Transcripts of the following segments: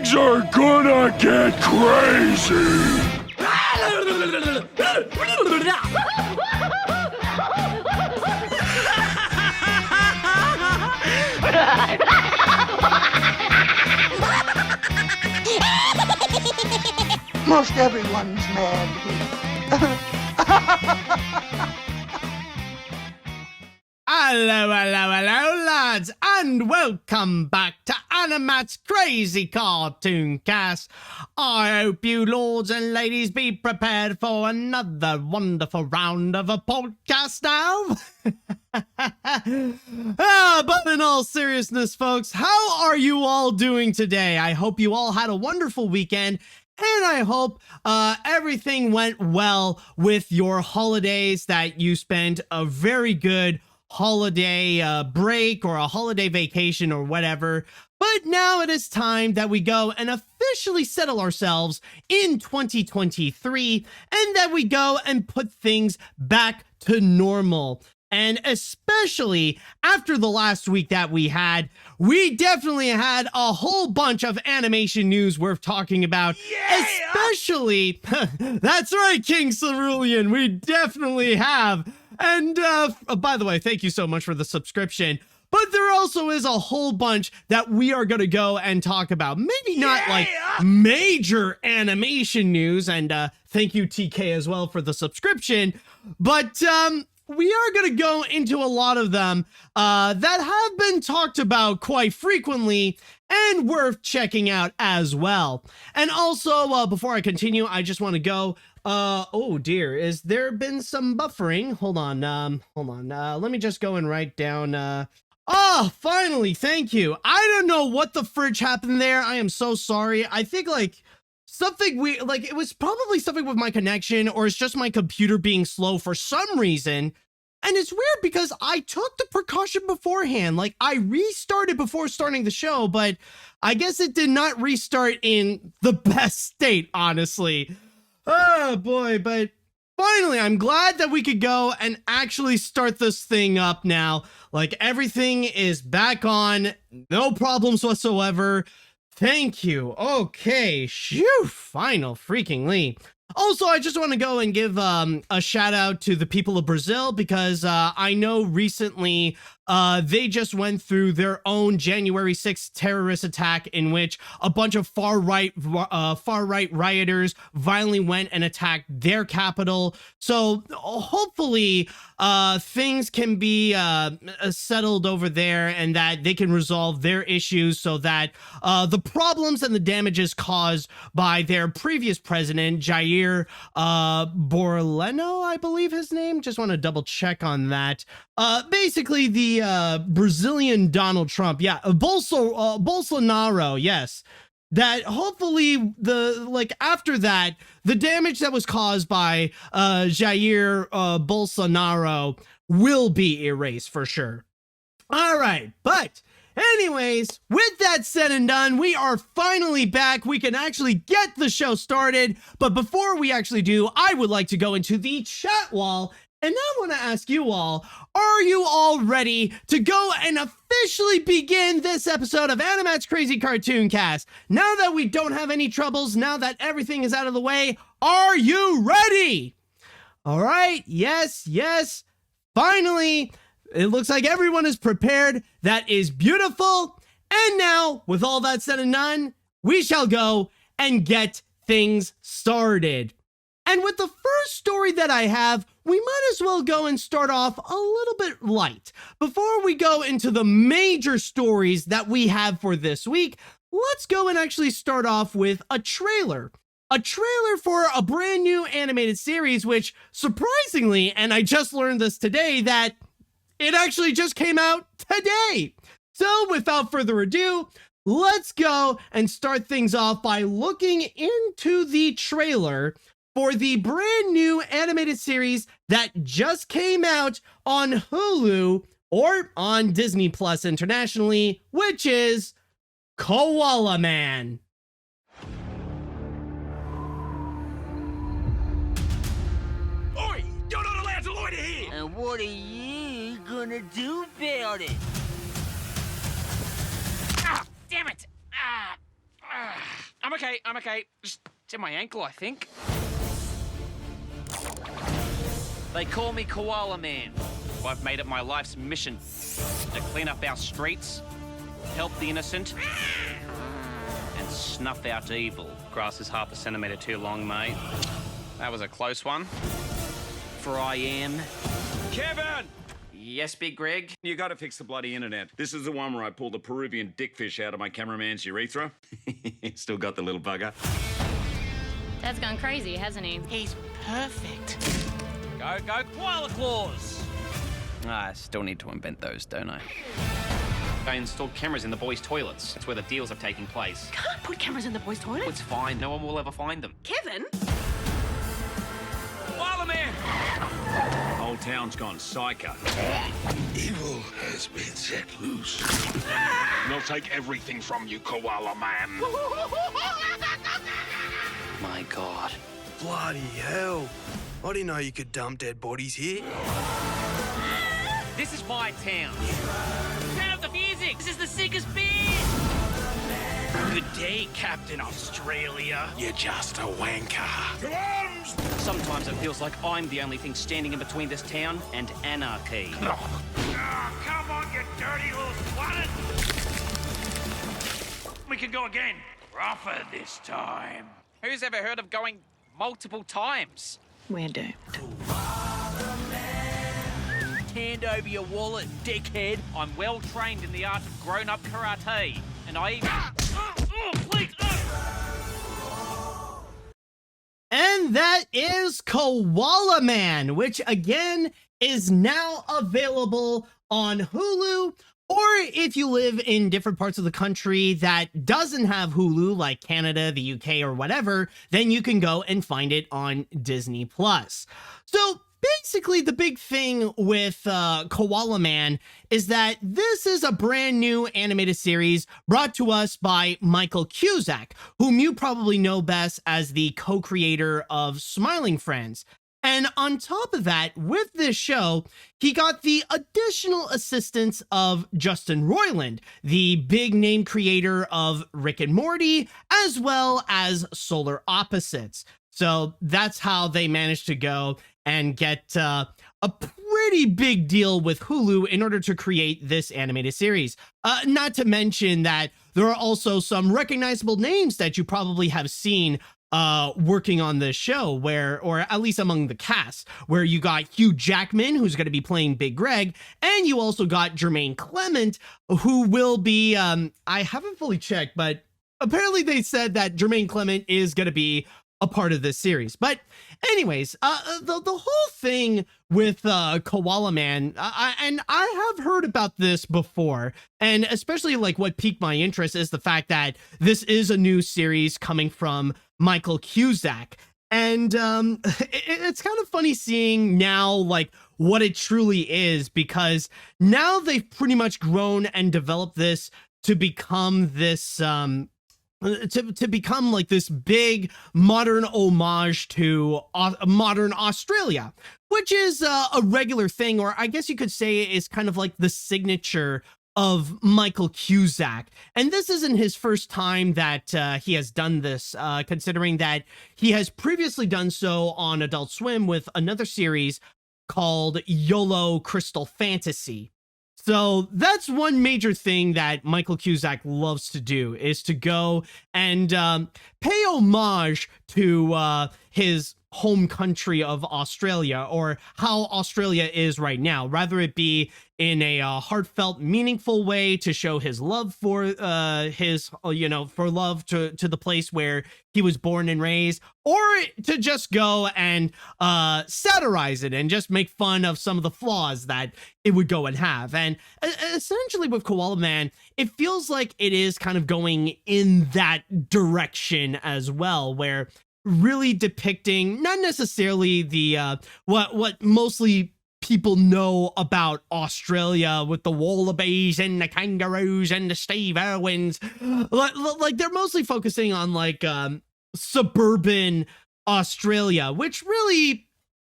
Things are gonna get crazy! Most everyone's mad here. Hello, lads, and welcome back to AniMat's Crazy Cartoon Cast. I hope you lords and ladies be prepared for another wonderful round of a podcast now. But in all seriousness, folks, how are you all doing today? I hope you all had a wonderful weekend. And I hope everything went well with your holidays, that you spent a very good holiday break or a holiday vacation or whatever. But now it is time that we go and officially settle ourselves in 2023 and that we go and put things back to normal. And especially after the last week that we definitely had a whole bunch of animation news worth talking about. Yeah! Especially, that's right, King Cerulean, we definitely have. And by the way, thank you so much for the subscription. But there also is a whole bunch that we are going to go and talk about. Maybe not like major animation news. And thank you, TK, as well for the subscription. But we are going to go into a lot of them that have been talked about quite frequently and worth checking out as well. And also, before I continue, I just want to go, oh dear, is there been some buffering? Hold on, let me just go and write down, oh, finally, thank you. I don't know what the fridge happened there. I am so sorry. I think something it was probably something with my connection, or it's just my computer being slow for some reason. And it's weird because I took the precaution beforehand. Like, I restarted before starting the show, but I guess it did not restart in the best state, honestly. Oh boy, but finally, I'm glad that we could go and actually start this thing up now. Like, everything is back on, no problems whatsoever. Thank you. Okay, phew, final freakingly. Also, I just want to go and give a shout out to the people of Brazil, because I know recently they just went through their own January 6th terrorist attack, in which a bunch of far-right rioters violently went and attacked their capital. So hopefully things can be settled over there, and that they can resolve their issues, so that the problems and the damages caused by their previous president, Jair Bolsonaro, I believe his name. Just want to double check on that. Basically the Brazilian Donald Trump. Yeah, Bolsonaro, yes. That hopefully after that, the damage that was caused by Jair Bolsonaro will be erased for sure. All right, but anyways, with that said and done, we are finally back. We can actually get the show started. But before we actually do, I would like to go into the chat wall. And I want to ask you all, are you all ready to go and officially begin this episode of AniMat's Crazy Cartoon Cast? Now that we don't have any troubles, now that everything is out of the way, are you ready? All right, yes, finally. It looks like everyone is prepared. That is beautiful. And now, with all that said and done, we shall go and get things started. And with the first story that I have, we might as well go and start off a little bit light. Before we go into the major stories that we have for this week, let's go and actually start off with a trailer. A trailer for a brand new animated series, which surprisingly, and I just learned this today, that it actually just came out today. So without further ado, let's go and start things off by looking into the trailer for the brand new animated series that just came out on Hulu or on Disney Plus internationally, which is Koala Man. Oi! You're not allowed to loiter here! And what are you gonna do about it? Ah! Damn it! Ah! I'm okay. Just it's in my ankle, I think. They call me Koala Man. I've made it my life's mission to clean up our streets, help the innocent, and snuff out evil. Grass is half a centimetre too long, mate. That was a close one. For I am... Kevin! Yes, Big Greg? You gotta fix the bloody internet. This is the one where I pulled the Peruvian dickfish out of my cameraman's urethra. Still got the little bugger. Dad's gone crazy, hasn't he? He's perfect. Go, go, koala claws! I still need to invent those, don't I? I installed cameras in the boys' toilets. That's where the deals are taking place. Can't put cameras in the boys' toilet. It's fine. No one will ever find them. Kevin? Koala Man! Whole town's gone psycho. Evil has been set loose. They'll take everything from you, Koala Man. My God. Bloody hell. I didn't know you could dump dead bodies here. This is my town. Turn up the music. This is the sickest bit. Good day, Captain Australia. You're just a wanker. Sometimes it feels like I'm the only thing standing in between this town and anarchy. Come on, you dirty little squatter. We can go again. Rougher this time. Who's ever heard of going multiple times? We're doomed. Hand over your wallet, dickhead. I'm well trained in the art of grown-up karate, and I even... Please. And that is Koala Man, which again is now available on Hulu. Or if you live in different parts of the country that doesn't have Hulu, like Canada, the UK, or whatever, then you can go and find it on Disney+. So basically, the big thing with Koala Man is that this is a brand new animated series brought to us by Michael Cusack, whom you probably know best as the co-creator of Smiling Friends. And on top of that, with this show, he got the additional assistance of Justin Roiland, the big name creator of Rick and Morty, as well as Solar Opposites. So that's how they managed to go and get a pretty big deal with Hulu in order to create this animated series. Not to mention that there are also some recognizable names that you probably have seen working on this show, or at least among the cast, where you got Hugh Jackman, who's going to be playing Big Greg, and you also got Jermaine Clement, who will be, I haven't fully checked, but apparently they said that Jermaine Clement is going to be a part of this series. But anyways, the whole thing with Koala Man, and I have heard about this before, and especially like what piqued my interest is the fact that this is a new series coming from Michael Cusack. And it's kind of funny seeing now like what it truly is, because now they've pretty much grown and developed this to become this to become like this big modern homage to modern Australia, which is a regular thing, or I guess you could say is kind of like the signature of Michael Cusack. And this isn't his first time that he has done this, considering that he has previously done so on Adult Swim with another series called YOLO Crystal Fantasy. So that's one major thing that Michael Cusack loves to do, is to go and pay homage to his home country of Australia, or how Australia is right now, rather it be in a heartfelt, meaningful way to show his love for for love to the place where he was born and raised, or to just go and satirize it and just make fun of some of the flaws that it would go and have. And essentially with Koala Man, it feels like it is kind of going in that direction as well, where really depicting not necessarily the what mostly people know about Australia with the wallabies and the kangaroos and the Steve Irwins. Like they're mostly focusing on like suburban Australia, which really,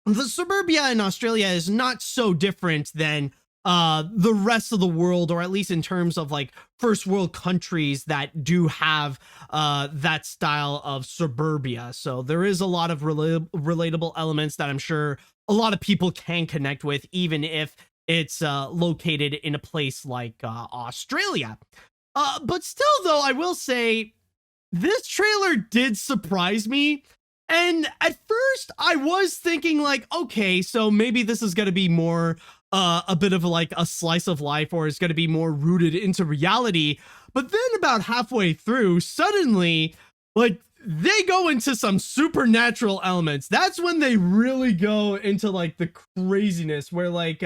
the suburbia in Australia is not so different than the rest of the world, or at least in terms of like first world countries that do have that style of suburbia. So there is a lot of relatable elements that I'm sure a lot of people can connect with, even if it's located in a place like Australia. But still, though, I will say this trailer did surprise me. And at first I was thinking like, okay, so maybe this is going to be more a bit of like a slice of life, or it's going to be more rooted into reality. But then about halfway through, suddenly, like, they go into some supernatural elements. That's when they really go into like the craziness, where like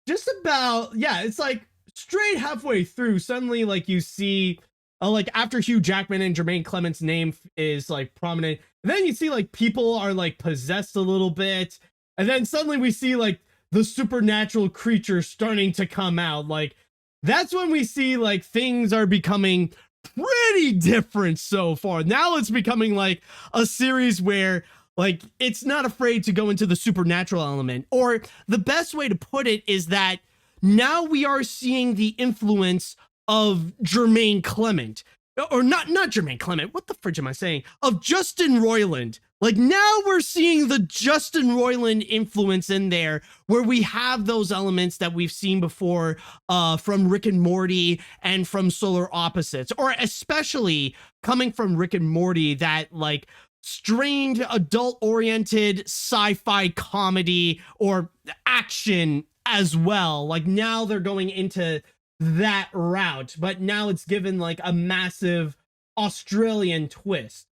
just about, yeah, it's like straight halfway through, suddenly like you see like after Hugh Jackman and Jermaine Clement's name is like prominent, and then you see like people are like possessed a little bit, and then suddenly we see like the supernatural creature starting to come out. Like that's when we see like things are becoming pretty different so far. Now it's becoming like a series where like it's not afraid to go into the supernatural element, or the best way to put it is that now we are seeing the influence of Jermaine Clement, or not Jermaine Clement. What the fridge am I saying? Of Justin Roiland. Like now we're seeing the Justin Roiland influence in there, where we have those elements that we've seen before from Rick and Morty and from Solar Opposites, or especially coming from Rick and Morty, that like strained adult-oriented sci-fi comedy or action as well. Like now they're going into that route, but now it's given like a massive Australian twist,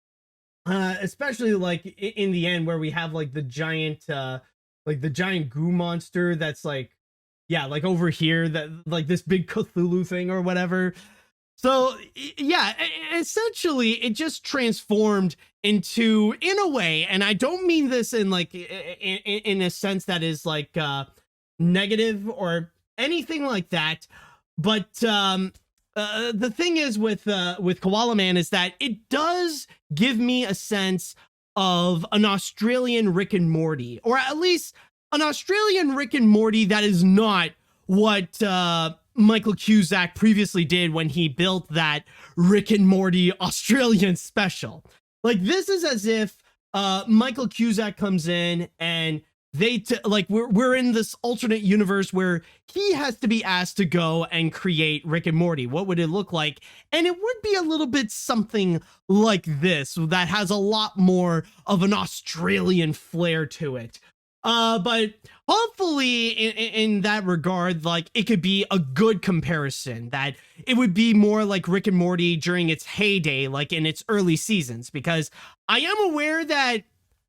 especially like in the end, where we have like the giant goo monster that's like, yeah, like over here, that like this big Cthulhu thing or whatever. So yeah, essentially it just transformed into, in a way, and I don't mean this in like in a sense that is like negative or anything like that. But the thing is with Koala Man is that it does give me a sense of an Australian Rick and Morty, or at least an Australian Rick and Morty that is not what Michael Cusack previously did when he built that Rick and Morty Australian special. Like this is as if Michael Cusack comes in and like we're in this alternate universe where he has to be asked to go and create Rick and Morty. What would it look like? And it would be a little bit something like this, that has a lot more of an Australian flair to it. But hopefully in that regard, like it could be a good comparison, that it would be more like Rick and Morty during its heyday, like in its early seasons, because I am aware that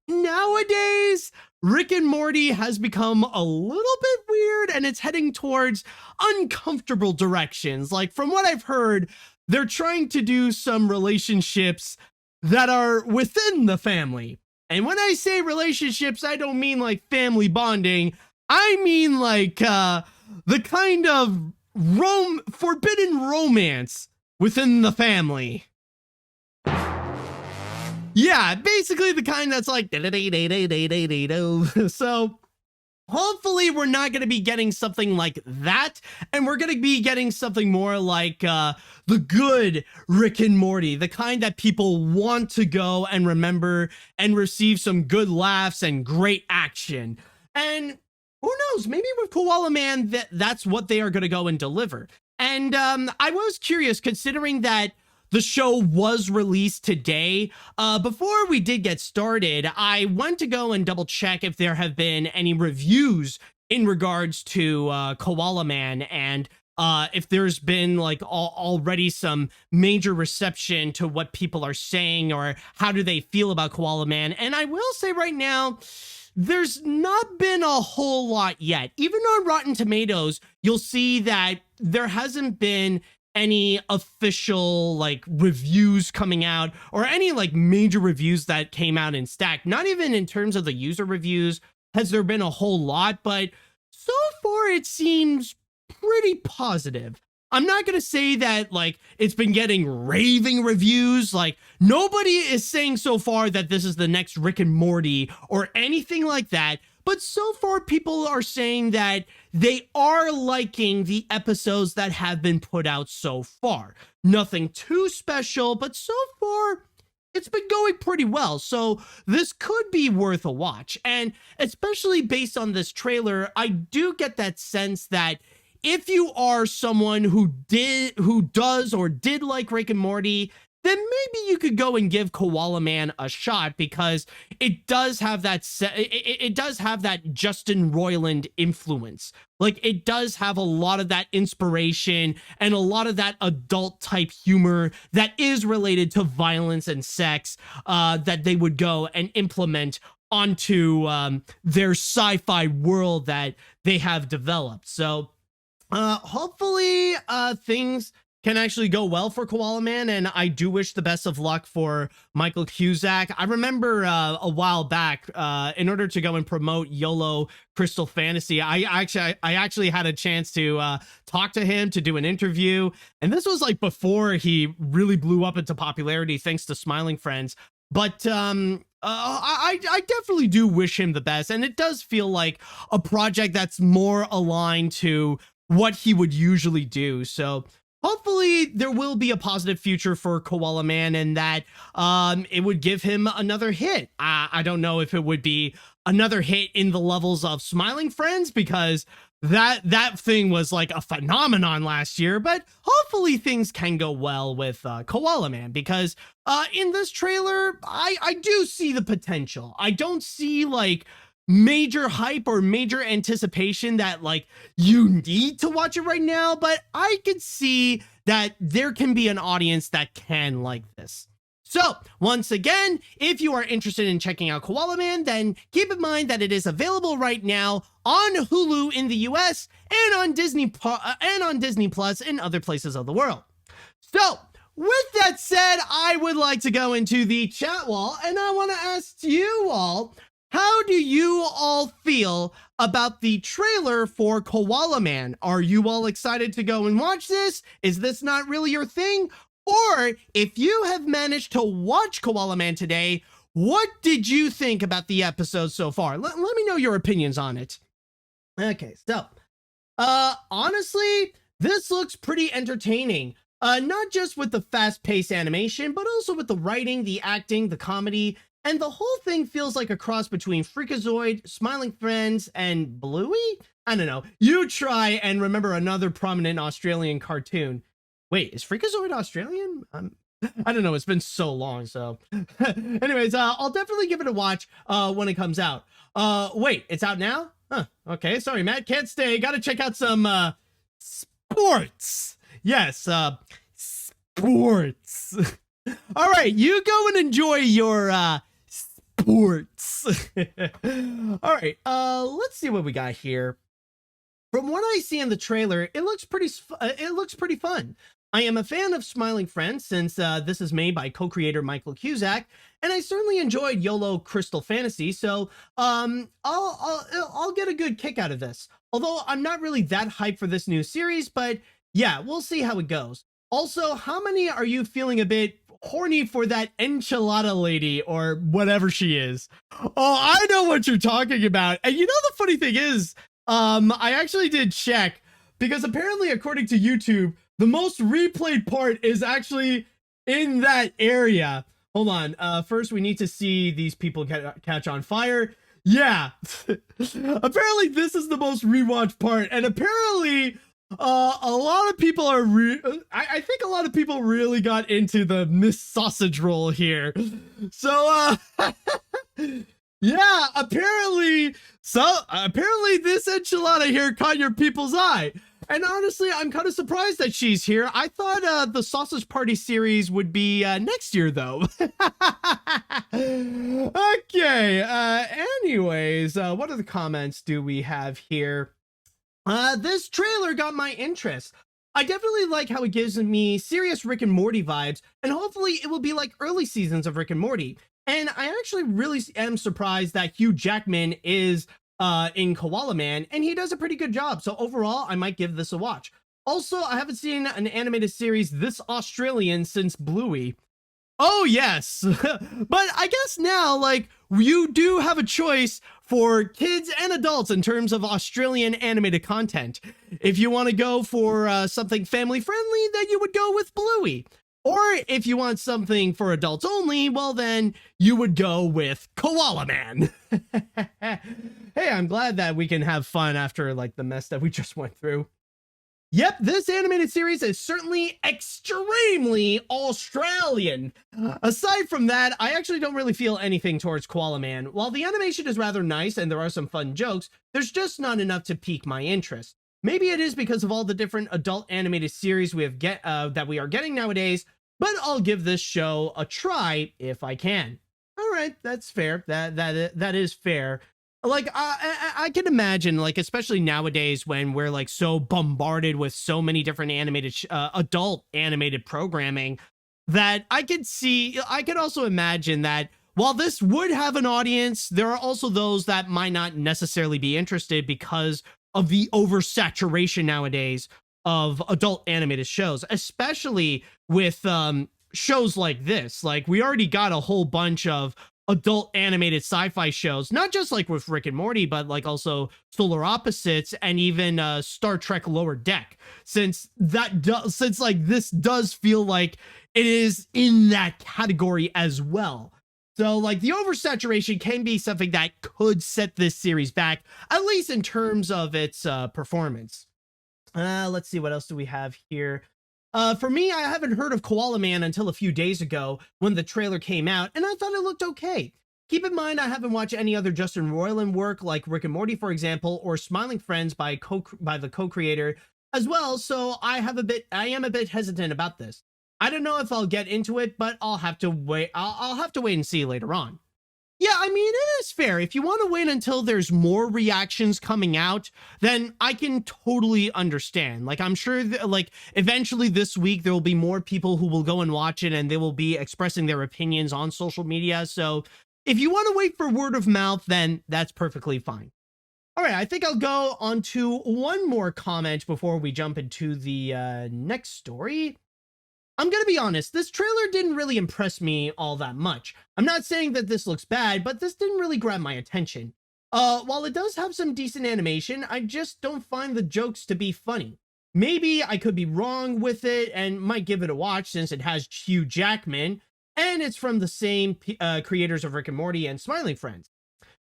nowadays Rick and Morty has become a little bit weird, and it's heading towards uncomfortable directions. Like from what I've heard, they're trying to do some relationships that are within the family. And when I say relationships, I don't mean like family bonding. I mean like the kind of forbidden romance within the family. Yeah, basically the kind that's like, so hopefully we're not going to be getting something like that, and we're going to be getting something more like the good Rick and Morty, the kind that people want to go and remember and receive some good laughs and great action. And who knows, maybe with Koala Man, that's what they are going to go and deliver. And I was curious, considering that the show was released today. Before we did get started, I went to go and double check if there have been any reviews in regards to Koala Man, and if there's been like already some major reception to what people are saying, or how do they feel about Koala Man. And I will say right now, there's not been a whole lot yet. Even on Rotten Tomatoes, you'll see that there hasn't been any official like reviews coming out, or any like major reviews that came out in Stack. Not even in terms of the user reviews has there been a whole lot, but so far it seems pretty positive. I'm not going to say that like it's been getting raving reviews. Like nobody is saying so far that this is the next Rick and Morty or anything like that, but so far people are saying that they are liking the episodes that have been put out so far. Nothing too special, but so far it's been going pretty well. So this could be worth a watch. And especially based on this trailer, I do get that sense that if you are someone who does or did like Rick and Morty, then maybe you could go and give Koala Man a shot, because it does have that it does have that Justin Roiland influence. Like, it does have a lot of that inspiration and a lot of that adult type humor that is related to violence and sex, that they would go and implement onto their sci-fi world that they have developed. So hopefully things can actually go well for Koala Man, and I do wish the best of luck for Michael Cusack. I remember a while back, in order to go and promote YOLO Crystal Fantasy, I actually had a chance to talk to him, to do an interview, and this was like before he really blew up into popularity thanks to Smiling Friends. But I definitely do wish him the best, and it does feel like a project that's more aligned to what he would usually do. So hopefully there will be a positive future for Koala Man, and that it would give him another hit. I don't know if it would be another hit in the levels of Smiling Friends, because that thing was like a phenomenon last year, but hopefully things can go well with Koala Man, because in this trailer, I do see the potential. I don't see like major hype or major anticipation that like you need to watch it right now, but I could see that there can be an audience that can like this. So once again, if you are interested in checking out Koala Man, then keep in mind that it is available right now on Hulu in the US and on Disney Plus in other places of the world. So with that said, I would like to go into the chat wall, and I want to ask you all, how do you all feel about the trailer for Koala Man? Are you all excited to go and watch this? Is this not really your thing? Or if you have managed to watch Koala Man today, what did you think about the episode so far? Let me know your opinions on it. Okay, so honestly, this looks pretty entertaining. Not just with the fast-paced animation, but also with the writing, the acting, the comedy. And the whole thing feels like a cross between Freakazoid, Smiling Friends, and Bluey? I don't know. You try and remember another prominent Australian cartoon. Wait, is Freakazoid Australian? I don't know. It's been so long, so. Anyways, I'll definitely give it a watch when it comes out. Wait, it's out now? Huh, okay. Sorry, Matt. Can't stay. Gotta check out some sports. Yes, sports. All right, you go and enjoy your sports. All right, let's see what we got here. From what I see in the trailer, it looks pretty fun. I am a fan of Smiling Friends, since this is made by co-creator Michael Cusack, and I certainly enjoyed YOLO Crystal Fantasy, so I'll get a good kick out of this. Although I'm not really that hyped for this new series, but yeah, we'll see how it goes. Also, how many are you feeling a bit horny for that enchilada lady, or whatever she is? Oh, I know what you're talking about. And you know, the funny thing is, I actually did check, because apparently, according to YouTube, the most replayed part is actually in that area. Hold on. First, we need to see these people catch on fire. Yeah. Apparently, this is the most rewatched part. And apparently, a lot of people are I think a lot of people really got into the Miss Sausage roll here. So yeah, apparently this enchilada here caught your people's eye. And honestly, I'm kind of surprised that she's here. I thought the Sausage Party series would be next year, though. Okay, anyways, what other comments do we have here? This trailer got my interest. I definitely like how it gives me serious Rick and Morty vibes, and hopefully it will be like early seasons of Rick and Morty. And I actually really am surprised that Hugh Jackman is in Koala Man, and he does a pretty good job. So overall, I might give this a watch. Also, I haven't seen an animated series this Australian since Bluey. Oh, yes. But I guess now, like, you do have a choice for kids and adults in terms of Australian animated content. If you want to go for something family friendly, then you would go with Bluey. Or if you want something for adults only, well, then you would go with Koala Man. Hey, I'm glad that we can have fun after like the mess that we just went through. Yep, this animated series is certainly extremely Australian. Aside from that, I actually don't really feel anything towards Koala Man. While the animation is rather nice and there are some fun jokes, there's just not enough to pique my interest. Maybe it is because of all the different adult animated series we have that we are getting nowadays, but I'll give this show a try if I can. All right, that's fair. That is fair. Like, I can imagine, like, especially nowadays when we're, like, so bombarded with so many different animated, adult animated programming, that I could also imagine that while this would have an audience, there are also those that might not necessarily be interested because of the oversaturation nowadays of adult animated shows, especially with shows like this. Like, we already got a whole bunch of adult animated sci-fi shows, not just like with Rick and Morty, but like also Solar Opposites and even Star Trek Lower Deck, since like this does feel like it is in that category as well. So like the oversaturation can be something that could set this series back, at least in terms of its performance. Let's see, what else do we have here? For me, I haven't heard of Koala Man until a few days ago when the trailer came out, and I thought it looked okay. Keep in mind, I haven't watched any other Justin Roiland work like Rick and Morty, for example, or Smiling Friends by the co-creator as well, so I am a bit hesitant about this. I don't know if I'll get into it, but I'll have to wait. I'll have to wait and see later on. Yeah, I mean, it is fair. If you want to wait until there's more reactions coming out, then I can totally understand. Like, I'm sure that, like, eventually this week, there will be more people who will go and watch it and they will be expressing their opinions on social media. So if you want to wait for word of mouth, then that's perfectly fine. All right, I think I'll go on to one more comment before we jump into the next story. I'm gonna be honest, this trailer didn't really impress me all that much. I'm not saying that this looks bad, but this didn't really grab my attention. While it does have some decent animation, I just don't find the jokes to be funny. Maybe I could be wrong with it and might give it a watch since it has Hugh Jackman, and it's from the same creators of Rick and Morty and Smiling Friends.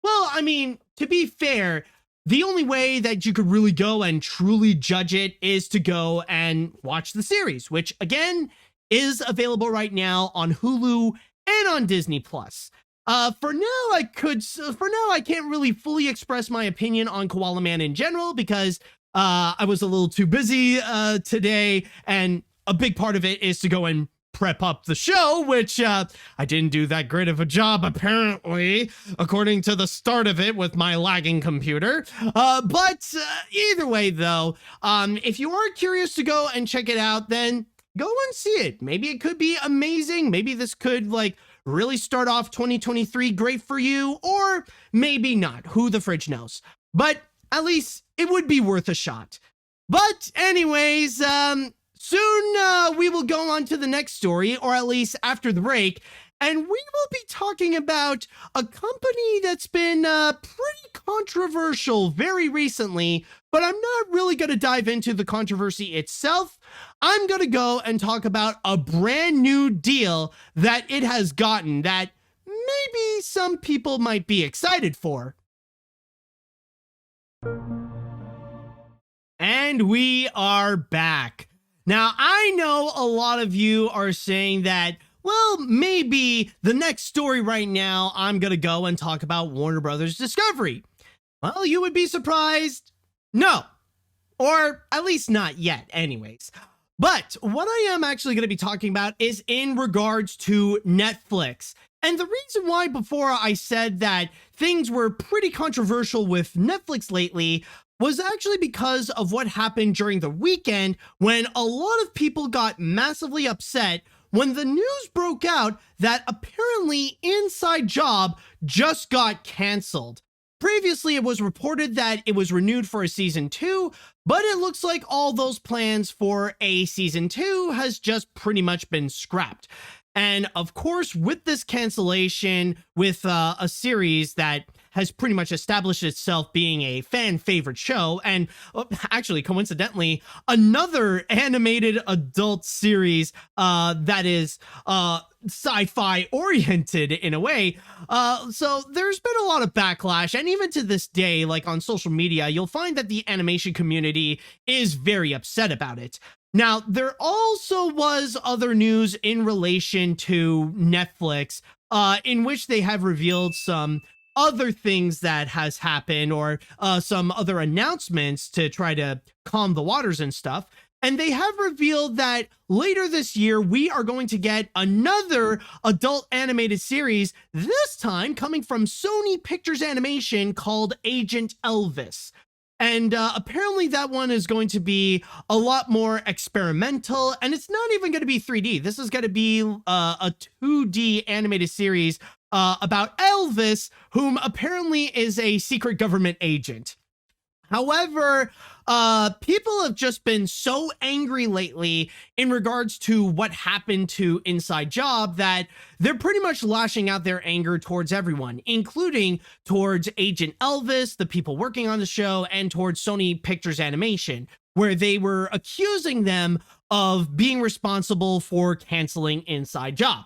Well, I mean, to be fair, the only way that you could really go and truly judge it is to go and watch the series, which again is available right now on Hulu and on Disney Plus. For now, I can't really fully express my opinion on Koala Man in general because I was a little too busy today, and a big part of it is to go and prep up the show, which I didn't do that great of a job, apparently, according to the start of it with my lagging computer. But either way, though, if you are curious to go and check it out, then go and see it. Maybe it could be amazing. Maybe this could, like, really start off 2023 great for you, or maybe not. Who the fridge knows? But at least it would be worth a shot. But anyways, soon we will go on to the next story, or at least after the break, and we will be talking about a company that's been pretty controversial very recently, but I'm not really going to dive into the controversy itself. I'm going to go and talk about a brand new deal that it has gotten that maybe some people might be excited for. And we are back. Now, I know a lot of you are saying that, well, maybe the next story right now, I'm going to go and talk about Warner Brothers Discovery. Well, you would be surprised. No. Or at least not yet, anyways. But what I am actually going to be talking about is in regards to Netflix. And the reason why before I said that things were pretty controversial with Netflix lately was actually because of what happened during the weekend when a lot of people got massively upset when the news broke out that apparently Inside Job just got canceled. Previously, it was reported that it was renewed for a season 2, but it looks like all those plans for a season 2 has just pretty much been scrapped. And of course, with this cancellation, with a series that has pretty much established itself being a fan favorite show, and actually, coincidentally, another animated adult series that is sci-fi oriented in a way. So there's been a lot of backlash, and even to this day, like on social media, you'll find that the animation community is very upset about it. Now, there also was other news in relation to Netflix, in which they have revealed some other things that has happened, or some other announcements to try to calm the waters and stuff. And they have revealed that later this year, we are going to get another adult animated series, this time coming from Sony Pictures Animation, called Agent Elvis. And apparently that one is going to be a lot more experimental, and it's not even going to be 3D. This is going to be a 2D animated series about Elvis, whom apparently is a secret government agent. However, people have just been so angry lately in regards to what happened to Inside Job that they're pretty much lashing out their anger towards everyone, including towards Agent Elvis, the people working on the show, and towards Sony Pictures Animation, where they were accusing them of being responsible for canceling Inside Job.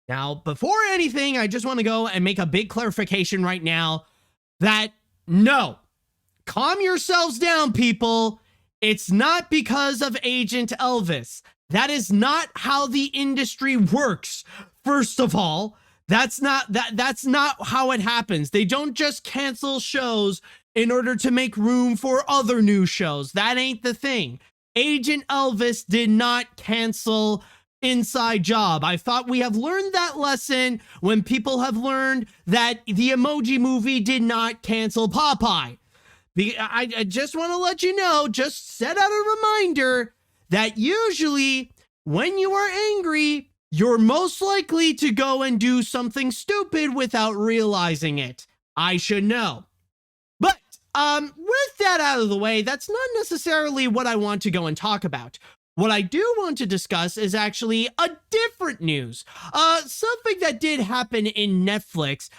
Now, before anything, I just want to go and make a big clarification right now that no, calm yourselves down, people. It's not because of Agent Elvis. That is not how the industry works. First of all, that's not how it happens. They don't just cancel shows in order to make room for other new shows. That ain't the thing. Agent Elvis did not cancel Inside Job. I thought we have learned that lesson when people have learned that the Emoji Movie did not cancel Popeye. I just want to let you know, just set out a reminder that usually when you are angry, you're most likely to go and do something stupid without realizing it. I should know. But with that out of the way, that's not necessarily what I want to go and talk about. What I do want to discuss is actually a different news. Something that did happen in Netflix,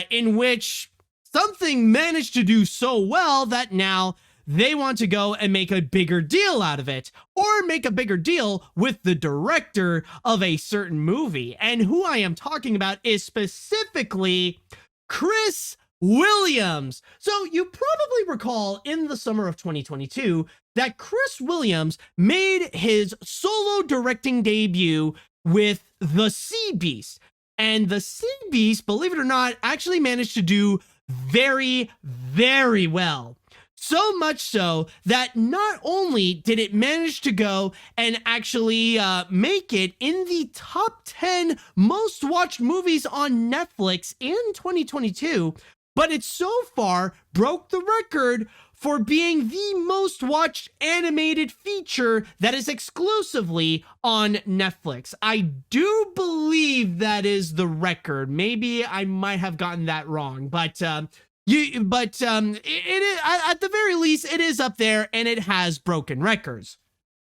in which something managed to do so well that now they want to go and make a bigger deal out of it, or make a bigger deal with the director of a certain movie. And who I am talking about is specifically Chris Williams. So you probably recall in the summer of 2022 that Chris Williams made his solo directing debut with The Sea Beast. And The Sea Beast, believe it or not, actually managed to do very, very well. So much so that not only did it manage to go and actually make it in the top 10 most watched movies on Netflix in 2022, but it so far broke the record for being the most watched animated feature that is exclusively on Netflix. I do believe that is the record. Maybe I might have gotten that wrong, but it is, at the very least, it is up there and it has broken records.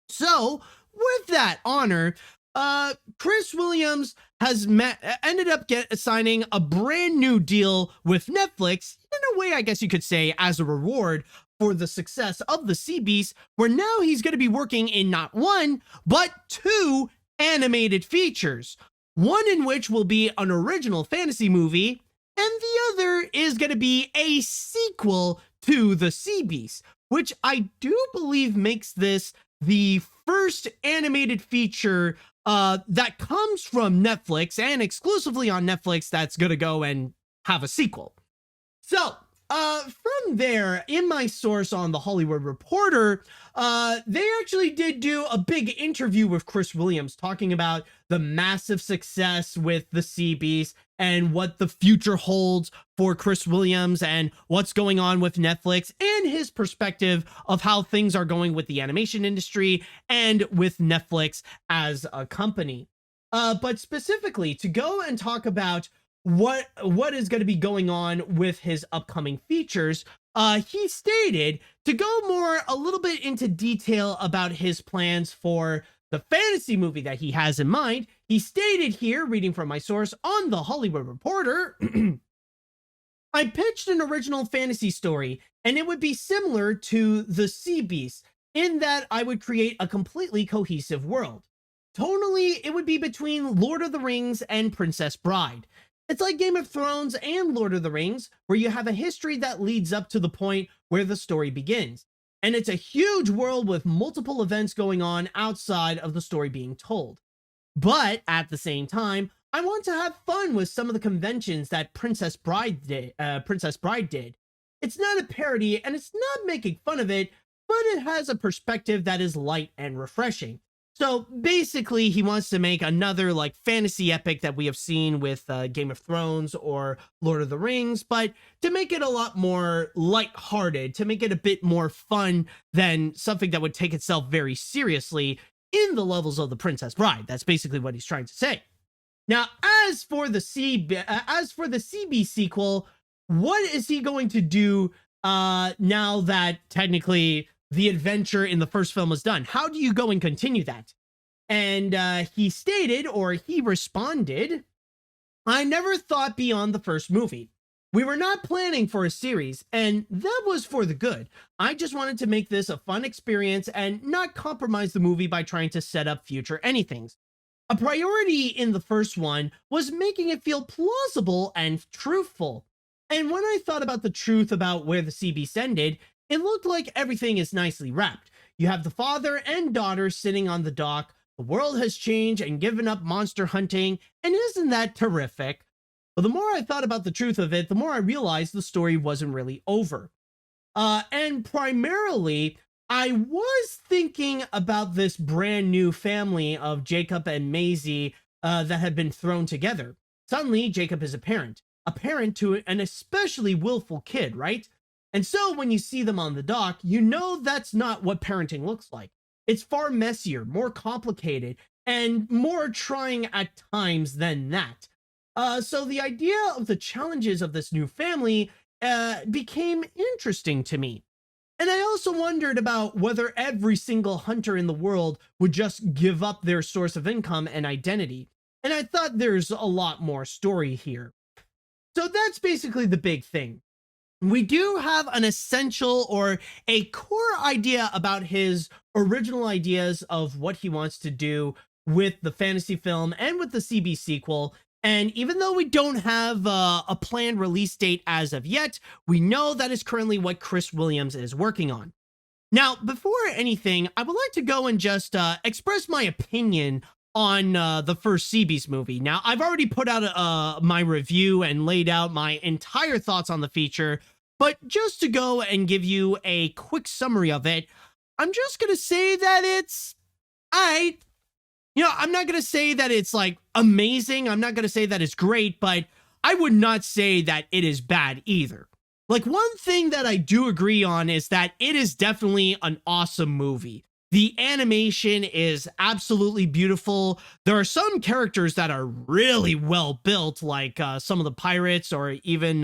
So with that honor, Chris Williams has ended up signing a brand new deal with Netflix, in a way, I guess you could say, as a reward for the success of The Sea Beast, where now he's going to be working in not one, but two animated features. One in which will be an original fantasy movie, and the other is going to be a sequel to The Sea Beast, which I do believe makes this the first animated feature that comes from Netflix, and exclusively on Netflix, that's gonna go and have a sequel. So from there, in my source on The Hollywood Reporter, they actually did do a big interview with Chris Williams talking about the massive success with The Sea Beast and what the future holds for Chris Williams and what's going on with Netflix and his perspective of how things are going with the animation industry and with Netflix as a company. But specifically to go and talk about what is going to be going on with his upcoming features, he stated to go a little bit into detail about his plans for The fantasy movie that he has in mind, he stated here, reading from my source on The Hollywood Reporter, I pitched an original fantasy story, and it would be similar to The Sea Beast, in that I would create a completely cohesive world. Tonally, it would be between Lord of the Rings and Princess Bride. It's like Game of Thrones and Lord of the Rings, where you have a history that leads up to the point where the story begins. And it's a huge world with multiple events going on outside of the story being told. But at the same time, I want to have fun with some of the conventions that Princess Bride did. It's not a parody, and it's not making fun of it, but it has a perspective that is light and refreshing. So basically, he wants to make another like fantasy epic that we have seen with Game of Thrones or Lord of the Rings, but to make it a lot more lighthearted, to make it a bit more fun than something that would take itself very seriously in the levels of the Princess Bride. That's basically what he's trying to say. Now, as for the CB sequel, what is he going to do now that technically the adventure in the first film is done? How do you go and continue that? And he stated, or he responded, I never thought beyond the first movie. We were not planning for a series, and that was for the good. I just wanted to make this a fun experience and not compromise the movie by trying to set up future anythings. A priority in the first one was making it feel plausible and truthful. And when I thought about the truth about where the sea beast ended, it looked like everything is nicely wrapped. You have the father and daughter sitting on the dock. The world has changed and given up monster hunting, and isn't that terrific? But the more I thought about the truth of it, the more I realized the story wasn't really over. And primarily, I was thinking about this brand new family of Jacob and Maisie that had been thrown together. Suddenly, Jacob is a parent to an especially willful kid, right? And so when you see them on the dock, you know that's not what parenting looks like. It's far messier, more complicated, and more trying at times than that. So the idea of the challenges of this new family became interesting to me. And I also wondered about whether every single hunter in the world would just give up their source of income and identity. And I thought there's a lot more story here. So that's basically the big thing. We do have an essential or a core idea about his original ideas of what he wants to do with the fantasy film and with the CB sequel. And even though we don't have a planned release date as of yet, we know that is currently what Chris Williams is working on. Now, before anything, I would like to go and just express my opinion on the first Sea Beast movie. Now, I've already put out my review and laid out my entire thoughts on the feature, but just to go and give you a quick summary of it, I'm just going to say that it's I'm not going to say that it's like amazing. I'm not going to say that it's great, but I would not say that it is bad either. Like, one thing that I do agree on is that it is definitely an awesome movie. The animation is absolutely beautiful. There are some characters that are really well built, like some of the pirates or even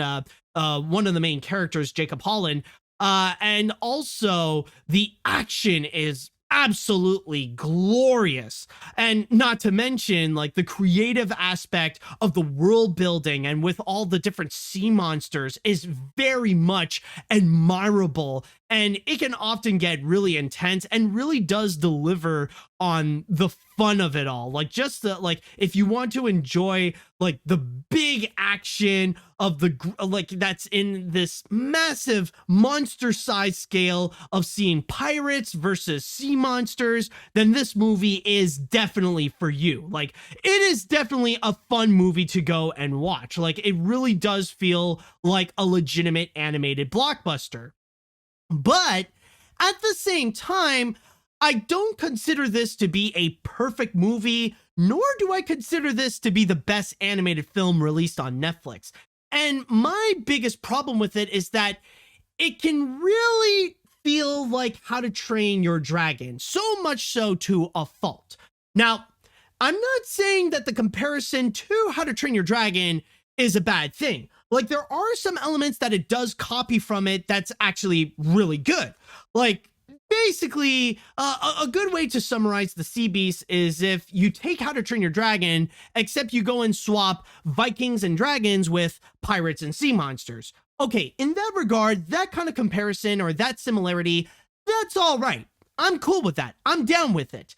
one of the main characters, Jacob Holland. And also the action is absolutely glorious, and not to mention like the creative aspect of the world building and with all the different sea monsters is very much admirable, and it can often get really intense and really does deliver on the fun of it all. Like, just the, like, if you want to enjoy like the big action of the like that's in this massive monster size scale of seeing pirates versus sea monsters, then this movie is definitely for you. Like, it is definitely a fun movie to go and watch. Like, it really does feel like a legitimate animated blockbuster. But at the same time, I don't consider this to be a perfect movie, nor do I consider this to be the best animated film released on Netflix. And my biggest problem with it is that it can really feel like How to Train Your Dragon, so much so to a fault. Now, I'm not saying that the comparison to How to Train Your Dragon is a bad thing. Like, there are some elements that it does copy from it that's actually really good. Like, basically, a good way to summarize the Sea Beast is if you take How to Train Your Dragon, except you go and swap Vikings and dragons with pirates and sea monsters. Okay, in that regard, that kind of comparison or that similarity, that's all right. I'm cool with that. I'm down with it.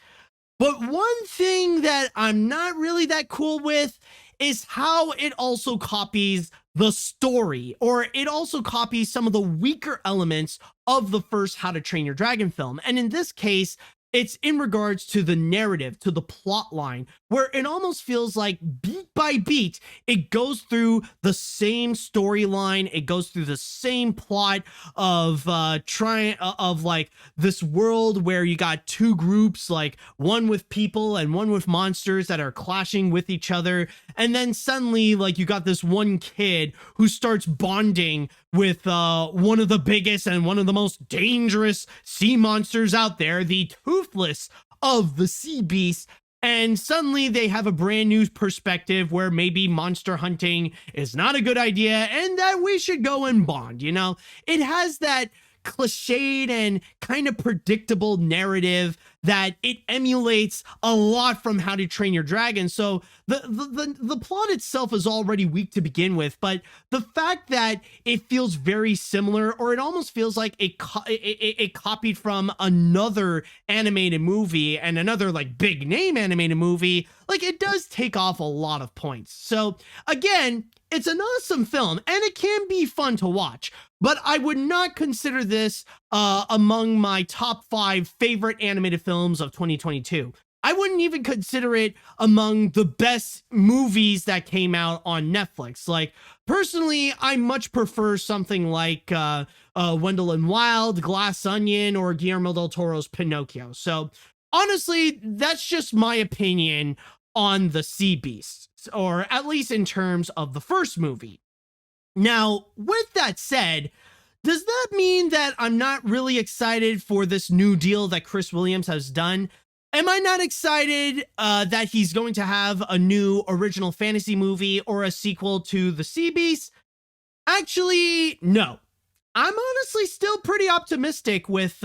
But one thing that I'm not really that cool with is how it also copies the story, or it also copies some of the weaker elements of the first How to Train Your Dragon film. And in this case, it's in regards to the narrative, to the plot line, where it almost feels like beat by beat, it goes through the same storyline, it goes through the same plot of like this world where you got two groups, like one with people and one with monsters that are clashing with each other. And then suddenly, like, you got this one kid who starts bonding with one of the biggest and one of the most dangerous sea monsters out there, the Toothless of the Sea Beast. And suddenly they have a brand new perspective where maybe monster hunting is not a good idea and that we should go and bond, you know? It has that cliched and kind of predictable narrative that it emulates a lot from How to Train Your Dragon. So the plot itself is already weak to begin with, but the fact that it feels very similar, or it almost feels like it copied from another animated movie and another like big name animated movie, like it does take off a lot of points. So again, it's an awesome film and it can be fun to watch, but I would not consider this among my top 5 favorite animated films of 2022. I wouldn't even consider it among the best movies that came out on Netflix. Like, personally, I much prefer something like Wendell and Wild, Glass Onion, or Guillermo del Toro's Pinocchio. So honestly, that's just my opinion on the Sea Beast, or at least in terms of the first movie. Now, with that said, does that mean that I'm not really excited for this new deal that Chris Williams has done? Am I not excited that he's going to have a new original fantasy movie or a sequel to The Sea Beast? Actually, no. I'm honestly still pretty optimistic with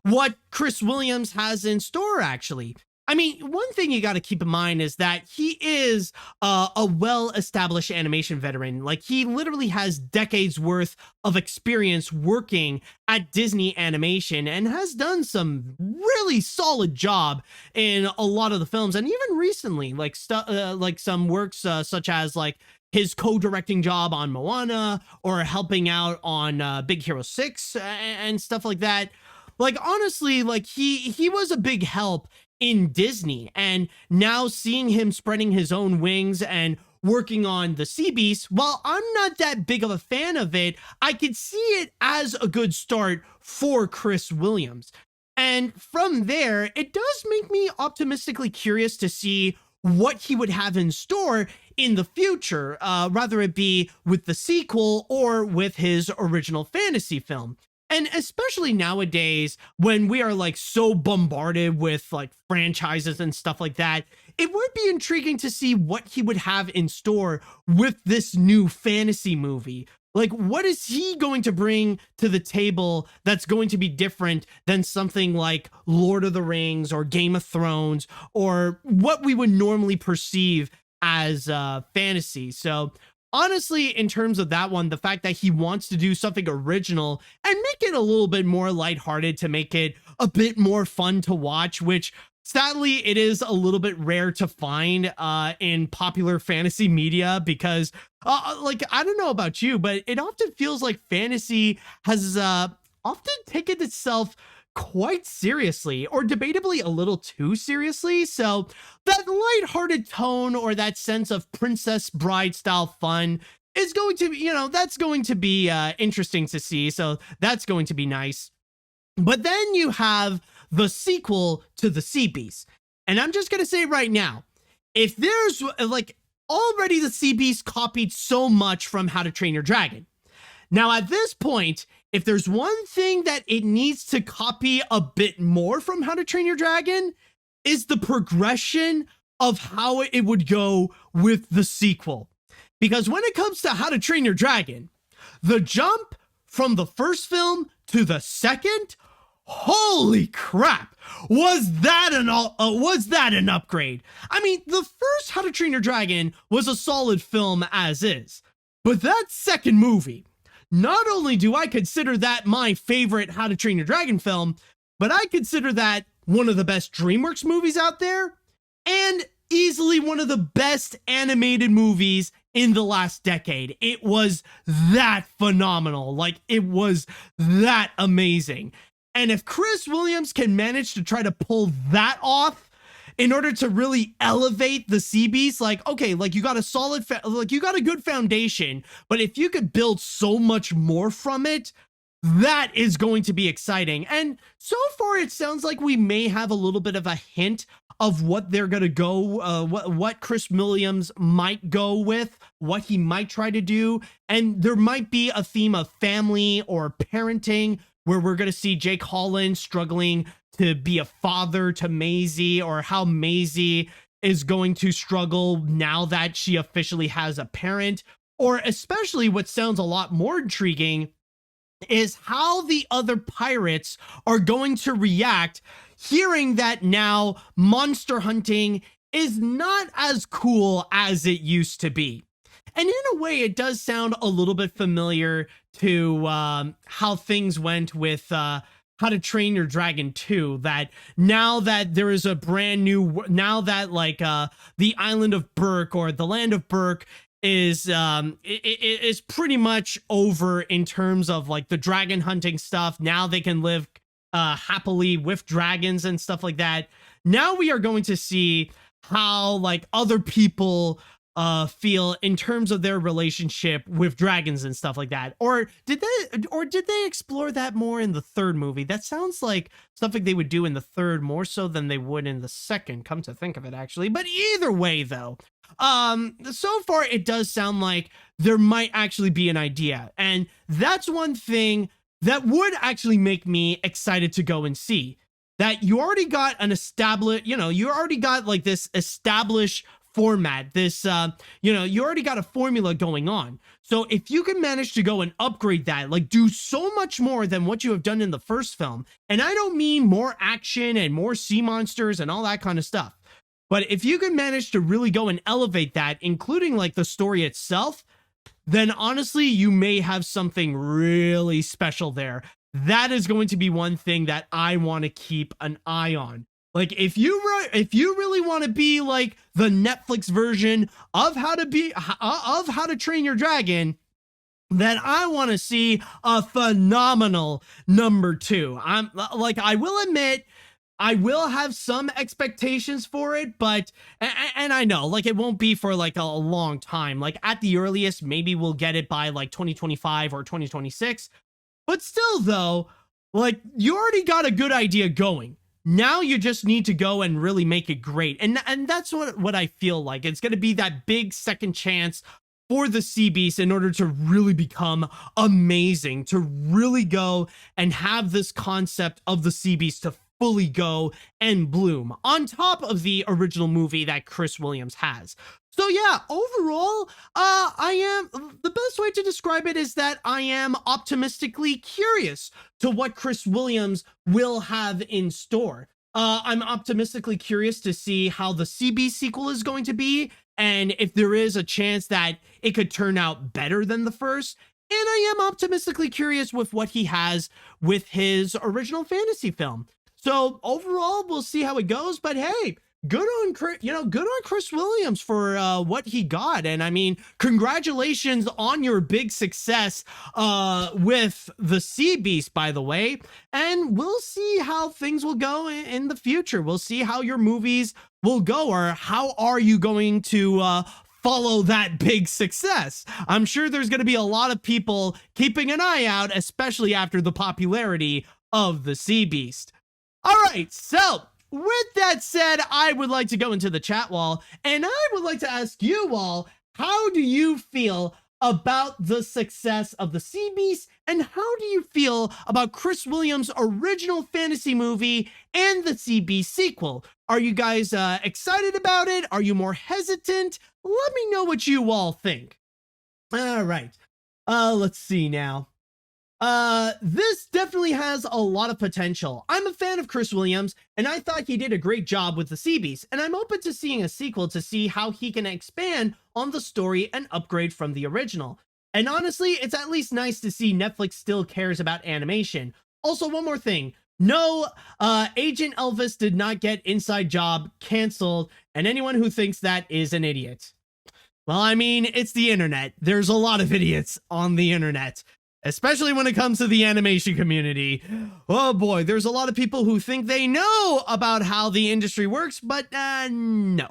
what Chris Williams has in store, actually. I mean, one thing you got to keep in mind is that he is a well-established animation veteran. Like, he literally has decades worth of experience working at Disney Animation and has done some really solid job in a lot of the films. And even recently, like some works such as like his co-directing job on Moana, or helping out on Big Hero 6 and stuff like that. Like, honestly, like he was a big help in Disney, and now seeing him spreading his own wings and working on the Sea Beast, while I'm not that big of a fan of it, I could see it as a good start for Chris Williams. And from there, it does make me optimistically curious to see what he would have in store in the future, rather it be with the sequel or with his original fantasy film. And especially nowadays, when we are like so bombarded with like franchises and stuff like that, it would be intriguing to see what he would have in store with this new fantasy movie. Like, what is he going to bring to the table that's going to be different than something like Lord of the Rings or Game of Thrones, or what we would normally perceive as fantasy? So honestly, in terms of that one, the fact that he wants to do something original and make it a little bit more lighthearted to make it a bit more fun to watch, which sadly it is a little bit rare to find in popular fantasy media, because like, I don't know about you, but it often feels like fantasy has often taken itself quite seriously, or debatably a little too seriously. So that lighthearted tone, or that sense of Princess Bride style fun, is going to be, you know, that's going to be interesting to see. So that's going to be nice. But then you have the sequel to The Sea Beast. And I'm just going to say right now, if there's like, already The Sea Beast copied so much from How to Train Your Dragon. Now, at this point, if there's one thing that it needs to copy a bit more from How to Train Your Dragon, is the progression of how it would go with the sequel. Because when it comes to How to Train Your Dragon, the jump from the first film to the second, holy crap, was that an upgrade? I mean, the first How to Train Your Dragon was a solid film as is, but that second movie, not only do I consider that my favorite How to Train Your Dragon film, but I consider that one of the best DreamWorks movies out there, and easily one of the best animated movies in the last decade. It was that phenomenal. Like, it was that amazing. And if Chris Williams can manage to try to pull that off in order to really elevate the Sea Beast, like, okay, like you got a solid, you got a good foundation, but if you could build so much more from it, that is going to be exciting. And so far, it sounds like we may have a little bit of a hint of what they're going to go, what Chris Williams might go with, what he might try to do. And there might be a theme of family or parenting where we're going to see Jake Holland struggling to be a father to Maisie, or how Maisie is going to struggle now that she officially has a parent. Or especially what sounds a lot more intriguing is how the other pirates are going to react hearing that now monster hunting is not as cool as it used to be. And in a way, it does sound a little bit familiar to how things went with How to Train Your Dragon 2, that now that there is a brand new, now that like the island of Berk, or the land of Berk, is is pretty much over in terms of like the dragon hunting stuff. Now they can live happily with dragons and stuff like that. Now we are going to see how like other people feel in terms of their relationship with dragons and stuff like that. Or did they explore that more in the third movie? That sounds like something they would do in the third more so than they would in the second, come to think of it, actually. But either way, though, so far it does sound like there might actually be an idea, and that's one thing that would actually make me excited to go and see. That you already got an established, you already got like this established format, this you already got a formula going on. So if you can manage to go and upgrade that, like do so much more than what you have done in the first film, and I don't mean more action and more sea monsters and all that kind of stuff, but if you can manage to really go and elevate that, including like the story itself, then honestly, you may have something really special there. That is going to be one thing that I want to keep an eye on. Like, if you really want to be like the Netflix version of How to Train Your Dragon, then I want to see a phenomenal number 2. I'm like, I will admit, I will have some expectations for it, but, and I know, like, it won't be for like a long time. Like, at the earliest, maybe we'll get it by like 2025 or 2026. But still, though, like, you already got a good idea going. Now you just need to go and really make it great. And that's what I feel like. It's going to be that big second chance for the Sea Beast in order to really become amazing, to really go and have this concept of the Sea Beast to fully go and bloom on top of the original movie that Chris Williams has. So yeah, overall, the best way to describe it is that I am optimistically curious to what Chris Williams will have in store. I'm optimistically curious to see how the Sea Beast sequel is going to be, and if there is a chance that it could turn out better than the first. And I am optimistically curious with what he has with his original fantasy film. So overall, we'll see how it goes. But hey, good on Chris Williams for what he got. And I mean, congratulations on your big success with the Sea Beast, by the way. And we'll see how things will go in the future. We'll see how your movies will go, or how are you going to follow that big success. I'm sure there's going to be a lot of people keeping an eye out, especially after the popularity of the Sea Beast. All right, so with that said, I would like to go into the chat wall, and I would like to ask you all, how do you feel about the success of the Sea Beast, and how do you feel about Chris Williams' original fantasy movie and the Sea Beast sequel? Are you guys excited about it? Are you more hesitant? Let me know what you all think. All right, let's see now. This definitely has a lot of potential. I'm a fan of Chris Williams, and I thought he did a great job with the Sea Beast, and I'm open to seeing a sequel to see how he can expand on the story and upgrade from the original. And honestly, it's at least nice to see Netflix still cares about animation. Also, one more thing. No, Agent Elvis did not get Inside Job canceled, and anyone who thinks that is an idiot. Well, I mean, it's the internet. There's a lot of idiots on the internet, especially when it comes to the animation community. Oh boy, there's a lot of people who think they know about how the industry works, but no.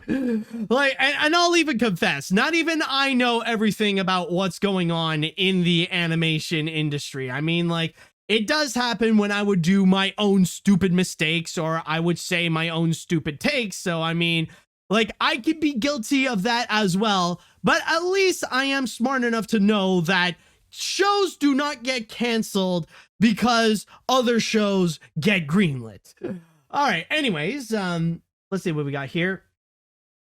Like, and I'll even confess, not even I know everything about what's going on in the animation industry. I mean, like, it does happen when I would do my own stupid mistakes, or I would say my own stupid takes. So, I mean, like, I could be guilty of that as well, but at least I am smart enough to know that shows do not get canceled because other shows get greenlit. All right, anyways, let's see what we got here.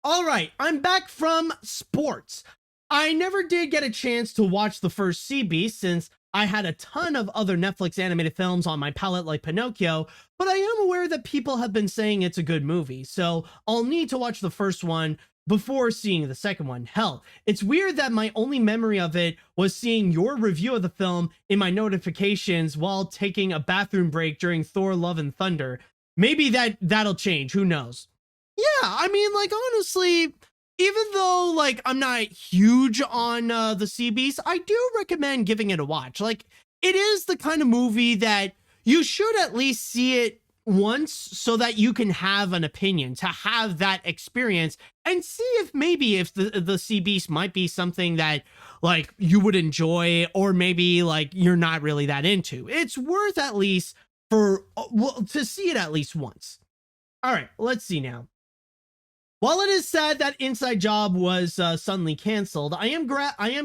All right, I'm back from sports. I never did get a chance to watch the first Sea Beast since I had a ton of other Netflix animated films on my palette like Pinocchio, but I am aware that people have been saying it's a good movie, so I'll need to watch the first one before seeing the second one. Hell, it's weird that my only memory of it was seeing your review of the film in my notifications while taking a bathroom break during Thor: Love and Thunder. Maybe that'll change, who knows? Yeah, I mean, like, honestly, even though, like, I'm not huge on the Sea Beast, I do recommend giving it a watch. Like, it is the kind of movie that you should at least see it once so that you can have an opinion, to have that experience and see if maybe if the Sea Beast might be something that, like, you would enjoy, or maybe, like, you're not really that into. It's worth at least to see it at least once. All right, let's see now. While it is sad that Inside Job was suddenly canceled, I am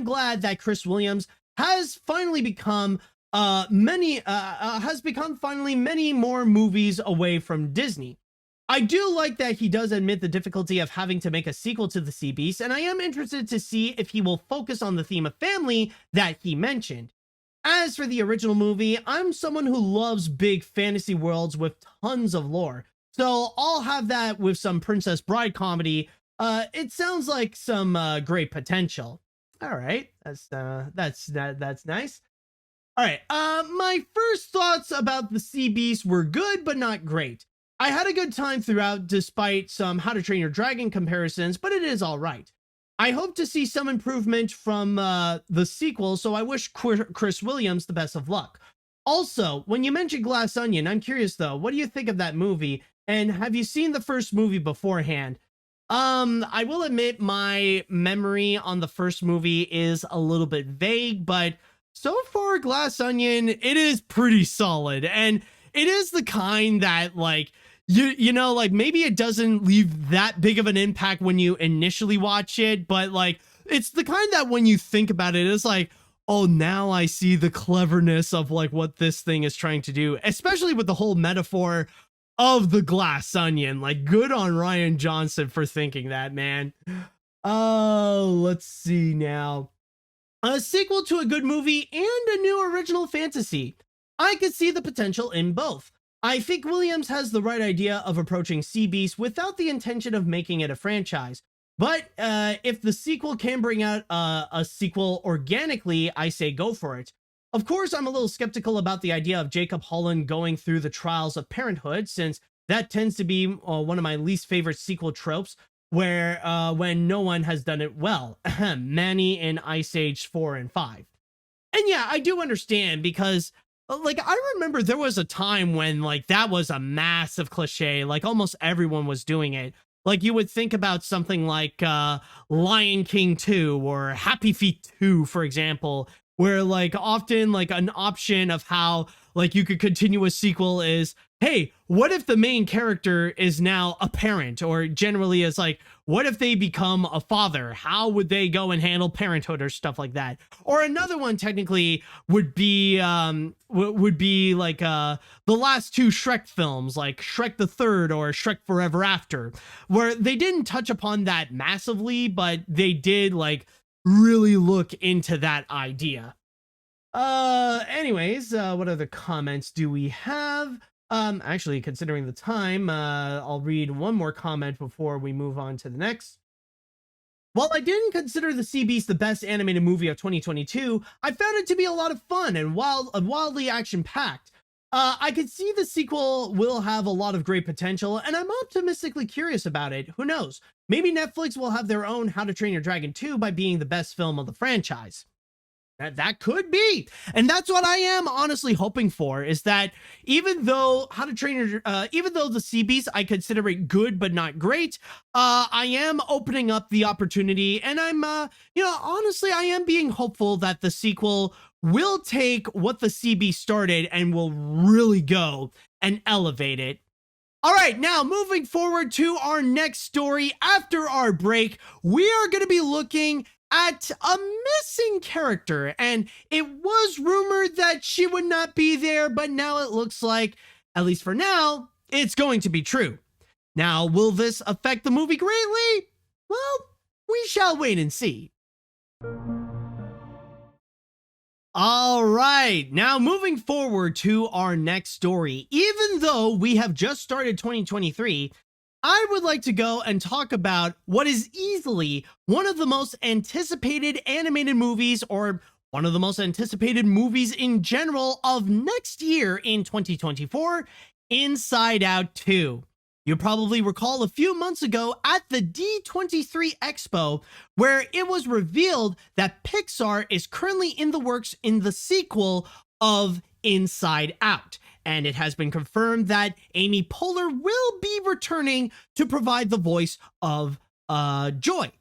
glad that Chris Williams has finally become many more movies away from Disney. I do like that he does admit the difficulty of having to make a sequel to the Sea Beast, and I am interested to see if he will focus on the theme of family that he mentioned. As for the original movie, I'm someone who loves big fantasy worlds with tons of lore. So I'll have that with some Princess Bride comedy. It sounds like some great potential. All right, that's nice. All right, my first thoughts about the Sea Beast were good, but not great. I had a good time throughout, despite some How to Train Your Dragon comparisons, but it is all right. I hope to see some improvement from the sequel, so I wish Chris Williams the best of luck. Also, when you mentioned Glass Onion, I'm curious though, what do you think of that movie? And have you seen the first movie beforehand? I will admit my memory on the first movie is a little bit vague, but so far Glass Onion, it is pretty solid. And it is the kind that, like, you know, like, maybe it doesn't leave that big of an impact when you initially watch it, but, like, it's the kind that when you think about it, it's like, oh, now I see the cleverness of, like, what this thing is trying to do, especially with the whole metaphor of the glass onion. Like, good on Rian Johnson for thinking that, man. Oh, let's see now. A sequel to a good movie and a new original fantasy. I could see the potential in both. I think Williams has the right idea of approaching Sea Beast without the intention of making it a franchise. But if the sequel can bring out a sequel organically, I say go for it. Of course, I'm a little skeptical about the idea of Jacob Holland going through the trials of parenthood, since that tends to be one of my least favorite sequel tropes, where when no one has done it well. Manny in Ice Age 4 and 5. And yeah, I do understand, because, like, I remember there was a time when, like, that was a massive cliche. Like, almost everyone was doing it. Like, you would think about something like Lion King 2 or Happy Feet 2, for example, where, like, often, like, an option of how, like, you could continue a sequel is, hey, what if the main character is now a parent? Or generally is like, what if they become a father? How would they go and handle parenthood or stuff like that? Or another one technically would be like the last two Shrek films, like Shrek the Third or Shrek Forever After, where they didn't touch upon that massively, but they did, like, really look into that idea. Anyways, what other comments do we have? Actually, considering the time, I'll read one more comment before we move on to the next. While I didn't consider The Sea Beast the best animated movie of 2022, I found it to be a lot of fun and wildly action-packed. I could see the sequel will have a lot of great potential, and I'm optimistically curious about it. Who knows? Maybe Netflix will have their own How to Train Your Dragon 2 by being the best film of the franchise. That could be, and that's what I am honestly hoping for, is that even though even though The Sea Beast I consider it good but not great, I am opening up the opportunity, and I'm honestly I am being hopeful that the sequel will take what The Sea Beast started and will really go and elevate it. All right, now moving forward to our next story. After our break, we are going to be looking at a missing character, and it was rumored that she would not be there, but now it looks like, at least for now, it's going to be true. Now, will this affect the movie greatly? Well, we shall wait and see. All right, now moving forward to our next story. Even though we have just started 2023, I would like to go and talk about what is easily one of the most anticipated animated movies, or one of the most anticipated movies in general of next year in 2024, Inside Out 2. You probably recall a few months ago at the D23 Expo, where it was revealed that Pixar is currently in the works in the sequel of Inside Out. And it has been confirmed that Amy Poehler will be returning to provide the voice of Joy.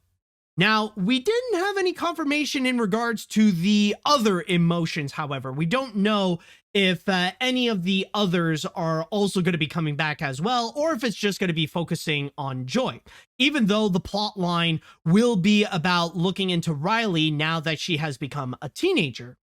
Now, we didn't have any confirmation in regards to the other emotions, however. We don't know if any of the others are also going to be coming back as well, or if it's just going to be focusing on Joy, even though the plot line will be about looking into Riley now that she has become a teenager.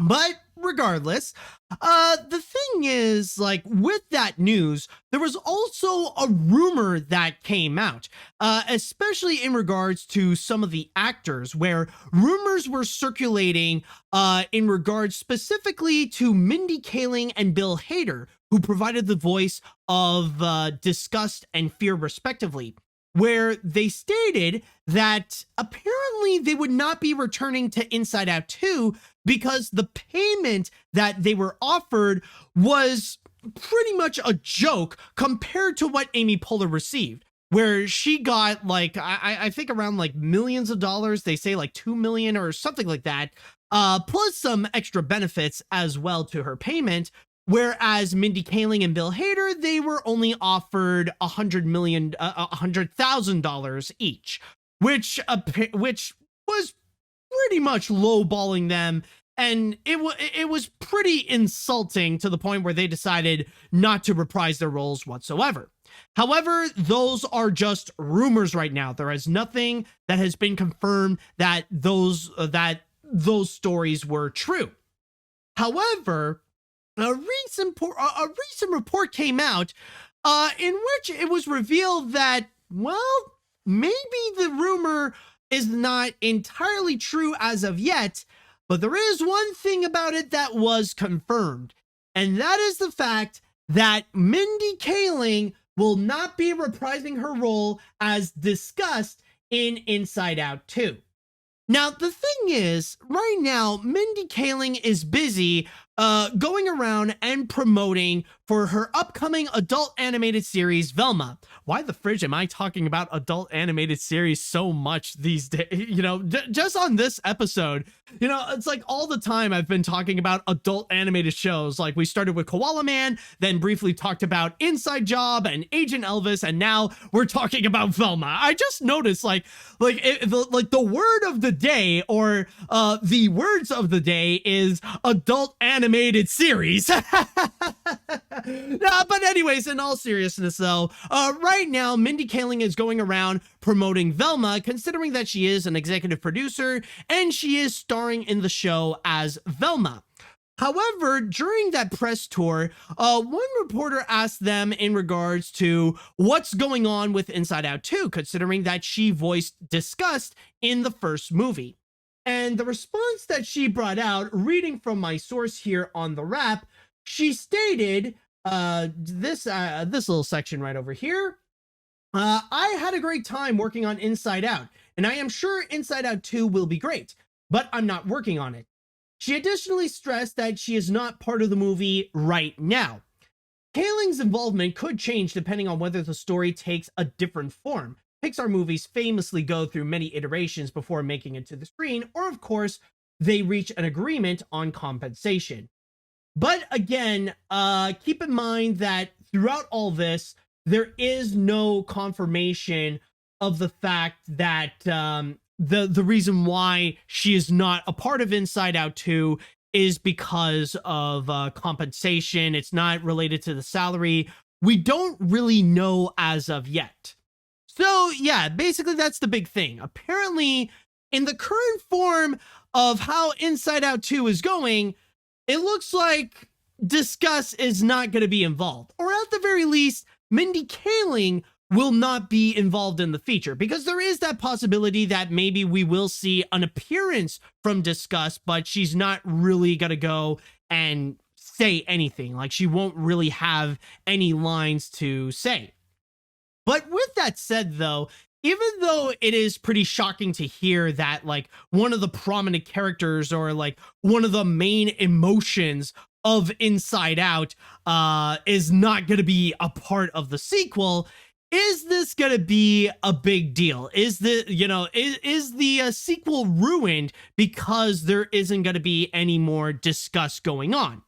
But regardless, the thing is, like, with that news, there was also a rumor that came out, especially in regards to some of the actors, where rumors were circulating in regards specifically to Mindy Kaling and Bill Hader, who provided the voice of Disgust and Fear respectively, where they stated that apparently they would not be returning to Inside Out 2 because the payment that they were offered was pretty much a joke compared to what Amy Poehler received, where she got like, I think around like millions of dollars. They say like 2 million or something like that, plus some extra benefits as well to her payment. Whereas Mindy Kaling and Bill Hader, they were only offered $100,000 each, which was pretty much lowballing them, and it was pretty insulting to the point where they decided not to reprise their roles whatsoever. However, those are just rumors right now. There is nothing that has been confirmed that those stories were true. However, a recent report came out in which it was revealed that, well, maybe the rumor is not entirely true as of yet, but there is one thing about it that was confirmed, and that is the fact that Mindy Kaling will not be reprising her role as Disgust in Inside Out 2. Now, the thing is, right now, Mindy Kaling is busy going around and promoting for her upcoming adult animated series, Velma. Why the fridge am I talking about adult animated series so much these days? You know, just on this episode, you know, it's like all the time I've been talking about adult animated shows. Like, we started with Koala Man, then briefly talked about Inside Job and Agent Elvis, and now we're talking about Velma. I just noticed, like the word of the day, or the words of the day, is adult animated series. But anyways, in all seriousness though, right now Mindy Kaling is going around promoting Velma, considering that she is an executive producer and she is starring in the show as Velma. However, during that press tour, one reporter asked them in regards to what's going on with Inside Out 2, considering that she voiced Disgust in the first movie. And the response that she brought out, reading from my source here on the wrap, she stated this little section right over here. I had a great time working on Inside Out, and I am sure Inside Out 2 will be great, but I'm not working on it. She additionally stressed that she is not part of the movie right now. Kaling's involvement could change depending on whether the story takes a different form. Pixar movies famously go through many iterations before making it to the screen, or of course, they reach an agreement on compensation. But again, keep in mind that throughout all this, there is no confirmation of the fact that the reason why she is not a part of Inside Out 2 is because of compensation. It's not related to the salary. We don't really know as of yet. So yeah, basically that's the big thing. Apparently, in the current form of how Inside Out 2 is going, it looks like Disgust is not going to be involved. Or at the very least, Mindy Kaling will not be involved in the feature, because there is that possibility that maybe we will see an appearance from Disgust, but she's not really going to go and say anything. Like, she won't really have any lines to say. But with that said, though, even though it is pretty shocking to hear that, like, one of the prominent characters or, like, one of the main emotions of Inside Out is not going to be a part of the sequel, is this going to be a big deal? Is the, is the sequel ruined because there isn't going to be any more Disgust going on?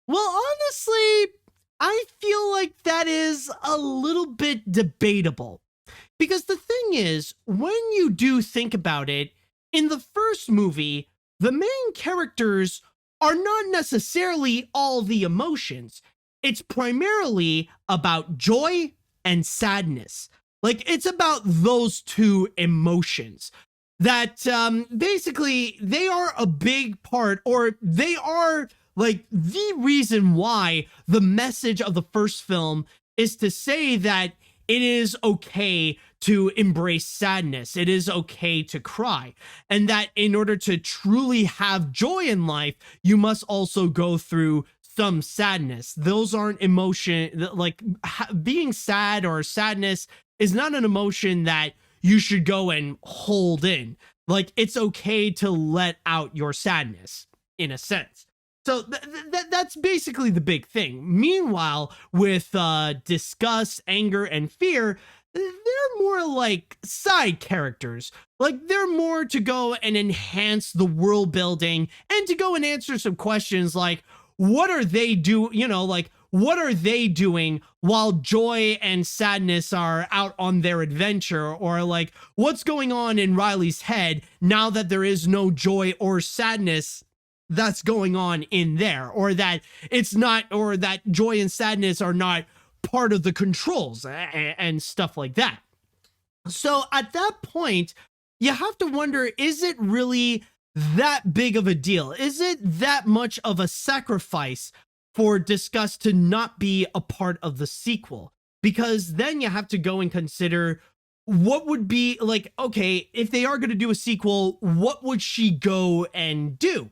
Well, honestly, I feel like that is a little bit debatable. Because the thing is, when you do think about it, in the first movie, the main characters are not necessarily all the emotions. It's primarily about joy and sadness. Like, it's about those two emotions that basically they are a big part, or they are like the reason why the message of the first film is to say that it is okay to embrace sadness. It is okay to cry. And that in order to truly have joy in life, you must also go through some sadness. Those aren't emotion, like being sad or sadness is not an emotion that you should go and hold in. Like, it's okay to let out your sadness in a sense. So that's basically the big thing. Meanwhile, with disgust, anger, and fear, they're more like side characters. Like, they're more to go and enhance the world building and to go and answer some questions like, what are they what are they doing while joy and sadness are out on their adventure? Or like, what's going on in Riley's head now that there is no joy or sadness that's going on in there, or that it's not, or that joy and sadness are not part of the controls and stuff like that. So at that point, you have to wonder, is it really that big of a deal? Is it that much of a sacrifice for Disgust to not be a part of the sequel? Because then you have to go and consider what would be like, okay, if they are going to do a sequel, what would she go and do?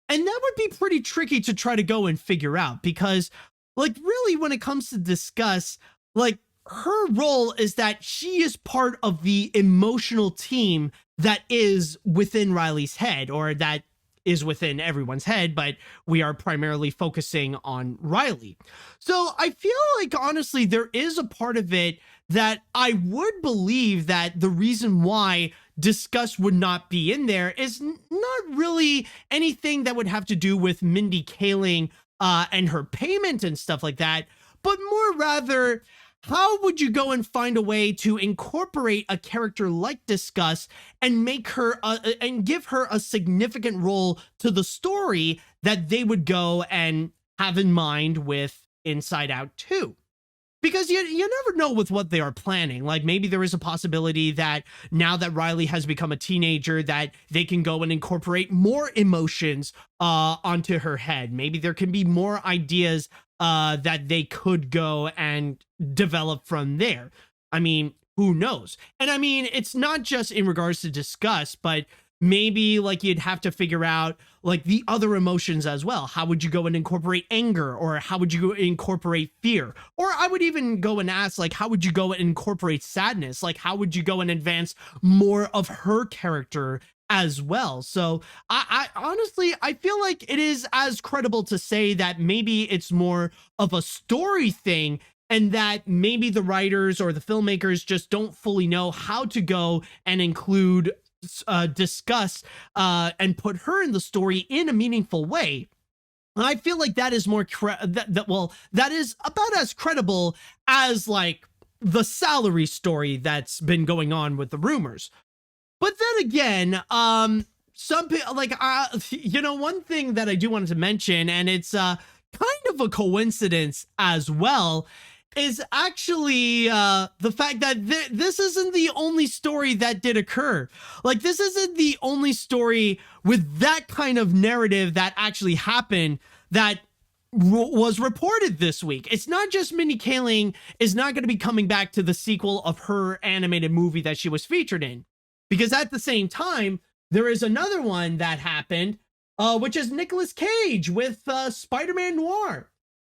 And that would be pretty tricky to try to go and figure out, because, like, really, when it comes to Disgust, like, her role is that she is part of the emotional team that is within Riley's head, or that is within everyone's head, but we are primarily focusing on Riley. So I feel like, honestly, there is a part of it that I would believe that the reason why Disgust would not be in there is not really anything that would have to do with Mindy Kaling and her payment and stuff like that, but more rather, how would you go and find a way to incorporate a character like Disgust and make her and give her a significant role to the story that they would go and have in mind with Inside Out 2? Because you never know with what they are planning. Like, maybe there is a possibility that now that Riley has become a teenager, that they can go and incorporate more emotions onto her head. Maybe there can be more ideas that they could go and develop from there. I mean, who knows? And I mean, it's not just in regards to Disgust, but maybe like you'd have to figure out like the other emotions as well. How would you go and incorporate anger, or how would you incorporate fear? Or I would even go and ask, like, how would you go and incorporate sadness? Like, how would you go and advance more of her character as well? So I honestly, I feel like it is as credible to say that maybe it's more of a story thing, and that maybe the writers or the filmmakers just don't fully know how to go and include Disgust and put her in the story in a meaningful way. And I feel like that is more that is about as credible as like the salary story that's been going on with the rumors. But then again, some people like one thing that I do want to mention, and it's kind of a coincidence as well, is actually the fact that this isn't the only story that did occur. Like, this isn't the only story with that kind of narrative that actually happened that was reported this week. It's not just Mindy Kaling is not going to be coming back to the sequel of her animated movie that she was featured in, because at the same time, there is another one that happened, which is Nicolas Cage with Spider-Man Noir.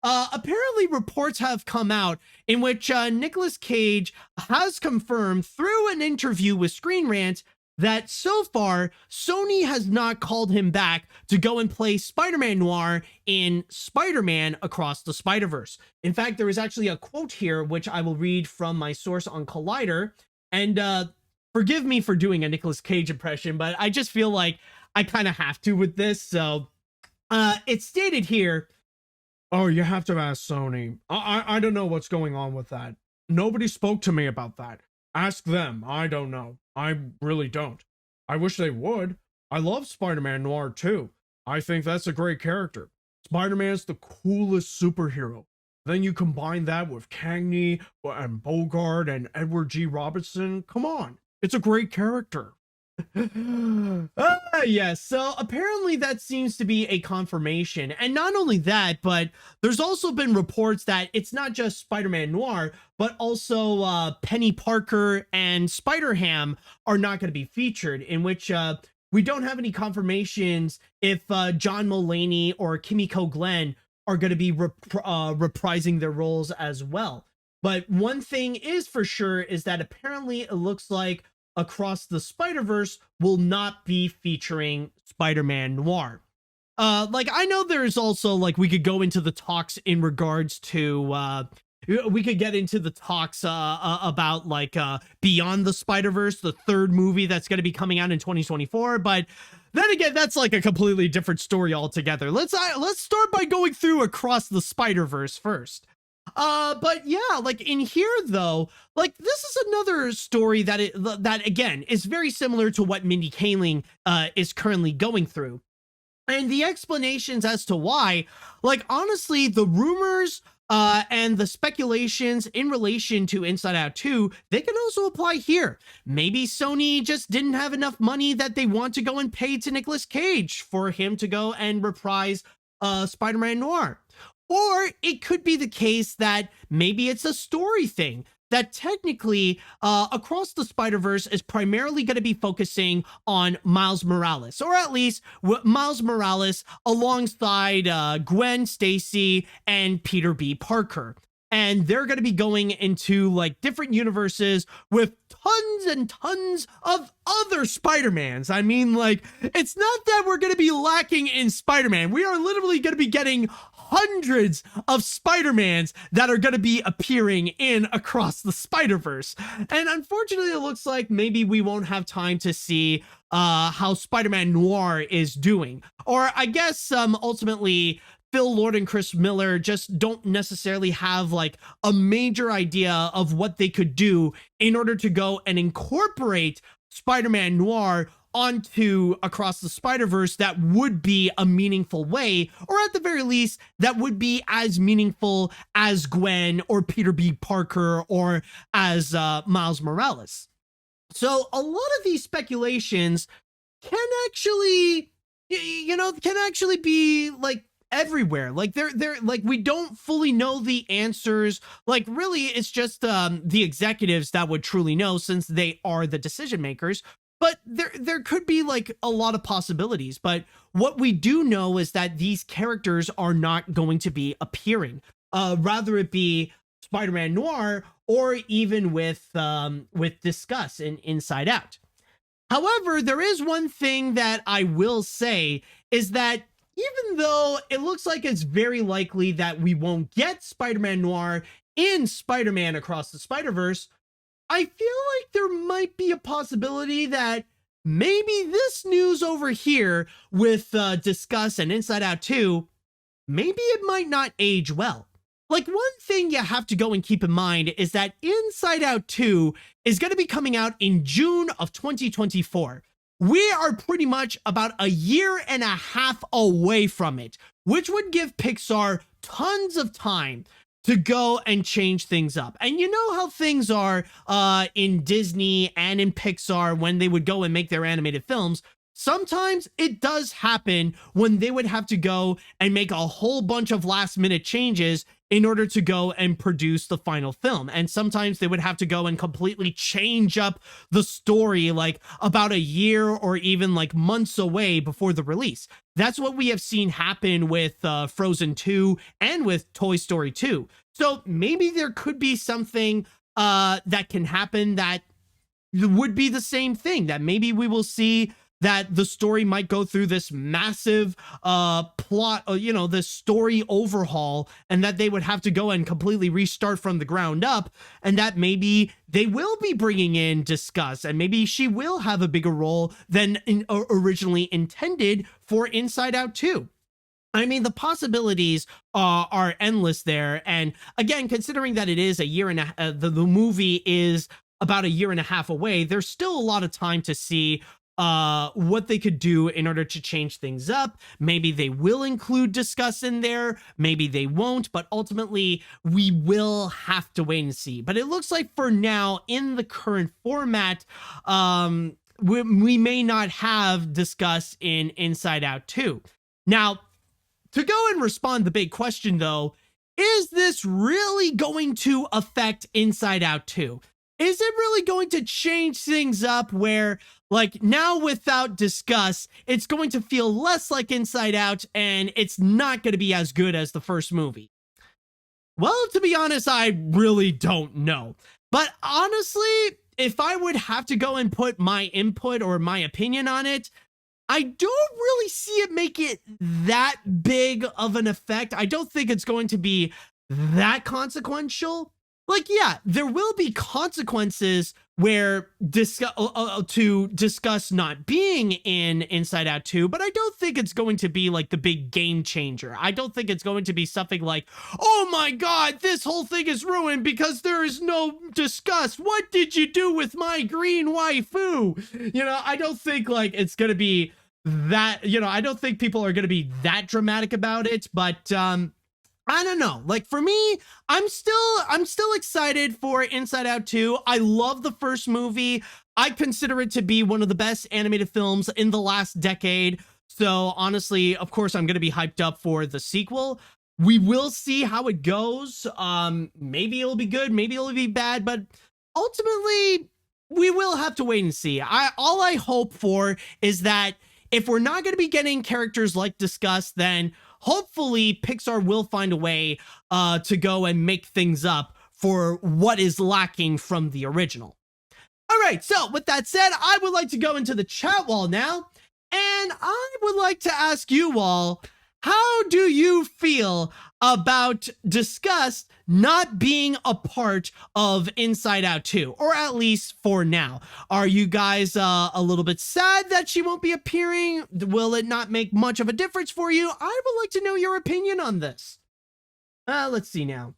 Apparently reports have come out in which Nicolas Cage has confirmed through an interview with Screen Rant that so far Sony has not called him back to go and play Spider-Man Noir in Spider-Man Across the Spider-Verse. In fact, there is actually a quote here, which I will read from my source on Collider. And forgive me for doing a Nicolas Cage impression, but I just feel like I kind of have to with this. So it's stated here, "Oh, you have to ask Sony. I don't know what's going on with that. Nobody spoke to me about that. Ask them. I don't know. I really don't. I wish they would. I love Spider-Man Noir too. I think that's a great character. Spider-Man's the coolest superhero. Then you combine that with Cagney and Bogart and Edward G. Robinson. Come on. It's a great character." Yes, so apparently that seems to be a confirmation. And not only that, but there's also been reports that it's not just Spider-Man Noir, but also Penny Parker and Spider-Ham are not going to be featured, in which we don't have any confirmations if John Mulaney or Kimiko Glenn are going to be reprising their roles as well. But one thing is for sure is that apparently it looks like Across the Spider-Verse will not be featuring Spider-Man Noir. Like, I know there's also, like, we could go into the talks in regards to, we could get into the talks about, like, Beyond the Spider-Verse, the third movie that's going to be coming out in 2024, but then again, that's like a completely different story altogether. Let's start by going through Across the Spider-Verse first. But yeah, like in here though, like this is another story that again is very similar to what Mindy Kaling is currently going through. And the explanations as to why, like honestly, the rumors and the speculations in relation to Inside Out 2, they can also apply here. Maybe Sony just didn't have enough money that they want to go and pay to Nicolas Cage for him to go and reprise Spider-Man Noir. Or it could be the case that maybe it's a story thing, that technically Across the Spider-Verse is primarily going to be focusing on Miles Morales, or at least Miles Morales alongside Gwen Stacy and Peter B. Parker. And they're going to be going into like different universes with tons and tons of other Spider-Mans. I mean, like, it's not that we're going to be lacking in Spider-Man. We are literally going to be getting hundreds of Spider-Mans that are going to be appearing in Across the Spider-Verse. And unfortunately, it looks like maybe we won't have time to see how Spider-Man Noir is doing. Or I guess ultimately, Phil Lord and Chris Miller just don't necessarily have like a major idea of what they could do in order to go and incorporate Spider-Man Noir onto Across the Spider-Verse that would be a meaningful way, or at the very least, that would be as meaningful as Gwen or Peter B. Parker or as Miles Morales. So a lot of these speculations can actually, can actually be like everywhere. Like they're like, we don't fully know the answers. Like really, it's just the executives that would truly know, since they are the decision makers. But there could be like a lot of possibilities. But what we do know is that these characters are not going to be appearing. Rather it be Spider-Man Noir or even with Disgust in Inside Out. However, there is one thing that I will say is that even though it looks like it's very likely that we won't get Spider-Man Noir in Spider-Man Across the Spider-Verse, I feel like there might be a possibility that maybe this news over here with Disgust and Inside Out 2, maybe it might not age well. Like, one thing you have to go and keep in mind is that Inside Out 2 is going to be coming out in June of 2024. We are pretty much about a year and a half away from it, which would give Pixar tons of time to go and change things up. And you know how things are in Disney and in Pixar when they would go and make their animated films. Sometimes it does happen when they would have to go and make a whole bunch of last minute changes in order to go and produce the final film. And sometimes they would have to go and completely change up the story like about a year or even like months away before the release. That's what we have seen happen with Frozen 2 and with Toy Story 2. So maybe there could be something that can happen that would be the same thing, that maybe we will see that the story might go through this massive plot, this story overhaul, and that they would have to go and completely restart from the ground up, and that maybe they will be bringing in Disgust, and maybe she will have a bigger role than originally intended for Inside Out 2. I mean, the possibilities are endless there, and again, considering that it is a year and the movie is about a year and a half away, there's still a lot of time to see what they could do in order to change things up. Maybe they will include Disgust in there, maybe they won't, but ultimately we will have to wait and see. But it looks like for now, in the current format, we may not have Disgust in Inside Out 2. Now, to go and respond the big question though, is this really going to affect Inside Out 2? Is it really going to change things up where, like, now without Disgust, it's going to feel less like Inside Out and it's not going to be as good as the first movie? Well, to be honest, I really don't know. But honestly, if I would have to go and put my input or my opinion on it, I don't really see it make it that big of an effect. I don't think it's going to be that consequential. Like, yeah, there will be consequences where to Disgust not being in Inside Out 2, but I don't think it's going to be like the big game changer. I don't think it's going to be something like, oh my god, this whole thing is ruined because there is no Disgust. What did you do with my green waifu? I don't think like it's going to be that, I don't think people are going to be that dramatic about it, but I don't know. Like, for me, I'm still excited for Inside Out 2. I love the first movie. I consider it to be one of the best animated films in the last decade. So honestly, of course, I'm going to be hyped up for the sequel. We will see how it goes. Maybe it'll be good, maybe it'll be bad, but ultimately we will have to wait and see. All I hope for is that if we're not going to be getting characters like Disgust, then hopefully Pixar will find a way to go and make things up for what is lacking from the original. All right, so with that said, I would like to go into the chat wall now, and I would like to ask you all, how do you feel about Disgust not being a part of Inside Out 2, or at least for now? Are you guys a little bit sad that she won't be appearing? Will it not make much of a difference for you? I would like to know your opinion on this. Let's see now.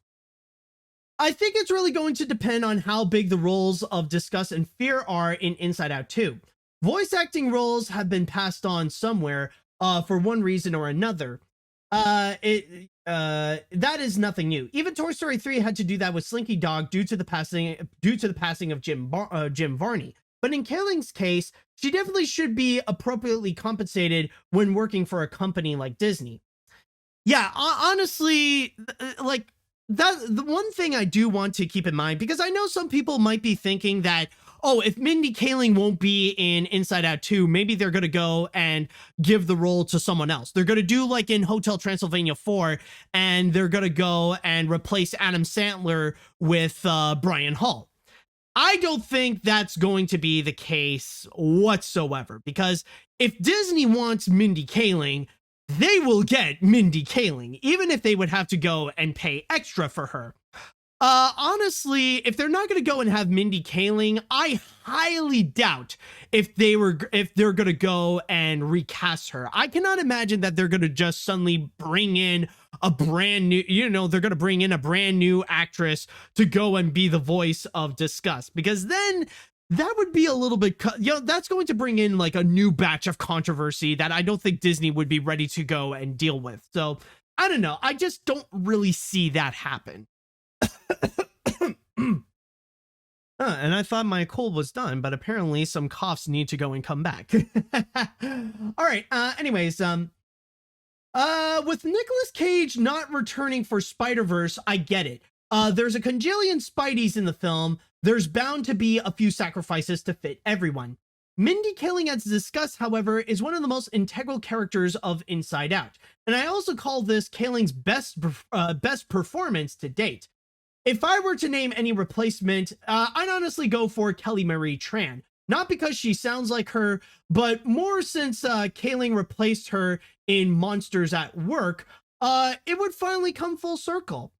I think it's really going to depend on how big the roles of Disgust and Fear are in Inside Out 2. Voice acting roles have been passed on somewhere for one reason or another. That is nothing new. Even Toy Story 3 had to do that with Slinky Dog due to the passing of Jim Varney. But in Kaling's case, she definitely should be appropriately compensated when working for a company like Disney. Yeah, honestly, like, that the one thing I do want to keep in mind, because I know some people might be thinking that, oh, if Mindy Kaling won't be in Inside Out 2, maybe they're going to go and give the role to someone else. They're going to do like in Hotel Transylvania 4, and they're going to go and replace Adam Sandler with Brian Hall. I don't think that's going to be the case whatsoever, because if Disney wants Mindy Kaling, they will get Mindy Kaling, even if they would have to go and pay extra for her. Honestly, if they're not going to go and have Mindy Kaling, I highly doubt if they're going to go and recast her. I cannot imagine that they're going to just suddenly bring in a brand new, they're going to bring in a brand new actress to go and be the voice of Disgust, because then that would be a little bit, that's going to bring in like a new batch of controversy that I don't think Disney would be ready to go and deal with. So I don't know. I just don't really see that happen. And I thought my cold was done, but apparently some coughs need to go and come back. All right. Anyways, with Nicolas Cage not returning for Spider-Verse, I get it. There's a congillion Spideys in the film. There's bound to be a few sacrifices to fit everyone. Mindy Kaling, as discussed, however, is one of the most integral characters of Inside Out. And I also call this Kaling's best performance to date. If I were to name any replacement, I'd honestly go for Kelly Marie Tran. Not because she sounds like her, but more since Kaling replaced her in Monsters at Work, it would finally come full circle.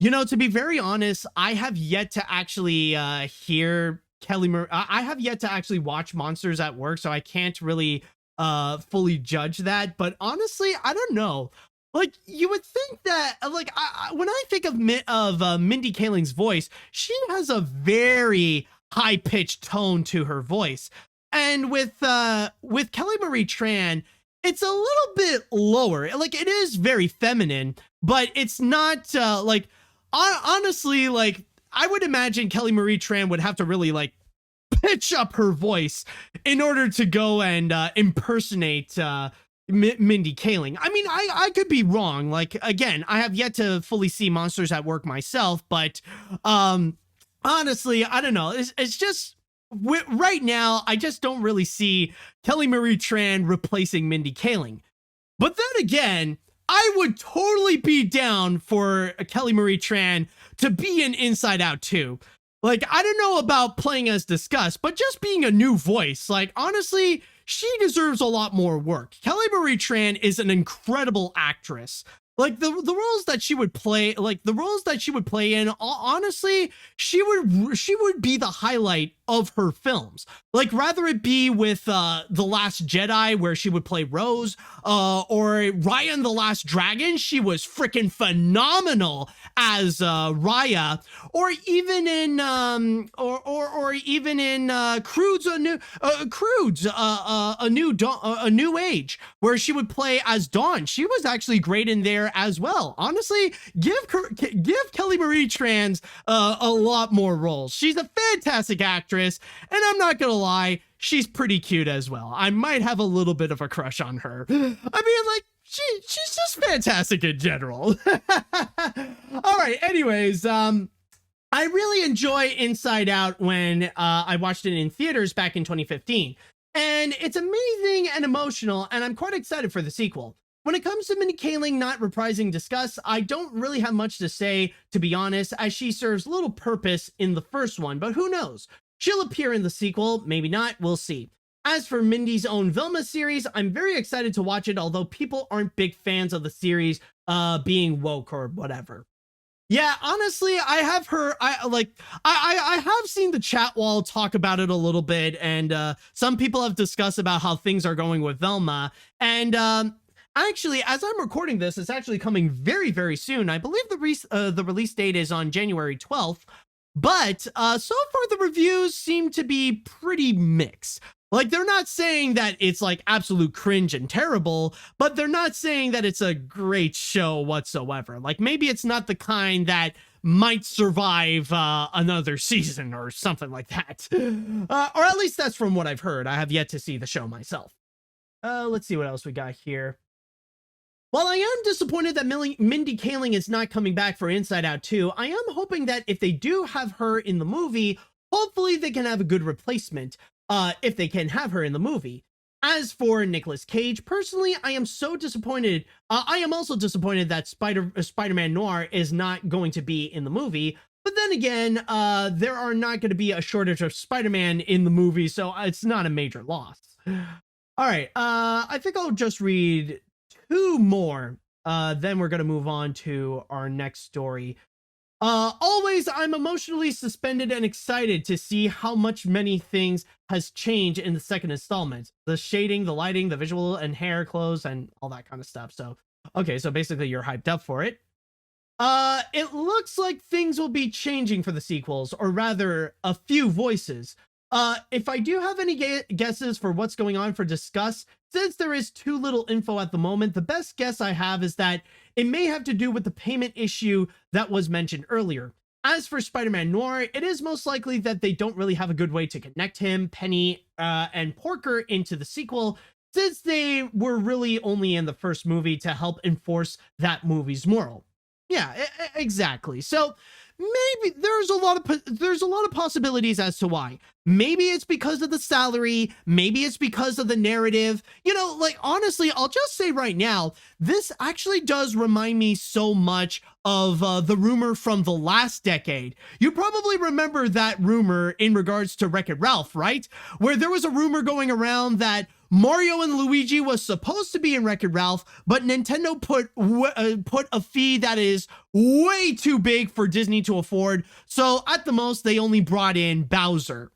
To be very honest, I have yet to actually hear Kelly Marie. I have yet to actually watch Monsters at Work, so I can't really fully judge that. But honestly, I don't know. Like, you would think that, like, when I think of Mindy Kaling's voice, she has a very high-pitched tone to her voice. And with Kelly Marie Tran, it's a little bit lower. Like, it is very feminine, but it's not, honestly, like, I would imagine Kelly Marie Tran would have to really, like, pitch up her voice in order to go and impersonate Mindy Kaling. I mean, I could be wrong. Like, again, I have yet to fully see Monsters at Work myself, but honestly, I don't know. It's just right now, I just don't really see Kelly Marie Tran replacing Mindy Kaling. But then again, I would totally be down for Kelly Marie Tran to be in Inside Out 2. Like, I don't know about playing as Disgust, but just being a new voice, like, honestly, she deserves a lot more work. Kelly Marie Tran is an incredible actress. Like, the roles that she would play, in, honestly, she would be the highlight of her films. Like, rather it be with The Last Jedi, where she would play Rose, or Raya and the Last Dragon, she was freaking phenomenal as Raya, or even in Croods, A New Age, where she would play as Dawn. She was actually great in there as well. Honestly, give Kelly Marie Tran a lot more roles. She's a fantastic actress, and I'm not gonna lie, she's pretty cute as well. I might have a little bit of a crush on her. I mean, like, she's just fantastic in general. All right, anyways, I really enjoy Inside Out when I watched it in theaters back in 2015. And it's amazing and emotional, and I'm quite excited for the sequel. When it comes to Mindy Kaling not reprising Disgust, I don't really have much to say, to be honest, as she serves little purpose in the first one, but who knows? She'll appear in the sequel, maybe not, we'll see. As for Mindy's own Vilma series, I'm very excited to watch it, although people aren't big fans of the series being woke or whatever. Yeah, honestly, I have seen the chat wall talk about it a little bit, and some people have discussed about how things are going with Velma, and actually, as I'm recording this, it's actually coming very, very soon. I believe the release date is on January 12th, but so far the reviews seem to be pretty mixed. Like, they're not saying that it's like absolute cringe and terrible, but they're not saying that it's a great show whatsoever. Like, maybe it's not the kind that might survive another season or something like that. Or at least that's from what I've heard. I have yet to see the show myself. Let's see what else we got here. While I am disappointed that Mindy Kaling is not coming back for Inside Out 2, I am hoping that if they do have her in the movie, hopefully they can have a good replacement if they can have her in the movie. As for Nicolas Cage, personally, I am so disappointed. I am also disappointed that Spider-Man Noir is not going to be in the movie. But then again, there are not going to be a shortage of Spider-Man in the movie, so it's not a major loss. All right, I think I'll just read 2 more. Then we're going to move on to our next story. Always, I'm emotionally suspended and excited to see how much many things has changed in the second installment. The shading, the lighting, the visual and hair, clothes, and all that kind of stuff. So, okay, so basically you're hyped up for it. It looks like things will be changing for the sequels, or rather, a few voices. If I do have any guesses for what's going on for Disgust, since there is too little info at the moment, the best guess I have is that it may have to do with the payment issue that was mentioned earlier. As for Spider-Man Noir, it is most likely that they don't really have a good way to connect him, Penny, and Porker into the sequel, since they were really only in the first movie to help enforce that movie's moral. Yeah, exactly. So maybe there's a lot of possibilities as to why. Maybe it's because of the salary, maybe it's because of the narrative. You know, like, honestly, I'll just say right now, this actually does remind me so much of the rumor from the last decade. You probably remember that rumor in regards to Wreck-It Ralph, right? Where there was a rumor going around that Mario and Luigi was supposed to be in Wreck-It Ralph, but Nintendo put a fee that is way too big for Disney to afford. So at the most, they only brought in Bowser.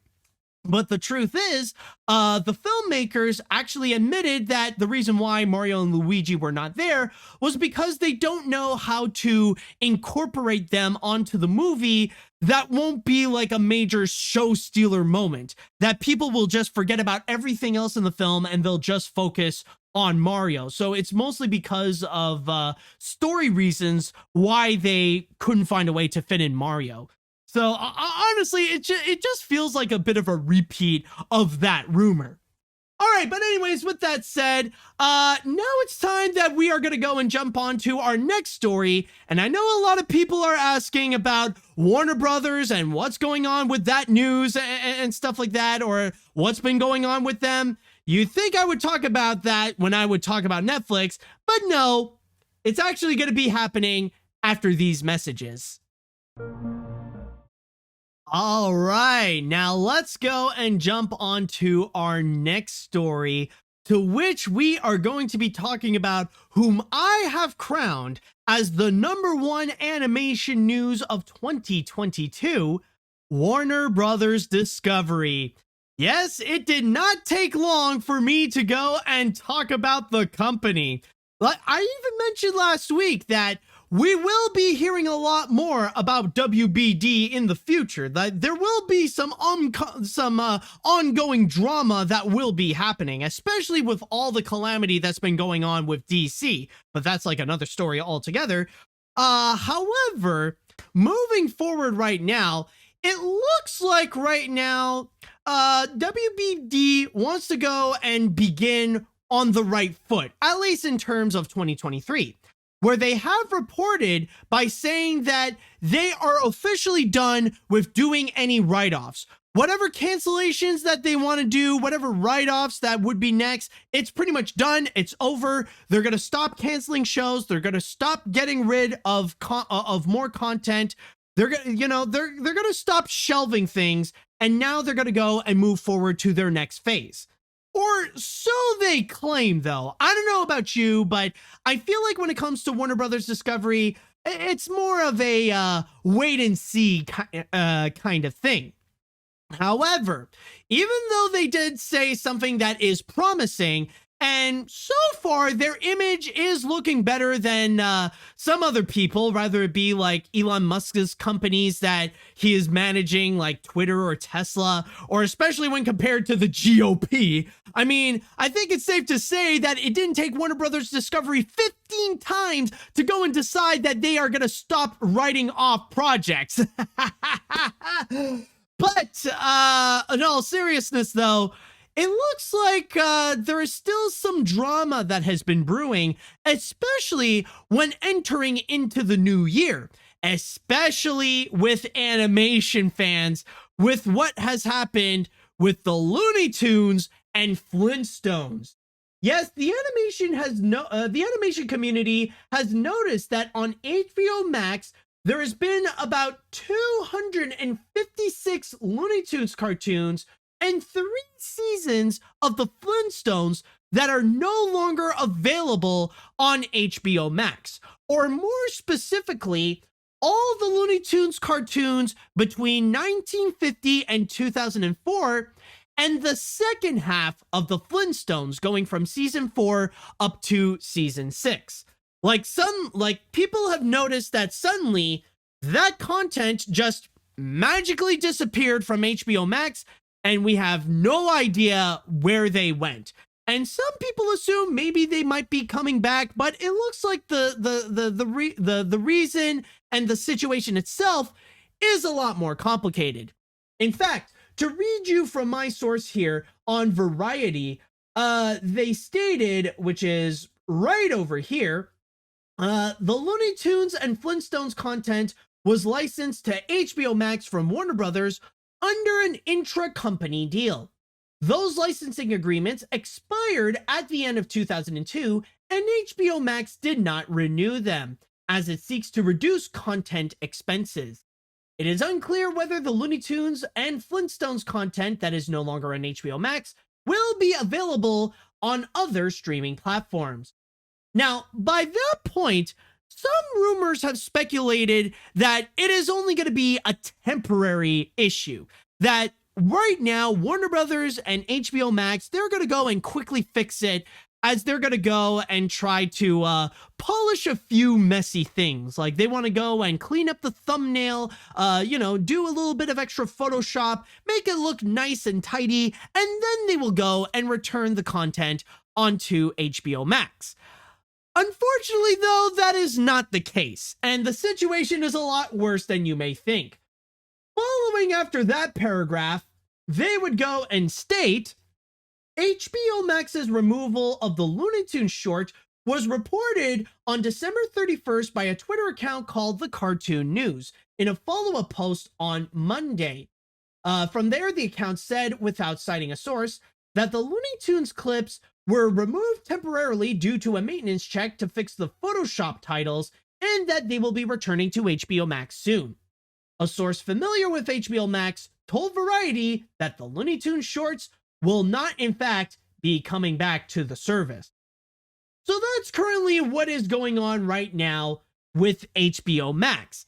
But the truth is, the filmmakers actually admitted that the reason why Mario and Luigi were not there was because they don't know how to incorporate them onto the movie that won't be like a major show stealer moment, that people will just forget about everything else in the film and they'll just focus on Mario. So it's mostly because of story reasons why they couldn't find a way to fit in Mario. So honestly, it just feels like a bit of a repeat of that rumor. All right, but anyways, with that said, now it's time that we are going to go and jump on to our next story. And I know a lot of people are asking about Warner Brothers and what's going on with that news and stuff like that, or what's been going on with them. You'd think I would talk about that when I would talk about Netflix, but no, it's actually going to be happening after these messages. All right, now let's go and jump on to our next story, to which we are going to be talking about whom I have crowned as the #1 animation news of 2022, Warner Brothers Discovery. Yes, it did not take long for me to go and talk about the company. Like I even mentioned last week that we will be hearing a lot more about WBD in the future. That there will be some ongoing drama that will be happening, especially with all the calamity that's been going on with DC. But that's like another story altogether. However, moving forward right now, it looks like right now, WBD wants to go and begin on the right foot, at least in terms of 2023. Where they have reported by saying that they are officially done with doing any write-offs. Whatever cancellations that they want to do, whatever write-offs that would be next, it's pretty much done. It's over. They're going to stop canceling shows. They're going to stop getting rid of more content. They're going to stop shelving things, and now they're going to go and move forward to their next phase. Or so they claim, though. I don't know about you, but I feel like when it comes to Warner Brothers Discovery, it's more of a wait and see kind of thing. However, even though they did say something that is promising, and so far their image is looking better than some other people, rather it be like Elon Musk's companies that he is managing, like Twitter or Tesla, or especially when compared to the GOP. I mean, I think it's safe to say that it didn't take Warner Brothers Discovery 15 times to go and decide that they are going to stop writing off projects. But in all seriousness, though, it looks like there is still some drama that has been brewing, especially when entering into the new year, especially with animation fans with what has happened with the Looney Tunes and Flintstones. Yes, the animation community has noticed that on HBO Max, there has been about 256 Looney Tunes cartoons and 3 seasons of the Flintstones that are no longer available on HBO Max. Or more specifically, all the Looney Tunes cartoons between 1950 and 2004, and the second half of the Flintstones going from season 4 up to season 6. Like people have noticed that suddenly that content just magically disappeared from HBO Max, and we have no idea where they went. And some people assume maybe they might be coming back, but it looks like the reason and the situation itself is a lot more complicated. In fact, to read you from my source here on Variety, they stated, which is right over here, the Looney Tunes and Flintstones content was licensed to HBO Max from Warner Brothers under an intra-company deal. Those licensing agreements expired at the end of 2002, and HBO Max did not renew them, as it seeks to reduce content expenses. It is unclear whether the Looney Tunes and Flintstones content that is no longer on HBO Max will be available on other streaming platforms. Now, by that point, some rumors have speculated that it is only going to be a temporary issue, that right now, Warner Brothers and HBO Max, they're going to go and quickly fix it, as they're going to go and try to polish a few messy things. Like they want to go and clean up the thumbnail, do a little bit of extra Photoshop, make it look nice and tidy, and then they will go and return the content onto HBO Max. Unfortunately, though, that is not the case, and the situation is a lot worse than you may think. Following after that paragraph, they would go and state, HBO Max's removal of the Looney Tunes short was reported on December 31st by a Twitter account called The Cartoon News in a follow-up post on Monday. From there, the account said, without citing a source, that the Looney Tunes clips were removed temporarily due to a maintenance check to fix the Photoshop titles, and that they will be returning to HBO Max soon. A source familiar with HBO Max told Variety that the Looney Tunes shorts will not, in fact, be coming back to the service. So that's currently what is going on right now with HBO Max,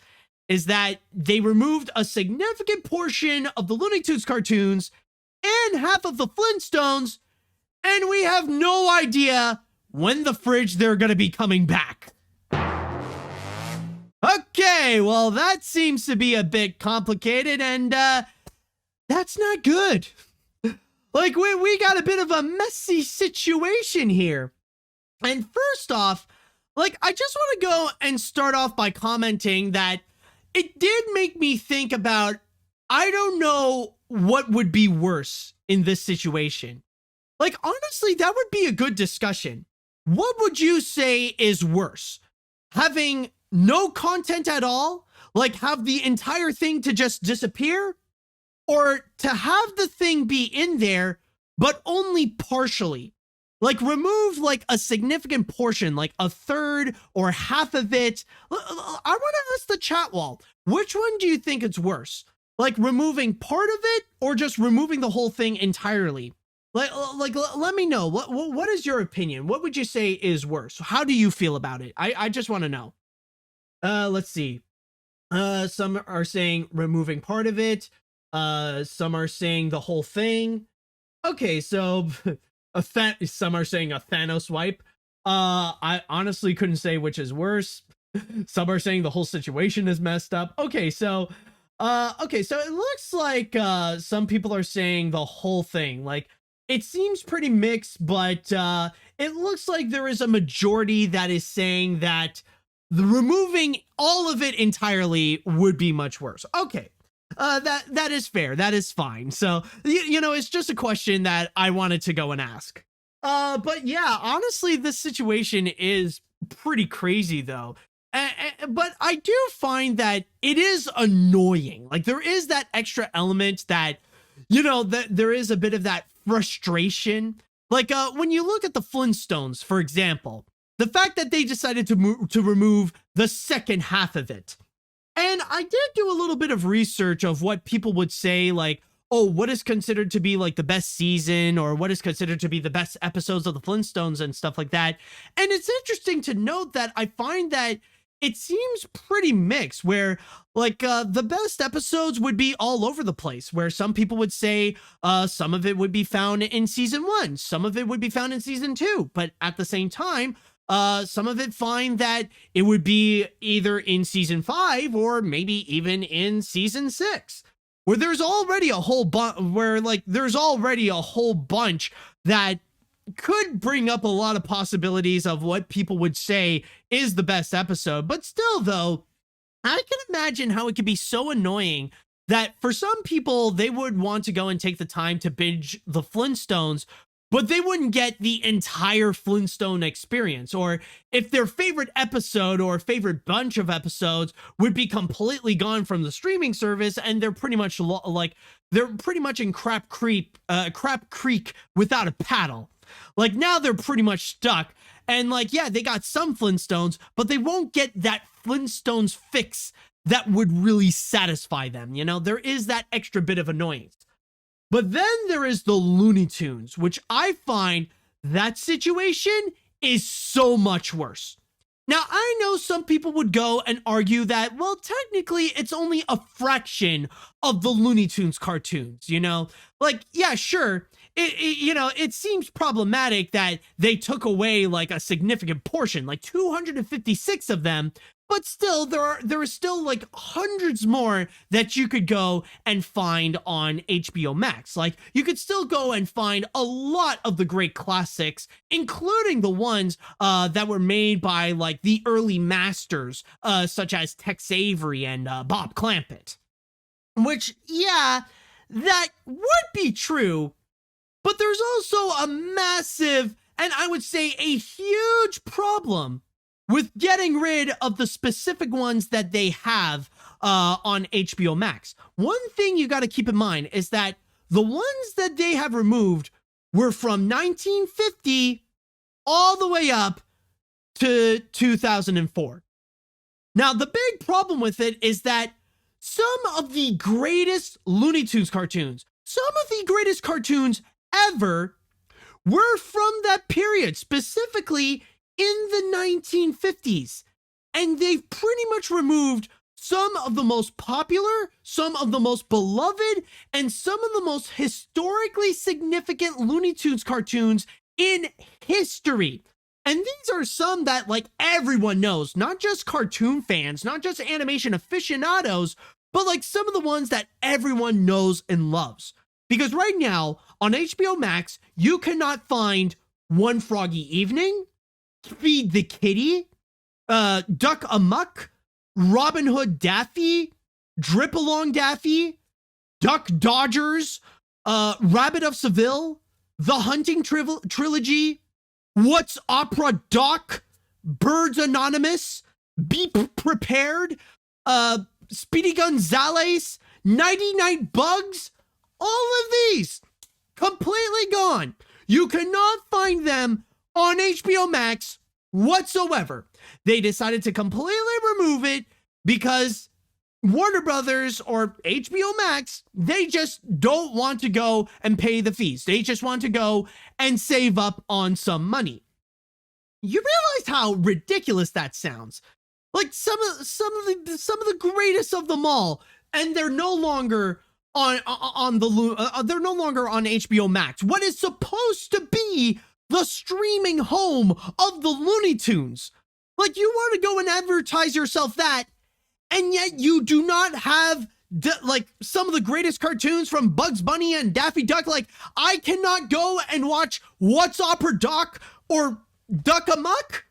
is that they removed a significant portion of the Looney Tunes cartoons and half of the Flintstones, and we have no idea when the fridge they're going to be coming back. Okay, well, that seems to be a bit complicated, and that's not good. Like, we got a bit of a messy situation here. And first off, like, I just want to go and start off by commenting that it did make me think about, I don't know what would be worse in this situation. Like, honestly, that would be a good discussion. What would you say is worse? Having no content at all? Like, have the entire thing to just disappear? Or to have the thing be in there, but only partially? Like, remove, like, a significant portion, like a third or half of it. I want to ask the chat wall, which one do you think it's worse? Like, removing part of it or just removing the whole thing entirely? Like, let me know. What is your opinion? What would you say is worse? How do you feel about it? I just want to know. Let's see. Some are saying removing part of it. Some are saying the whole thing. Okay, so some are saying a Thanos wipe. I honestly couldn't say which is worse. Some are saying the whole situation is messed up. Okay, so it looks like some people are saying the whole thing. Like, it seems pretty mixed, but it looks like there is a majority that is saying that removing all of it entirely would be much worse. Okay. That is fair. That is fine. So, it's just a question that I wanted to go and ask. But yeah, honestly, this situation is pretty crazy though. But I do find that it is annoying. Like, there is that extra element that, you know, that there is a bit of that frustration. Like, when you look at the Flintstones, for example, the fact that they decided to remove the second half of it. And I did do a little bit of research of what people would say, like, oh, what is considered to be like the best season, or what is considered to be the best episodes of the Flintstones and stuff like that. And it's interesting to note that I find that it seems pretty mixed, where like the best episodes would be all over the place, where some people would say some of it would be found in season 1, some of it would be found in season 2, but at the same time, some of it find that it would be either in season 5 or maybe even in season 6, where there's already a whole bunch that could bring up a lot of possibilities of what people would say is the best episode. But still, though, I can imagine how it could be so annoying that for some people, they would want to go and take the time to binge the Flintstones, but they wouldn't get the entire Flintstone experience. Or if their favorite episode or favorite bunch of episodes would be completely gone from the streaming service, and they're pretty much in Crap Creek without a paddle. Like, now they're pretty much stuck. And like, yeah, they got some Flintstones, but they won't get that Flintstones fix that would really satisfy them. You know, there is that extra bit of annoyance. But then there is the Looney Tunes, which I find that situation is so much worse. Now, I know some people would go and argue that, well, technically it's only a fraction of the Looney Tunes cartoons, you know? Like, yeah, sure. It seems problematic that they took away like a significant portion, like 256 of them, but still there are still like hundreds more that you could go and find on HBO Max. Like, you could still go and find a lot of the great classics, including the ones that were made by like the early masters, such as Tex Avery and Bob Clampett. Which, yeah, that would be true. But there's also a massive, and I would say a huge problem with getting rid of the specific ones that they have on HBO Max. One thing you got to keep in mind is that the ones that they have removed were from 1950 all the way up to 2004. Now, the big problem with it is that some of the greatest Looney Tunes cartoons, some of the greatest cartoons ever, were from that period, specifically in the 1950s. And they've pretty much removed some of the most popular, some of the most beloved, and some of the most historically significant Looney Tunes cartoons in history. And these are some that like everyone knows, not just cartoon fans, not just animation aficionados, but like some of the ones that everyone knows and loves. Because right now on HBO Max, you cannot find One Froggy Evening, Feed the Kitty, Duck Amuck, Robin Hood Daffy, Drip Along Daffy, Duck Dodgers, Rabbit of Seville, The Hunting Trilogy, What's Opera Doc, Birds Anonymous, Be Prepared, Speedy Gonzales, Nighty Night Bugs, all of these completely gone. You cannot find them on HBO Max whatsoever. They decided to completely remove it because Warner Brothers or HBO Max, they just don't want to go and pay the fees. They just want to go and save up on some money. You realize how ridiculous that sounds? Like some of the greatest of them all, and they're no longer they're no longer on HBO Max, what is supposed to be the streaming home of the Looney Tunes. Like, you want to go and advertise yourself that, and yet you do not have like some of the greatest cartoons from Bugs Bunny and Daffy Duck. Like, I cannot go and watch What's Opera Doc or Duck Amuck.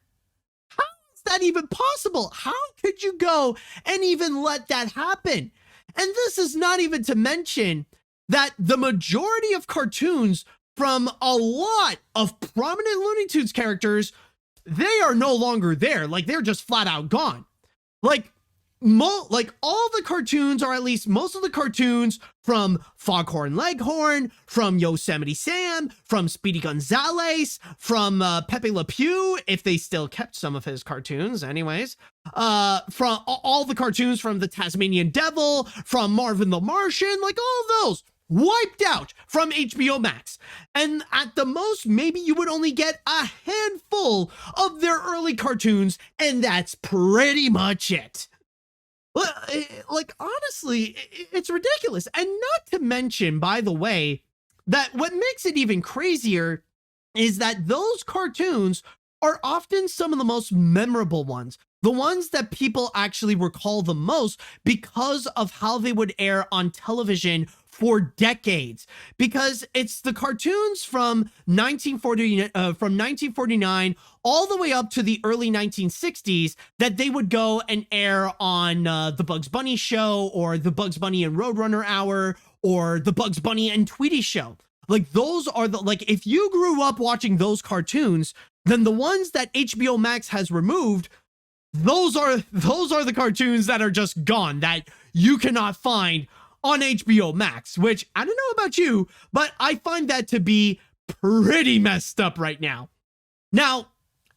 How is that even possible? How could you go and even let that happen? And this is not even to mention that the majority of cartoons from a lot of prominent Looney Tunes characters, they are no longer there. Like, they're just flat out gone. Like, like all the cartoons, or at least most of the cartoons from Foghorn Leghorn, from Yosemite Sam, from Speedy Gonzales, from Pepe Le Pew, if they still kept some of his cartoons anyways, from all the cartoons from the Tasmanian Devil, from Marvin the Martian, like all of those wiped out from HBO Max. And at the most, maybe you would only get a handful of their early cartoons, and that's pretty much it. Like, honestly, it's ridiculous. And not to mention, by the way, that what makes it even crazier is that those cartoons are often some of the most memorable ones. The ones that people actually recall the most because of how they would air on television for decades. Because it's the cartoons from 1949 all the way up to the early 1960s that they would go and air on the Bugs Bunny Show, or the Bugs Bunny and Roadrunner Hour, or the Bugs Bunny and Tweety Show. Like, those are the, like, if you grew up watching those cartoons, then the ones that HBO Max has removed, those are the cartoons that are just gone, that you cannot find on HBO Max, which I don't know about you, but I find that to be pretty messed up right now. Now,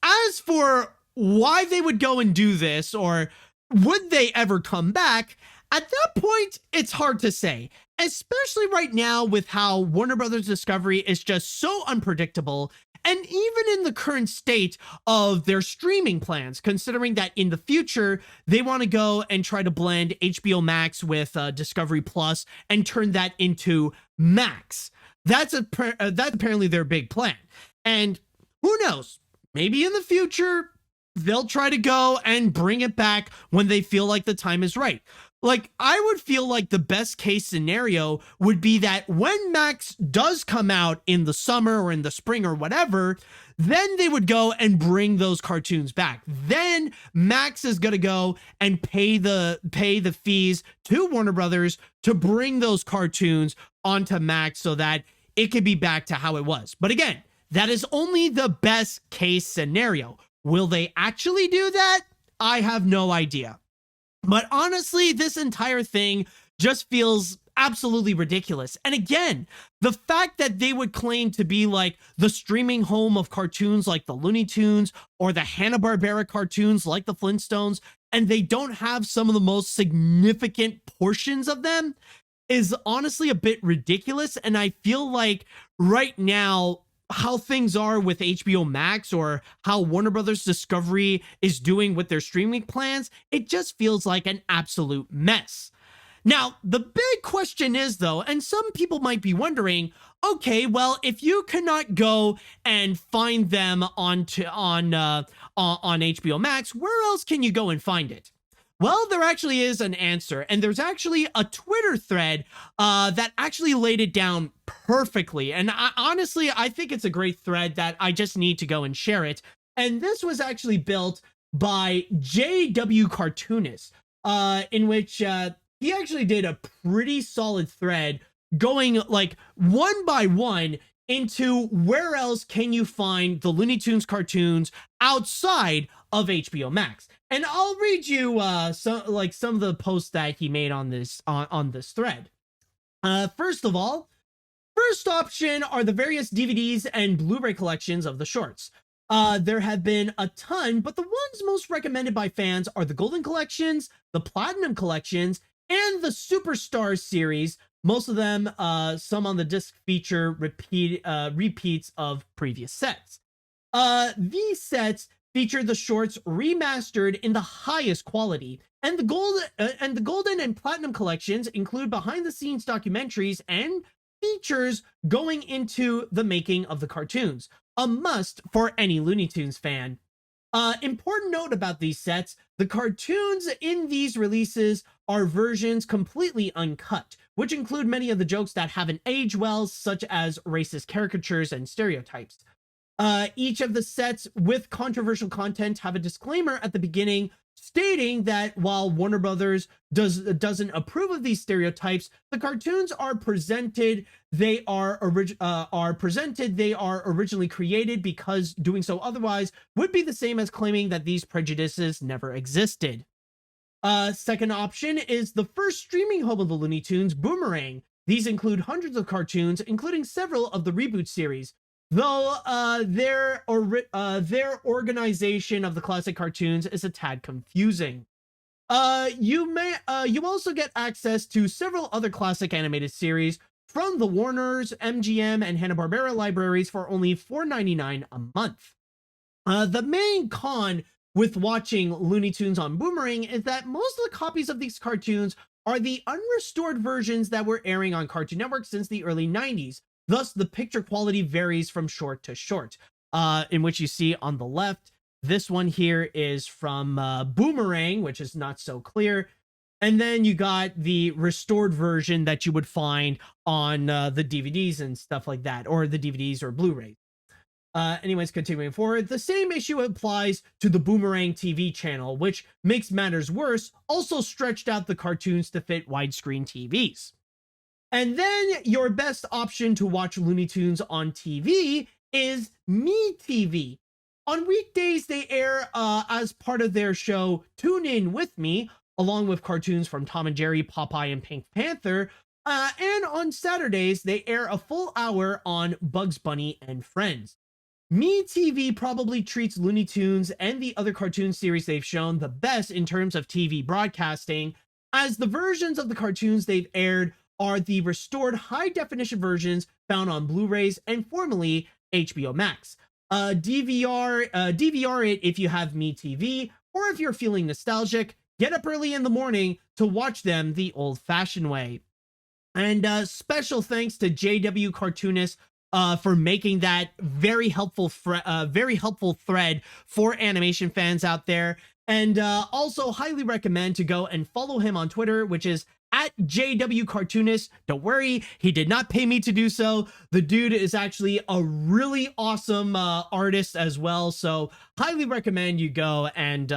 as for why they would go and do this, or would they ever come back, at that point, it's hard to say, especially right now with how Warner Brothers Discovery is just so unpredictable, and even in the current state of their streaming plans, considering that in the future, they want to go and try to blend HBO Max with Discovery Plus and turn that into Max. That's apparently their big plan. And who knows, maybe in the future, they'll try to go and bring it back when they feel like the time is right. Like, I would feel like the best case scenario would be that when Max does come out in the summer or in the spring or whatever, then they would go and bring those cartoons back. Then Max is going to go and pay the fees to Warner Brothers to bring those cartoons onto Max so that it could be back to how it was. But again, that is only the best case scenario. Will they actually do that? I have no idea. But honestly, this entire thing just feels absolutely ridiculous. And again, the fact that they would claim to be like the streaming home of cartoons like the Looney Tunes or the Hanna-Barbera cartoons like the Flintstones, and they don't have some of the most significant portions of them, is honestly a bit ridiculous. And I feel like right now, how things are with HBO Max, or how Warner Brothers Discovery is doing with their streaming plans, it just feels like an absolute mess. Now, the big question is, though, and some people might be wondering, okay, well, if you cannot go and find them on HBO Max, where else can you go and find it? Well, there actually is an answer, and there's actually a Twitter thread that actually laid it down perfectly. And honestly, I think it's a great thread that I just need to go and share it. And this was actually built by JW Cartoonist, in which he actually did a pretty solid thread going like one by one into where else can you find the Looney Tunes cartoons outside of HBO Max. And I'll read you some of the posts that he made on this thread. First of all, first option are the various DVDs and Blu-ray collections of the shorts. There have been a ton, but the ones most recommended by fans are the Golden Collections, the Platinum Collections, and the Superstars series. Most of them, some on the disc, feature repeats of previous sets. These sets feature the shorts remastered in the highest quality, and the Golden and Platinum collections include behind-the-scenes documentaries and features going into the making of the cartoons. A must for any Looney Tunes fan. Important note about these sets, the cartoons in these releases are versions completely uncut, which include many of the jokes that haven't aged well, such as racist caricatures and stereotypes. Each of the sets with controversial content have a disclaimer at the beginning stating that while Warner Brothers doesn't approve of these stereotypes, the cartoons are presented. They are originally created, because doing so otherwise would be the same as claiming that these prejudices never existed. Second option is the first streaming home of the Looney Tunes, Boomerang. These include hundreds of cartoons, including several of the reboot series. Though their organization of the classic cartoons is a tad confusing. You also get access to several other classic animated series from the Warner's, MGM, and Hanna-Barbera libraries for only $4.99 a month. The main con with watching Looney Tunes on Boomerang is that most of the copies of these cartoons are the unrestored versions that were airing on Cartoon Network since the early 90s. Thus, the picture quality varies from short to short, in which you see on the left. This one here is from Boomerang, which is not so clear. And then you got the restored version that you would find on the DVDs and stuff like that, or the DVDs or Blu-rays. Anyways, continuing forward, the same issue applies to the Boomerang TV channel, which makes matters worse, also stretched out the cartoons to fit widescreen TVs. And then your best option to watch Looney Tunes on TV is MeTV. On weekdays, they air as part of their show Tune In With Me, along with cartoons from Tom and Jerry, Popeye, and Pink Panther. And on Saturdays, they air a full hour on Bugs Bunny and Friends. MeTV probably treats Looney Tunes and the other cartoon series they've shown the best in terms of TV broadcasting, as the versions of the cartoons they've aired are the restored high-definition versions found on Blu-rays and formerly HBO Max. DVR it if you have MeTV, or if you're feeling nostalgic, get up early in the morning to watch them the old-fashioned way. And special thanks to JW Cartoonist for making that very helpful thread for animation fans out there. And also highly recommend to go and follow him on Twitter, which is at JW Cartoonist. Don't worry, he did not pay me to do so. The dude is actually a really awesome artist as well. So highly recommend you go and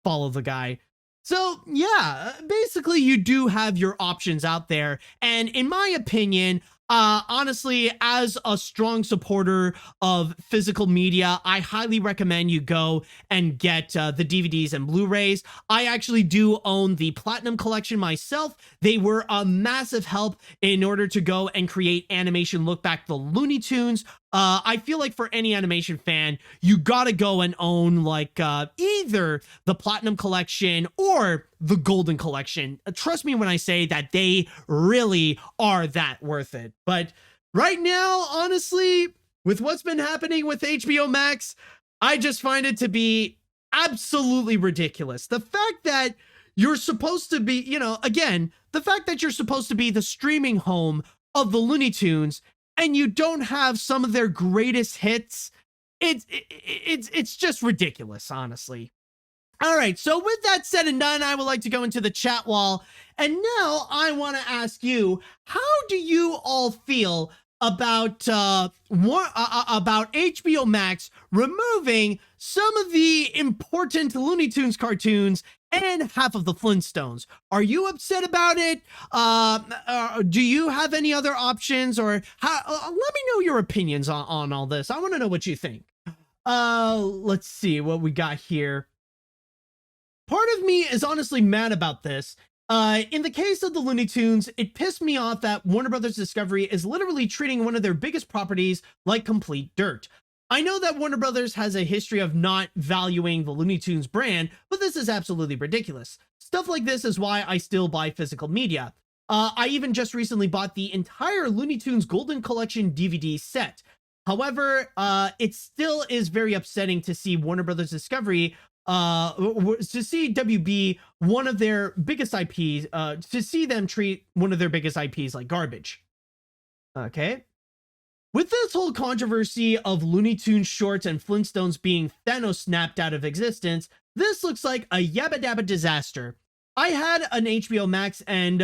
follow the guy. So yeah, basically you do have your options out there. And in my opinion, honestly, as a strong supporter of physical media, I highly recommend you go and get the DVDs and Blu-rays. I actually do own the Platinum Collection myself. They were a massive help in order to go and create animation look back the Looney Tunes. I feel like for any animation fan, you gotta go and own like either the Platinum Collection or the Golden Collection. Trust me when I say that they really are that worth it. But right now, honestly, with what's been happening with HBO Max, I just find it to be absolutely ridiculous. The fact that you're supposed to be, the fact that you're supposed to be the streaming home of the Looney Tunes and you don't have some of their greatest hits, it's just ridiculous, honestly. All right, so with that said and done, I would like to go into the chat wall. And now I want to ask you, how do you all feel about HBO Max removing some of the important Looney Tunes cartoons and half of the Flintstones? Are you upset about it? Do you have any other options? Or let me know your opinions on all this. I want to know what you think. Let's see what we got here. Part of me is honestly mad about this. In the case of the Looney Tunes, it pissed me off that Warner Brothers Discovery is literally treating one of their biggest properties like complete dirt. I know that Warner Brothers has a history of not valuing the Looney Tunes brand, but this is absolutely ridiculous. Stuff like this is why I still buy physical media. I even just recently bought the entire Looney Tunes Golden Collection DVD set. However, it still is very upsetting to see Warner Brothers Discovery to see WB, one of their biggest IPs, to see them treat one of their biggest IPs like garbage. Okay. With this whole controversy of Looney Tunes shorts and Flintstones being Thanos snapped out of existence, this looks like a yabba dabba disaster. I had an HBO Max and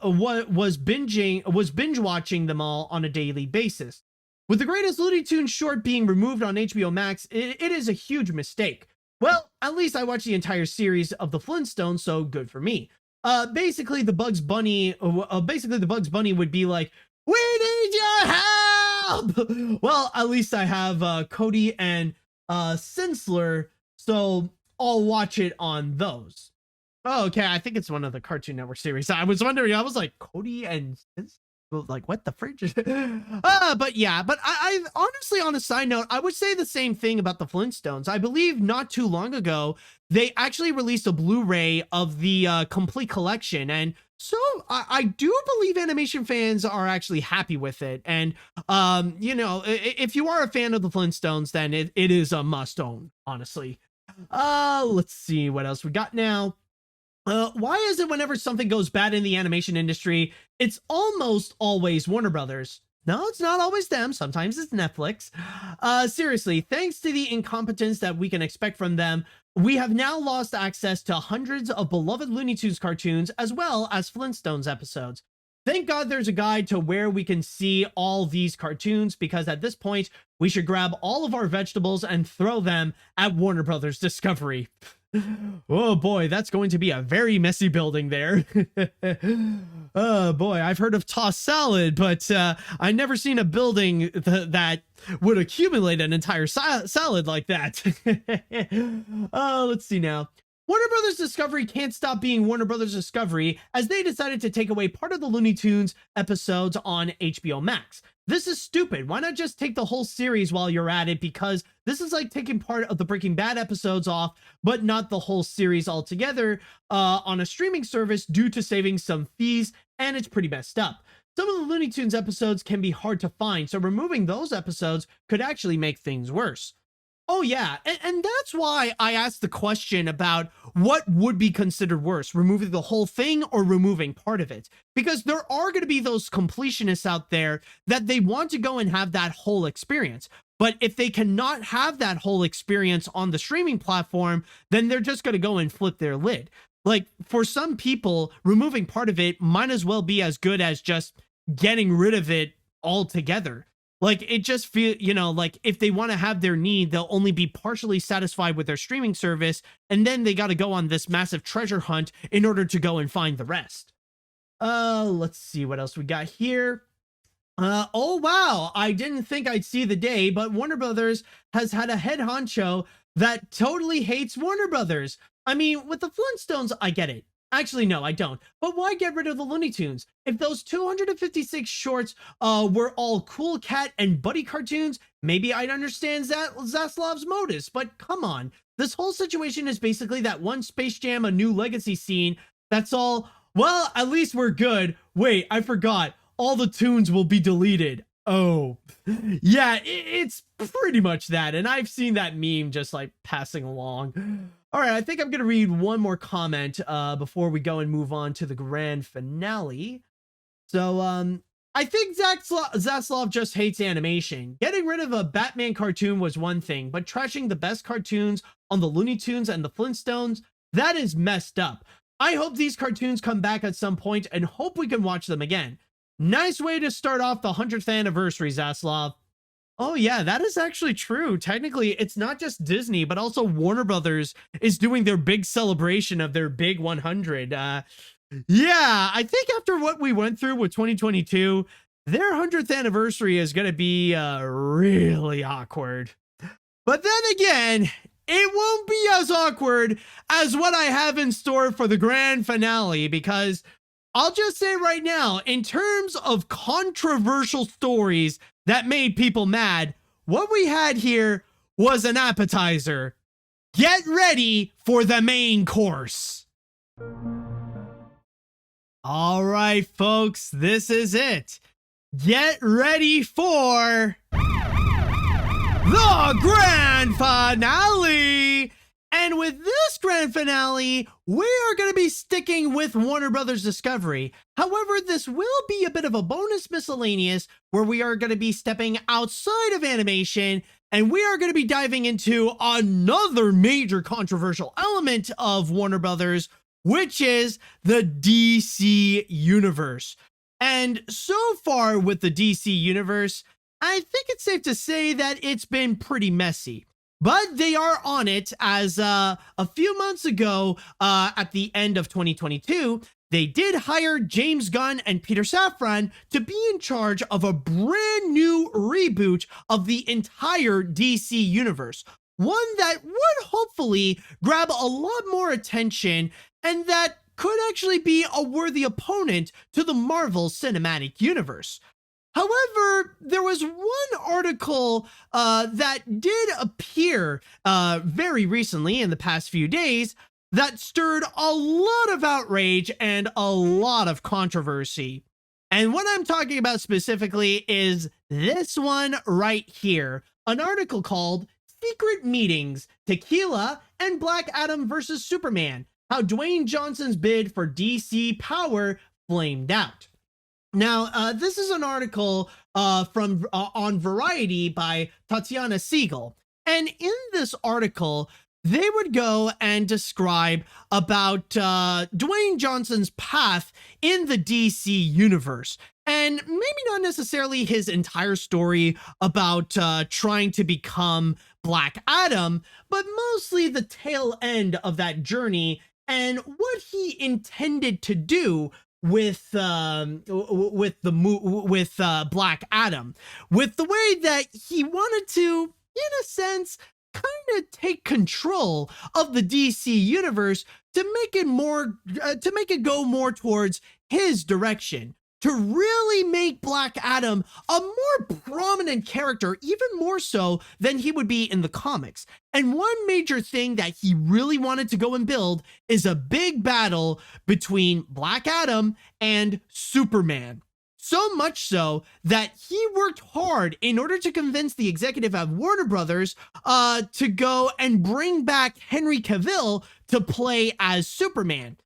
was binge watching them all on a daily basis. With the greatest Looney Tunes short being removed on HBO Max, it is a huge mistake. Well, at least I watched the entire series of the Flintstones, so good for me. Basically the Bugs Bunny would be like, "We need your help!" Well, at least I have Cody and Sensler, so I'll watch it on those. Oh, okay. I think it's one of the Cartoon Network series. I was wondering. I was like, Cody and like, what the fridge? But yeah. But I honestly, on a side note, I would say the same thing about the Flintstones. I believe not too long ago they actually released a Blu-ray of the complete collection, and so I do believe animation fans are actually happy with it. And you know, if you are a fan of the Flintstones, then it is a must own. Honestly. Let's see what else we got now. Why is it whenever something goes bad in the animation industry, it's almost always Warner Brothers? No, it's not always them. Sometimes it's Netflix. Seriously, thanks to the incompetence that we can expect from them, we have now lost access to hundreds of beloved Looney Tunes cartoons as well as Flintstones episodes. Thank God there's a guide to where we can see all these cartoons, because at this point, we should grab all of our vegetables and throw them at Warner Brothers Discovery. Oh boy, that's going to be a very messy building there. Oh boy, I've heard of tossed salad, but I've never seen a building that would accumulate an entire salad like that. Let's see now. Warner Brothers Discovery can't stop being Warner Brothers Discovery, as they decided to take away part of the Looney Tunes episodes on HBO Max. This is stupid. Why not just take the whole series while you're at it? Because this is like taking part of the Breaking Bad episodes off, but not the whole series altogether on a streaming service due to saving some fees, and it's pretty messed up. Some of the Looney Tunes episodes can be hard to find, so removing those episodes could actually make things worse. Oh yeah, and that's why I asked the question about what would be considered worse, removing the whole thing or removing part of it. Because there are going to be those completionists out there that they want to go and have that whole experience. But if they cannot have that whole experience on the streaming platform, then they're just going to go and flip their lid. Like, for some people, removing part of it might as well be as good as just getting rid of it altogether. Like, it just feel, you know, like if they want to have their need, they'll only be partially satisfied with their streaming service, and then they got to go on this massive treasure hunt in order to go and find the rest. Let's see what else we got here. Oh wow, I didn't think I'd see the day, but Warner Brothers has had a head honcho that totally hates Warner Brothers. I mean, with the Flintstones, I get it. Actually, no, I don't. But why get rid of the Looney Tunes? If those 256 shorts were all Cool Cat and Buddy cartoons, maybe I'd understand Zaslav's motives. But come on, this whole situation is basically that one Space Jam: A New Legacy scene. That's all. Well, at least we're good. Wait, I forgot. All the tunes will be deleted. Oh, yeah, it's pretty much that. And I've seen that meme just like passing along. All right, I think I'm going to read one more comment before we go and move on to the grand finale. So, I think Zaslav just hates animation. Getting rid of a Batman cartoon was one thing, but trashing the best cartoons on the Looney Tunes and the Flintstones, that is messed up. I hope these cartoons come back at some point and hope we can watch them again. Nice way to start off the 100th anniversary, Zaslav. Oh yeah, that is actually true. Technically, it's not just Disney, but also Warner Brothers is doing their big celebration of their big 100. Yeah, I think after what we went through with 2022, their 100th anniversary is going to be really awkward. But then again, it won't be as awkward as what I have in store for the grand finale, because I'll just say right now, in terms of controversial stories that made people mad, what we had here was an appetizer. Get ready for the main course. All right, folks, this is it. Get ready for the grand finale. And with this grand finale, we are going to be sticking with Warner Brothers Discovery. However, this will be a bit of a bonus miscellaneous where we are going to be stepping outside of animation and we are going to be diving into another major controversial element of Warner Brothers, which is the DC Universe. And so far with the DC Universe, I think it's safe to say that it's been pretty messy. But they are on it, as a few months ago, at the end of 2022, they did hire James Gunn and Peter Safran to be in charge of a brand new reboot of the entire DC universe. one that would hopefully grab a lot more attention and that could actually be a worthy opponent to the Marvel Cinematic Universe. However, there was one article that did appear very recently in the past few days that stirred a lot of outrage and a lot of controversy. And what I'm talking about specifically is this one right here, an article called Secret Meetings, Tequila and Black Adam vs. Superman, How Dwayne Johnson's Bid for DC Power Flamed Out. Now, this is an article from on Variety by Tatiana Siegel. And in this article, they would go and describe about Dwayne Johnson's path in the DC universe. And maybe not necessarily his entire story about trying to become Black Adam, but mostly the tail end of that journey and what he intended to do with Black Adam, with the way that he wanted to, in a sense, kind of take control of the DC universe to make it go more towards his direction, to really make Black Adam a more prominent character, even more so than he would be in the comics. And one major thing that he really wanted to go and build is a big battle between Black Adam and Superman. So much so that he worked hard in order to convince the executive of Warner Brothers to go and bring back Henry Cavill to play as Superman.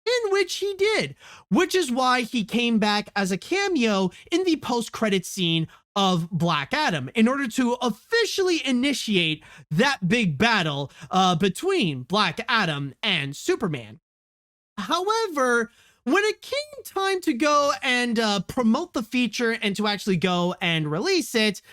In which he did, which is why he came back as a cameo in the post-credit scene of Black Adam in order to officially initiate that big battle between Black Adam and Superman. However, when it came time to go and promote the feature and to actually go and release it,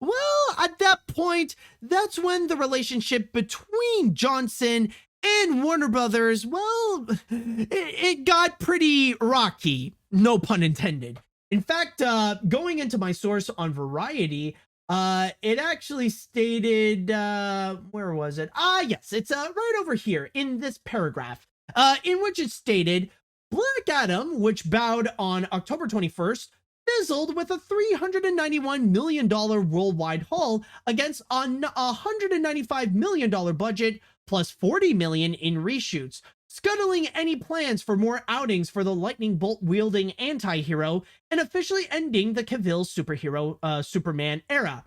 well, at that point, that's when the relationship between Johnson and Warner Brothers, well, it got pretty rocky, no pun intended. In fact, going into my source on Variety, it actually stated, where was it? Yes, it's right over here in this paragraph, in which it stated, Black Adam, which bowed on October 21st, fizzled with a $391 million worldwide haul against a $195 million budget, plus $40 million in reshoots, scuttling any plans for more outings for the lightning bolt-wielding anti-hero and officially ending the Cavill superhero Superman era.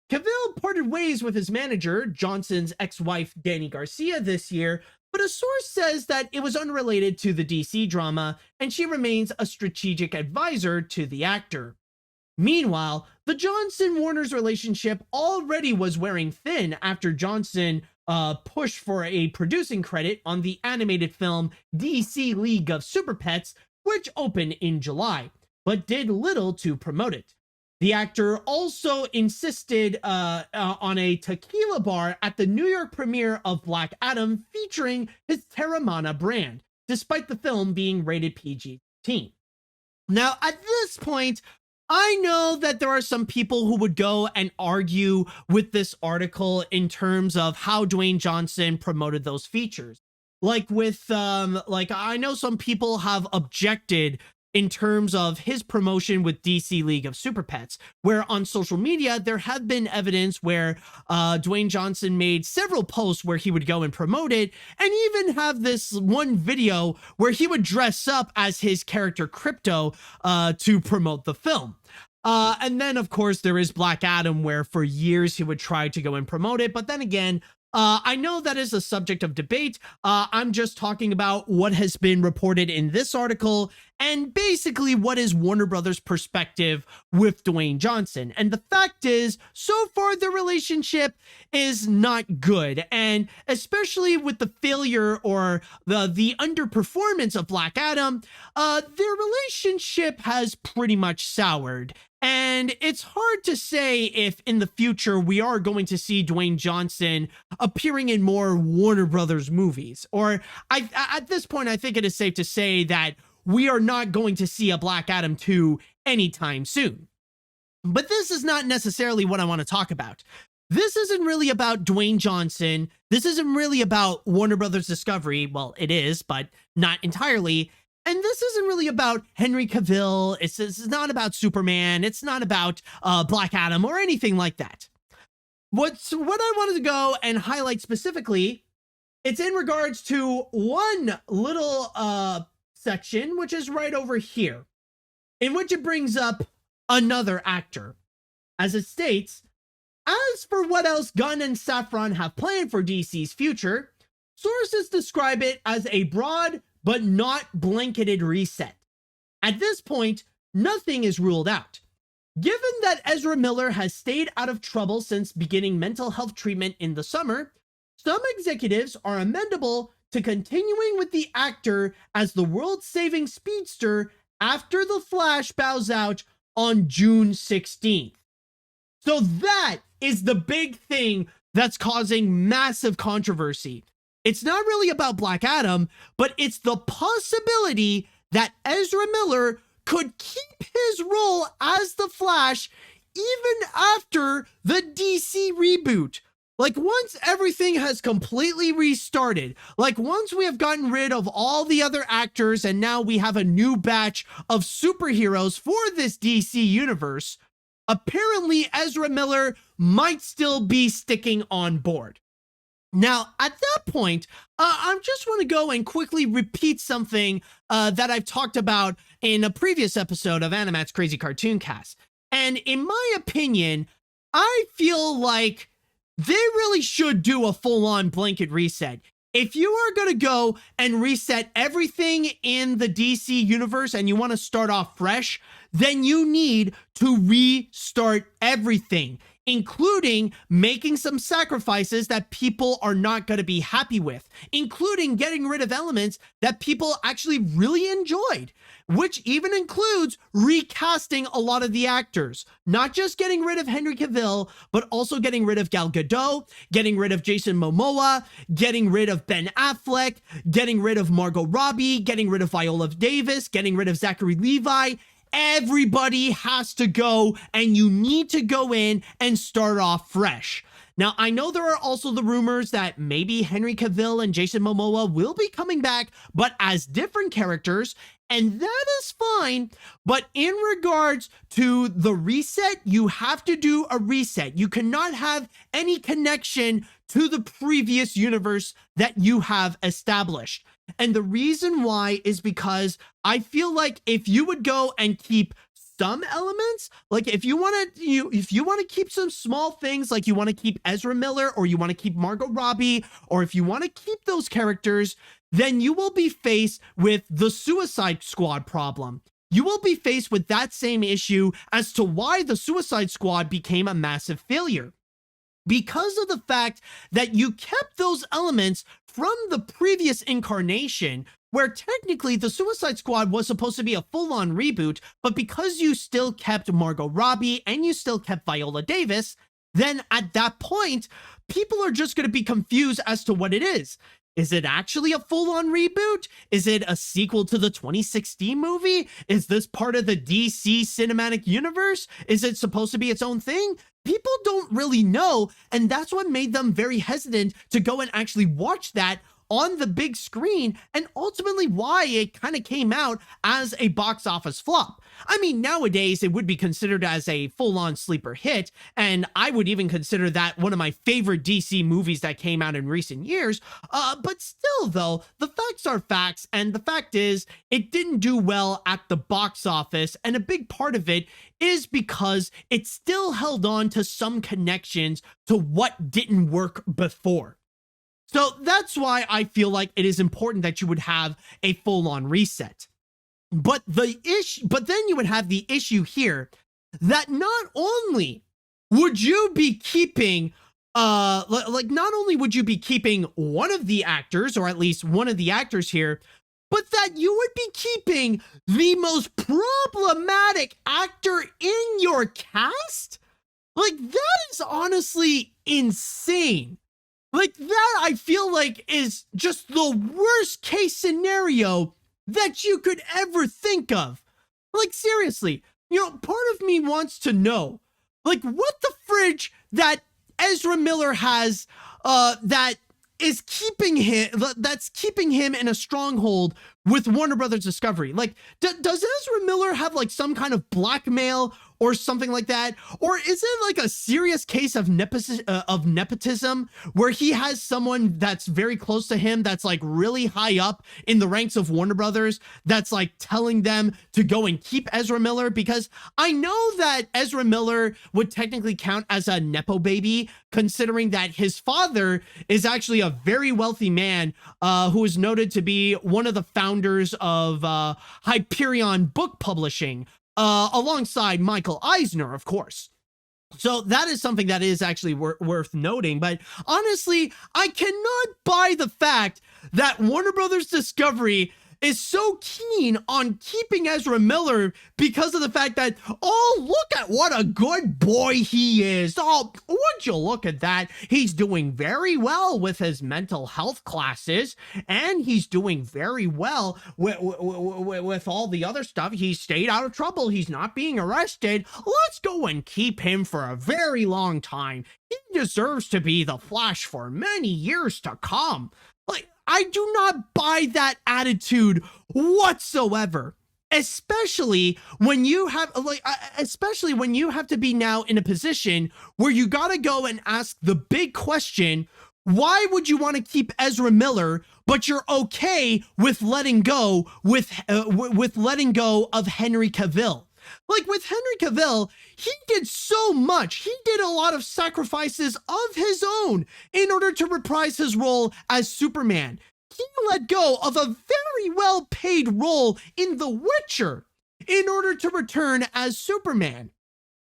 Cavill parted ways with his manager, Johnson's ex-wife Dani Garcia, this year, but a source says that it was unrelated to the DC drama and she remains a strategic advisor to the actor. Meanwhile, the Johnson-Warner's relationship already was wearing thin after Johnson pushed for a producing credit on the animated film DC League of Super Pets, which opened in July, but did little to promote it. The actor also insisted on a tequila bar at the New York premiere of Black Adam featuring his Terramana brand, despite the film being rated PG-13. Now, at this point, I know that there are some people who would go and argue with this article in terms of how Dwayne Johnson promoted those features. Like I know some people have objected in terms of his promotion with DC League of Super Pets, where on social media, there have been evidence where Dwayne Johnson made several posts where he would go and promote it, and even have this one video where he would dress up as his character Crypto to promote the film. And then, of course, there is Black Adam, where for years he would try to go and promote it, but then again, I know that is a subject of debate. I'm just talking about what has been reported in this article and basically what is Warner Brothers' perspective with Dwayne Johnson. And the fact is, so far the relationship is not good. And especially with the failure or the underperformance of Black Adam, their relationship has pretty much soured. And it's hard to say if in the future we are going to see Dwayne Johnson appearing in more Warner Brothers movies. Or at this point, I think it is safe to say that we are not going to see a Black Adam 2 anytime soon. But this is not necessarily what I want to talk about. this isn't really about Dwayne Johnson. This isn't really about Warner Brothers Discovery. Well, it is, but not entirely. And this isn't really about Henry Cavill. It's not about Superman. It's not about Black Adam or anything like that. What I wanted to go and highlight specifically, it's in regards to one little section, which is right over here, in which it brings up another actor. As it states, as for what else Gunn and Safran have planned for DC's future, sources describe it as a broad but not blanketed reset. At this point, nothing is ruled out. Given that Ezra Miller has stayed out of trouble since beginning mental health treatment in the summer, some executives are amenable to continuing with the actor as the world-saving speedster after The Flash bows out on June 16th. So that is the big thing that's causing massive controversy. It's not really about Black Adam, but it's the possibility that Ezra Miller could keep his role as the Flash even after the DC reboot. Like, once everything has completely restarted, like once we have gotten rid of all the other actors and now we have a new batch of superheroes for this DC universe, apparently Ezra Miller might still be sticking on board. Now, at that point, I just want to go and quickly repeat something that I've talked about in a previous episode of AniMat's Crazy Cartoon Cast. And in my opinion, I feel like they really should do a full-on blanket reset. If you are going to go and reset everything in the DC universe and you want to start off fresh, then you need to restart everything, including making some sacrifices that people are not going to be happy with, including getting rid of elements that people actually really enjoyed, which even includes recasting a lot of the actors, not just getting rid of Henry Cavill, but also getting rid of Gal Gadot, getting rid of Jason Momoa, getting rid of Ben Affleck, getting rid of Margot Robbie, getting rid of Viola Davis, getting rid of Zachary Levi. Everybody has to go, and you need to go in and start off fresh. Now, I know there are also the rumors that maybe Henry Cavill and Jason Momoa will be coming back, but as different characters, and that is fine. But in regards to the reset, you have to do a reset. You cannot have any connection to the previous universe that you have established. And the reason why is because I feel like if you would go and keep some elements, like if you want to keep some small things, like you want to keep Ezra Miller or you want to keep Margot Robbie, or if you want to keep those characters, then you will be faced with the Suicide Squad problem. You will be faced with that same issue as to why the Suicide Squad became a massive failure. Because of the fact that you kept those elements from the previous incarnation, where technically the Suicide Squad was supposed to be a full-on reboot, but because you still kept Margot Robbie and you still kept Viola Davis, then at that point, people are just going to be confused as to what it is. Is it actually a full-on reboot? Is it a sequel to the 2016 movie? Is this part of the DC cinematic universe? Is it supposed to be its own thing? People don't really know, and that's what made them very hesitant to go and actually watch that on the big screen, and ultimately why it kind of came out as a box office flop. I mean, nowadays it would be considered as a full-on sleeper hit, and I would even consider that one of my favorite DC movies that came out in recent years, but still though, the facts are facts, and the fact is, it didn't do well at the box office, and a big part of it is because it still held on to some connections to what didn't work before. So that's why I feel like it is important that you would have a full-on reset. But then you would have the issue here that not only would you be keeping not only would you be keeping one of the actors, or at least one of the actors here, but that you would be keeping the most problematic actor in your cast? Like, that is honestly insane. Like, that I feel like is just the worst case scenario that you could ever think of. Like, seriously, part of me wants to know, like, what the fridge that Ezra Miller has that's keeping him in a stronghold with Warner Brothers Discovery? Like, does Ezra Miller have like some kind of blackmail or something like that? Or is it like a serious case of nepotism where he has someone that's very close to him that's like really high up in the ranks of Warner Brothers that's like telling them to go and keep Ezra Miller? Because I know that Ezra Miller would technically count as a nepo baby, considering that his father is actually a very wealthy man who is noted to be one of the founders of Hyperion Book Publishing, alongside Michael Eisner, of course. So that is something that is actually worth noting. But honestly, I cannot buy the fact that Warner Brothers Discovery is so keen on keeping Ezra Miller because of the fact that, oh, look at what a good boy he is. Oh, would you look at that? He's doing very well with his mental health classes, and he's doing very well with all the other stuff. He's stayed out of trouble. He's not being arrested. Let's go and keep him for a very long time. He deserves to be the Flash for many years to come. Like, I do not buy that attitude whatsoever, especially when you have to be now in a position where you got to go and ask the big question, why would you want to keep Ezra Miller, but you're okay with letting go of Henry Cavill? Like, with Henry Cavill, he did so much. He did a lot of sacrifices of his own in order to reprise his role as Superman. He let go of a very well-paid role in The Witcher in order to return as Superman.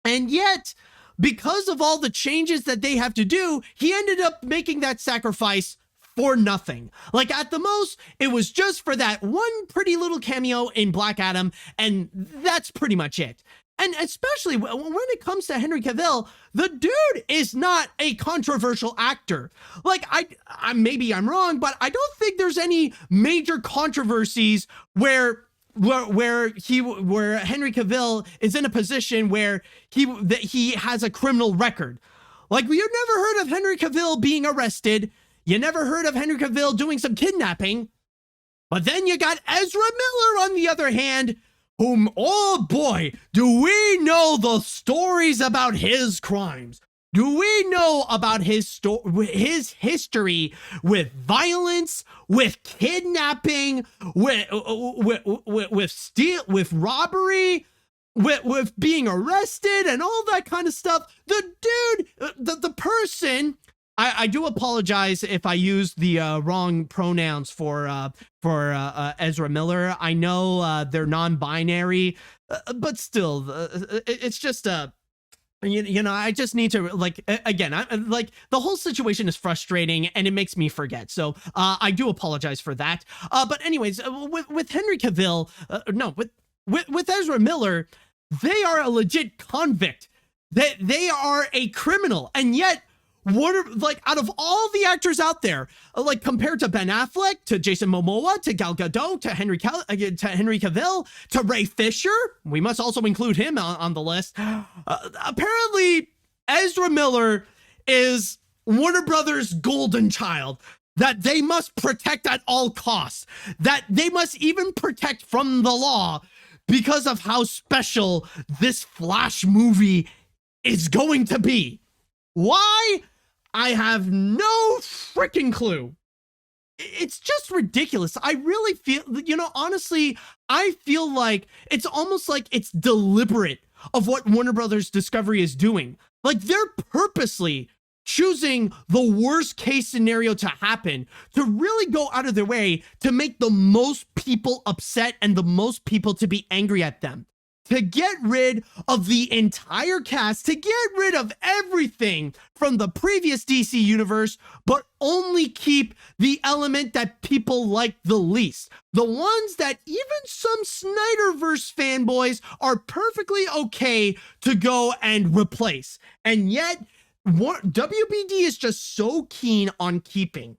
And yet, because of all the changes that they have to do, he ended up making that sacrifice for nothing. Like, at the most, it was just for that one pretty little cameo in Black Adam, and that's pretty much it. And especially when it comes to Henry Cavill, the dude is not a controversial actor. Like, I maybe I'm wrong, but I don't think there's any major controversies where Henry Cavill is in a position where he has a criminal record. Like, you've never heard of Henry Cavill being arrested. You never heard of Henry Cavill doing some kidnapping. But then you got Ezra Miller on the other hand, whom, oh boy, do we know the stories about his crimes. Do we know about his history with violence, with kidnapping, with robbery, with being arrested and all that kind of stuff? The dude, the person. I do apologize if I used the wrong pronouns for Ezra Miller. I know they're non-binary, but still, it's just you know, I just need to, like, again, like, the whole situation is frustrating and it makes me forget. So I do apologize for that. But anyways, with Henry Cavill, with Ezra Miller, they are a legit convict. They are a criminal, and yet, out of all the actors out there, like, compared to Ben Affleck, to Jason Momoa, to Gal Gadot, to Henry Cavill, to Ray Fisher, we must also include him on the list. Apparently, Ezra Miller is Warner Brothers' golden child that they must protect at all costs, that they must even protect from the law because of how special this Flash movie is going to be. Why? I have no freaking clue. It's just ridiculous. I really feel, honestly, I feel like it's almost like it's deliberate of what Warner Brothers Discovery is doing. Like, they're purposely choosing the worst case scenario to happen to really go out of their way to make the most people upset and the most people to be angry at them. To get rid of the entire cast, to get rid of everything from the previous DC universe, but only keep the element that people like the least. The ones that even some Snyderverse fanboys are perfectly okay to go and replace. And yet, WBD is just so keen on keeping.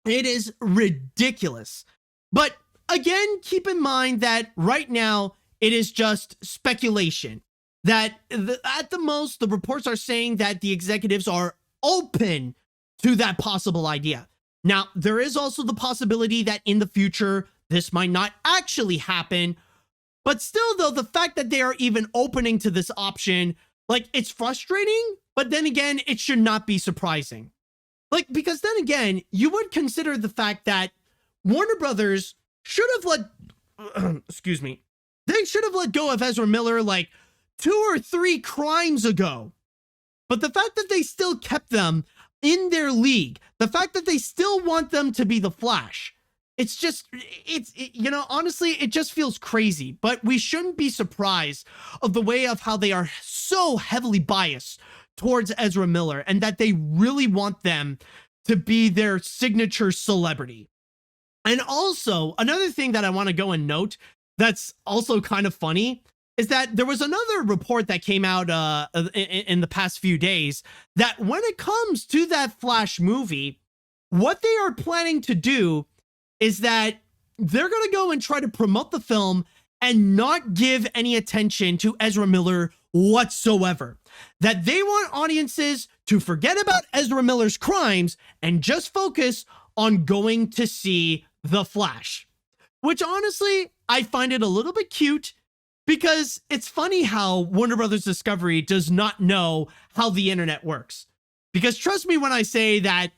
It is ridiculous. But again, keep in mind that right now, it is just speculation that at the most, the reports are saying that the executives are open to that possible idea. Now, there is also the possibility that in the future, this might not actually happen. But still, though, the fact that they are even opening to this option, like, it's frustrating, but then again, it should not be surprising. Like, because then again, you would consider the fact that Warner Brothers should have let, excuse me, they should have let go of Ezra Miller like 2 or 3 crimes ago. But the fact that they still kept them in their league, the fact that they still want them to be the Flash, it's just, you know, honestly, it just feels crazy. But we shouldn't be surprised of the way of how they are so heavily biased towards Ezra Miller and that they really want them to be their signature celebrity. And also, another thing that I want to go and note that's also kind of funny is that there was another report that came out in the past few days that when it comes to that Flash movie, what they are planning to do is that they're going to go and try to promote the film and not give any attention to Ezra Miller whatsoever. That they want audiences to forget about Ezra Miller's crimes and just focus on going to see The Flash. Which honestly, I find it a little bit cute because it's funny how Warner Brothers Discovery does not know how the internet works. Because trust me when I say that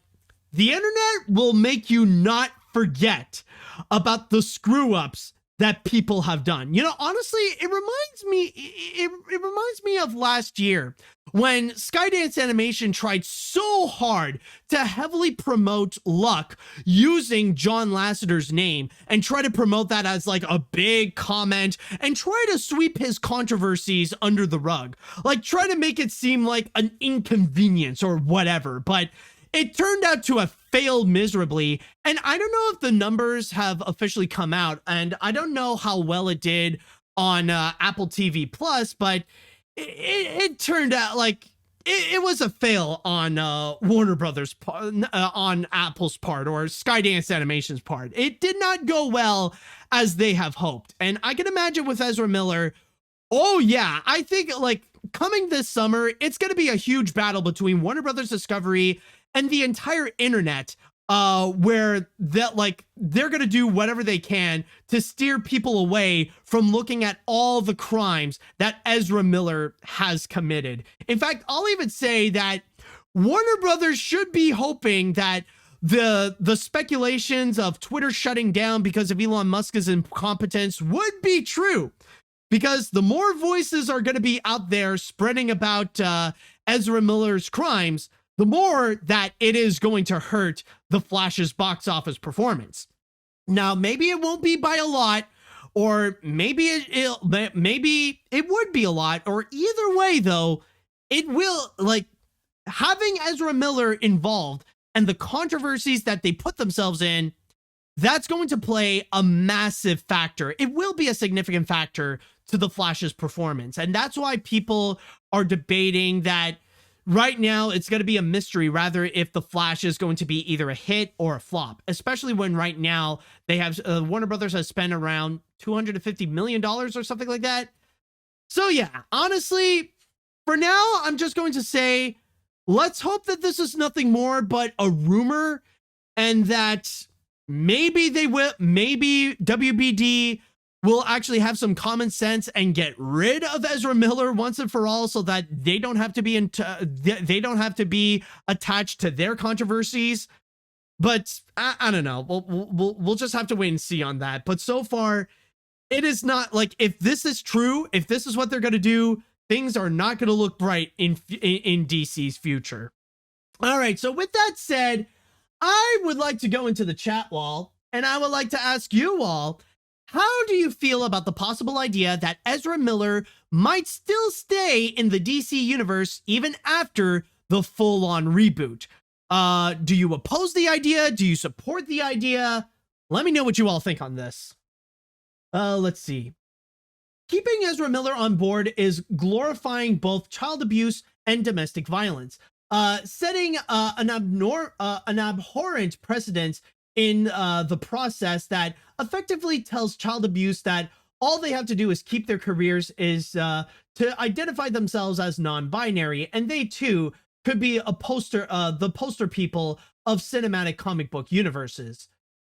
the internet will make you not forget about the screw-ups that people have done. You know, honestly, it reminds me of last year when Skydance Animation tried so hard to heavily promote Luck using John Lasseter's name and try to promote that as like a big comment and try to sweep his controversies under the rug. Like try to make it seem like an inconvenience or whatever, but it turned out to have failed miserably, and I don't know if the numbers have officially come out, and I don't know how well it did on Apple TV Plus, but it turned out like it was a fail on Warner Brothers on Apple's part or Skydance Animation's part. It did not go well as they have hoped, and I can imagine with Ezra Miller. Oh yeah, I think like coming this summer, it's going to be a huge battle between Warner Brothers Discovery and the entire internet, where that like they're gonna do whatever they can to steer people away from looking at all the crimes that Ezra Miller has committed. In fact, I'll even say that Warner Brothers should be hoping that the speculations of Twitter shutting down because of Elon Musk's incompetence would be true. Because the more voices are going to be out there spreading about Ezra Miller's crimes, the more that it is going to hurt the Flash's box office performance. Now, maybe it won't be by a lot, or maybe it would be a lot, or either way, though, it will, like, having Ezra Miller involved and the controversies that they put themselves in, that's going to play a massive factor. It will be a significant factor to the Flash's performance. And that's why people are debating that right now, it's going to be a mystery rather if The Flash is going to be either a hit or a flop, especially when right now they have Warner Brothers has spent around $250 million or something like that. So yeah, honestly, for now, I'm just going to say, let's hope that this is nothing more but a rumor and that maybe WBD will actually have some common sense and get rid of Ezra Miller once and for all, so that they don't have to be attached to their controversies. But I don't know. We'll just have to wait and see on that. But so far, it is not like, if this is true, if this is what they're going to do, things are not going to look bright in DC's future. All right. So with that said, I would like to go into the chat wall and I would like to ask you all, how do you feel about the possible idea that Ezra Miller might still stay in the DC universe even after the full-on reboot? Do you oppose the idea? Do you support the idea? Let me know what you all think on this. Let's see. Keeping Ezra Miller on board is glorifying both child abuse and domestic violence, setting an abhorrent precedent in the process that effectively tells child abuse that all they have to do is keep their careers is to identify themselves as non-binary, and they too could be a poster, the poster people of cinematic comic book universes.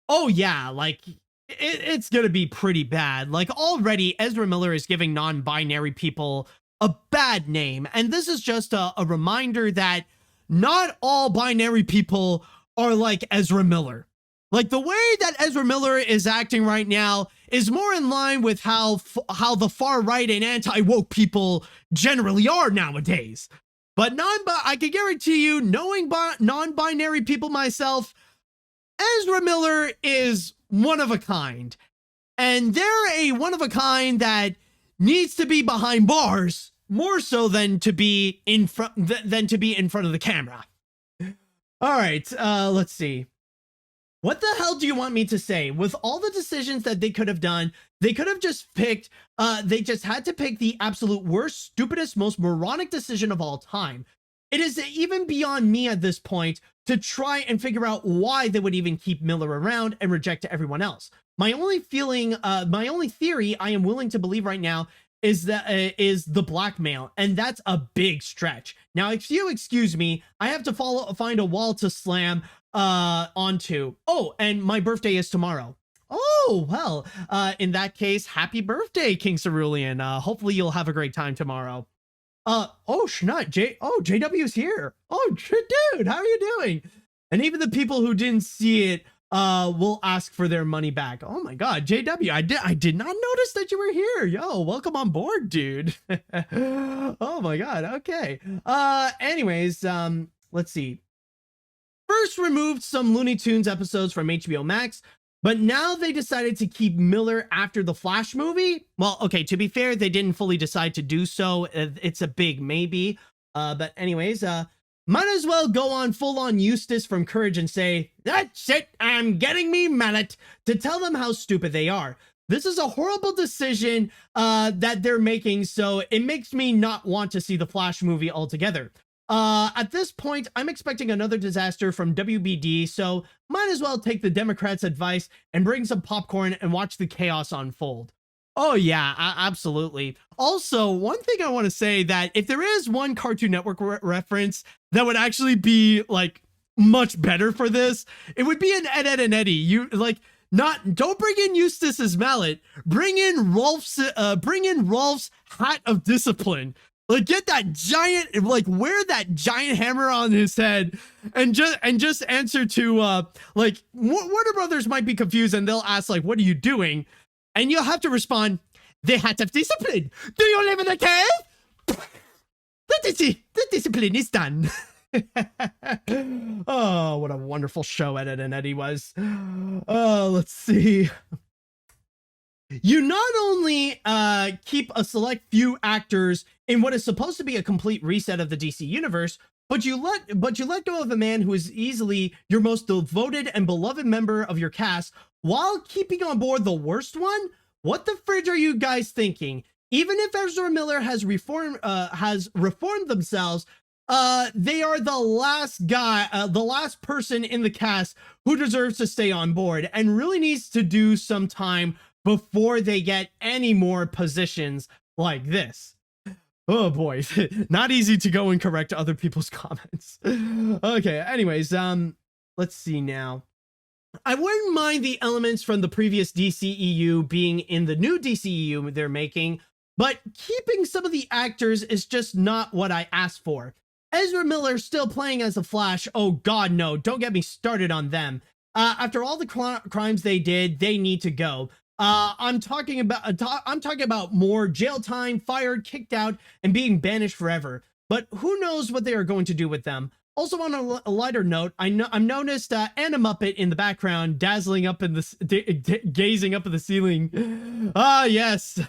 Oh yeah, like it's gonna be pretty bad. Like already Ezra Miller is giving non-binary people a bad name, and this is just a reminder that not all binary people are like Ezra Miller. Like the way that Ezra Miller is acting right now is more in line with how the far right and anti-woke people generally are nowadays. But I can guarantee you, knowing non-binary people myself, Ezra Miller is one of a kind. And they're a one of a kind that needs to be behind bars more so than to be in front of the camera. All right, let's see. What the hell do you want me to say? With all the decisions that they could have done, they could have just picked, they just had to pick the absolute worst, stupidest, most moronic decision of all time. It is even beyond me at this point to try and figure out why they would even keep Miller around and reject everyone else. My only theory I am willing to believe right now is that is the blackmail, and that's a big stretch. Now, if you excuse me, I have to find a wall to slam onto. Oh, and my birthday is tomorrow. Oh, well, in that case, happy birthday, King Cerulean. Hopefully you'll have a great time tomorrow. Oh, Schnut, JW's here. Oh, dude, how are you doing? And even the people who didn't see it will ask for their money back. Oh my God, JW, I did not notice that you were here. Yo, welcome on board, dude. Oh my God, okay. Anyways, let's see. First removed some Looney Tunes episodes from HBO Max, but now they decided to keep Miller after the Flash movie. Well, okay, to be fair, they didn't fully decide to do so. It's a big maybe. But anyways, might as well go on full-on Eustace from Courage and say, "That's it, I'm getting me mallet," to tell them how stupid they are. This is a horrible decision that they're making, so it makes me not want to see the Flash movie altogether. At this point, I'm expecting another disaster from WBD, so might as well take the Democrats' advice and bring some popcorn and watch the chaos unfold. Oh yeah, absolutely. Also, one thing I want to say that if there is one Cartoon Network reference that would actually be like much better for this, it would be an Ed, and Eddie. You like don't bring in Eustace's mallet, bring in Rolf's hat of discipline. Like get that giant, like wear that giant hammer on his head, and just answer to like Warner Brothers might be confused and they'll ask like, "What are you doing?" And you'll have to respond, "The hat of discipline. Do you live in a cave? The discipline is done." Oh, what a wonderful show Ed, and Eddie was. Oh, let's see. You not only keep a select few actors in what is supposed to be a complete reset of the DC universe, but you let go of a man who is easily your most devoted and beloved member of your cast while keeping on board the worst one. What the fridge are you guys thinking? Even if Ezra Miller has reformed themselves, they are the last person in the cast who deserves to stay on board and really needs to do some time before they get any more positions like this. Oh boy, not easy to go and correct other people's comments. Okay, anyways, let's see now. I wouldn't mind the elements from the previous DCEU being in the new DCEU they're making, but keeping some of the actors is just not what I asked for. Ezra Miller still playing as the Flash, oh god no, don't get me started on them. After all the crimes they did, they need to go. I'm talking about more jail time, fired, kicked out, and being banished forever. But who knows what they are going to do with them. Also, on a lighter note, I'm noticed Anna Muppet in the background, gazing up in the ceiling. Ah, yes,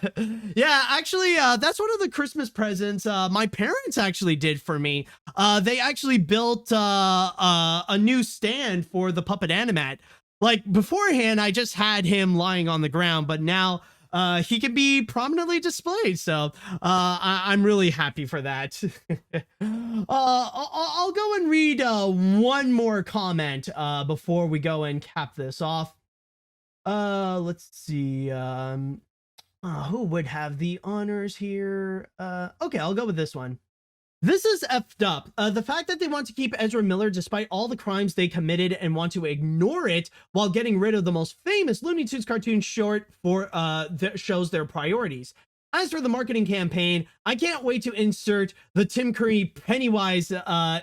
yeah. Actually, that's one of the Christmas presents my parents actually did for me. They actually built a new stand for the puppet AniMat. Like beforehand, I just had him lying on the ground, but now he can be prominently displayed. So I'm really happy for that. I'll go and read one more comment before we go and cap this off. Let's see. Who would have the honors here? Okay, I'll go with this one. This is effed up. The fact that they want to keep Ezra Miller despite all the crimes they committed and want to ignore it while getting rid of the most famous Looney Tunes cartoon short for that shows their priorities. As for the marketing campaign, I can't wait to insert the Tim Curry Pennywise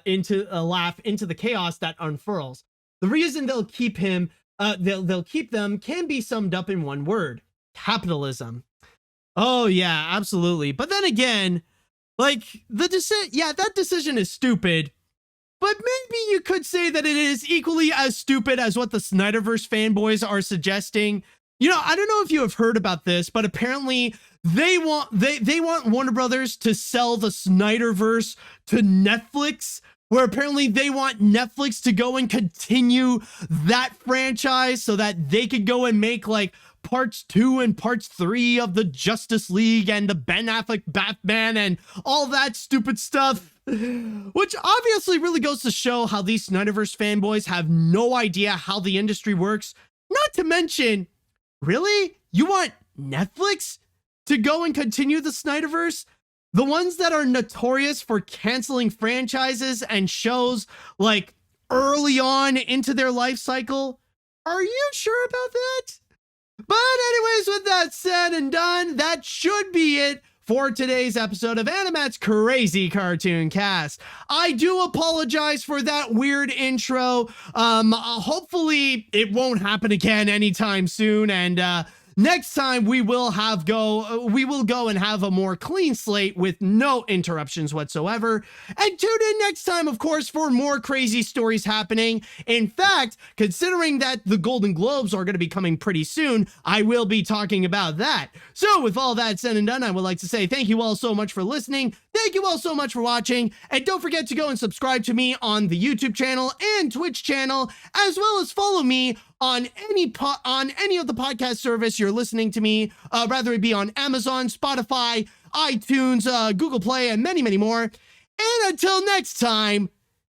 into a laugh into the chaos that unfurls. The reason they'll keep him, they'll keep them can be summed up in one word: capitalism. Oh yeah, absolutely. But then again, like that decision is stupid. But maybe you could say that it is equally as stupid as what the Snyderverse fanboys are suggesting. You know, I don't know if you have heard about this, but apparently they want Warner Brothers to sell the Snyderverse to Netflix, where apparently they want Netflix to go and continue that franchise so that they could go and make like parts 2 and parts 3 of the Justice League and the Ben Affleck Batman and all that stupid stuff. Which obviously really goes to show how these Snyderverse fanboys have no idea how the industry works. Not to mention, really? You want Netflix to go and continue the Snyderverse? The ones that are notorious for canceling franchises and shows like early on into their life cycle? Are you sure about that? But anyways, with that said and done, that should be it for today's episode of AniMat's Crazy Cartoon Cast. I do apologize for that weird intro. Hopefully it won't happen again anytime soon, and next time we will go and have a more clean slate with no interruptions whatsoever. And tune in next time, of course, for more crazy stories happening. In fact, considering that the Golden Globes are going to be coming pretty soon, I will be talking about that. So with all that said and done, I would like to say thank you all so much for listening. Thank you all so much for watching. And don't forget to go and subscribe to me on the YouTube channel and Twitch channel, as well as follow me on any of the podcast service you're listening to me, rather it be on Amazon, Spotify, iTunes, Google Play, and many, many more. And until next time,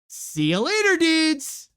see you later, dudes.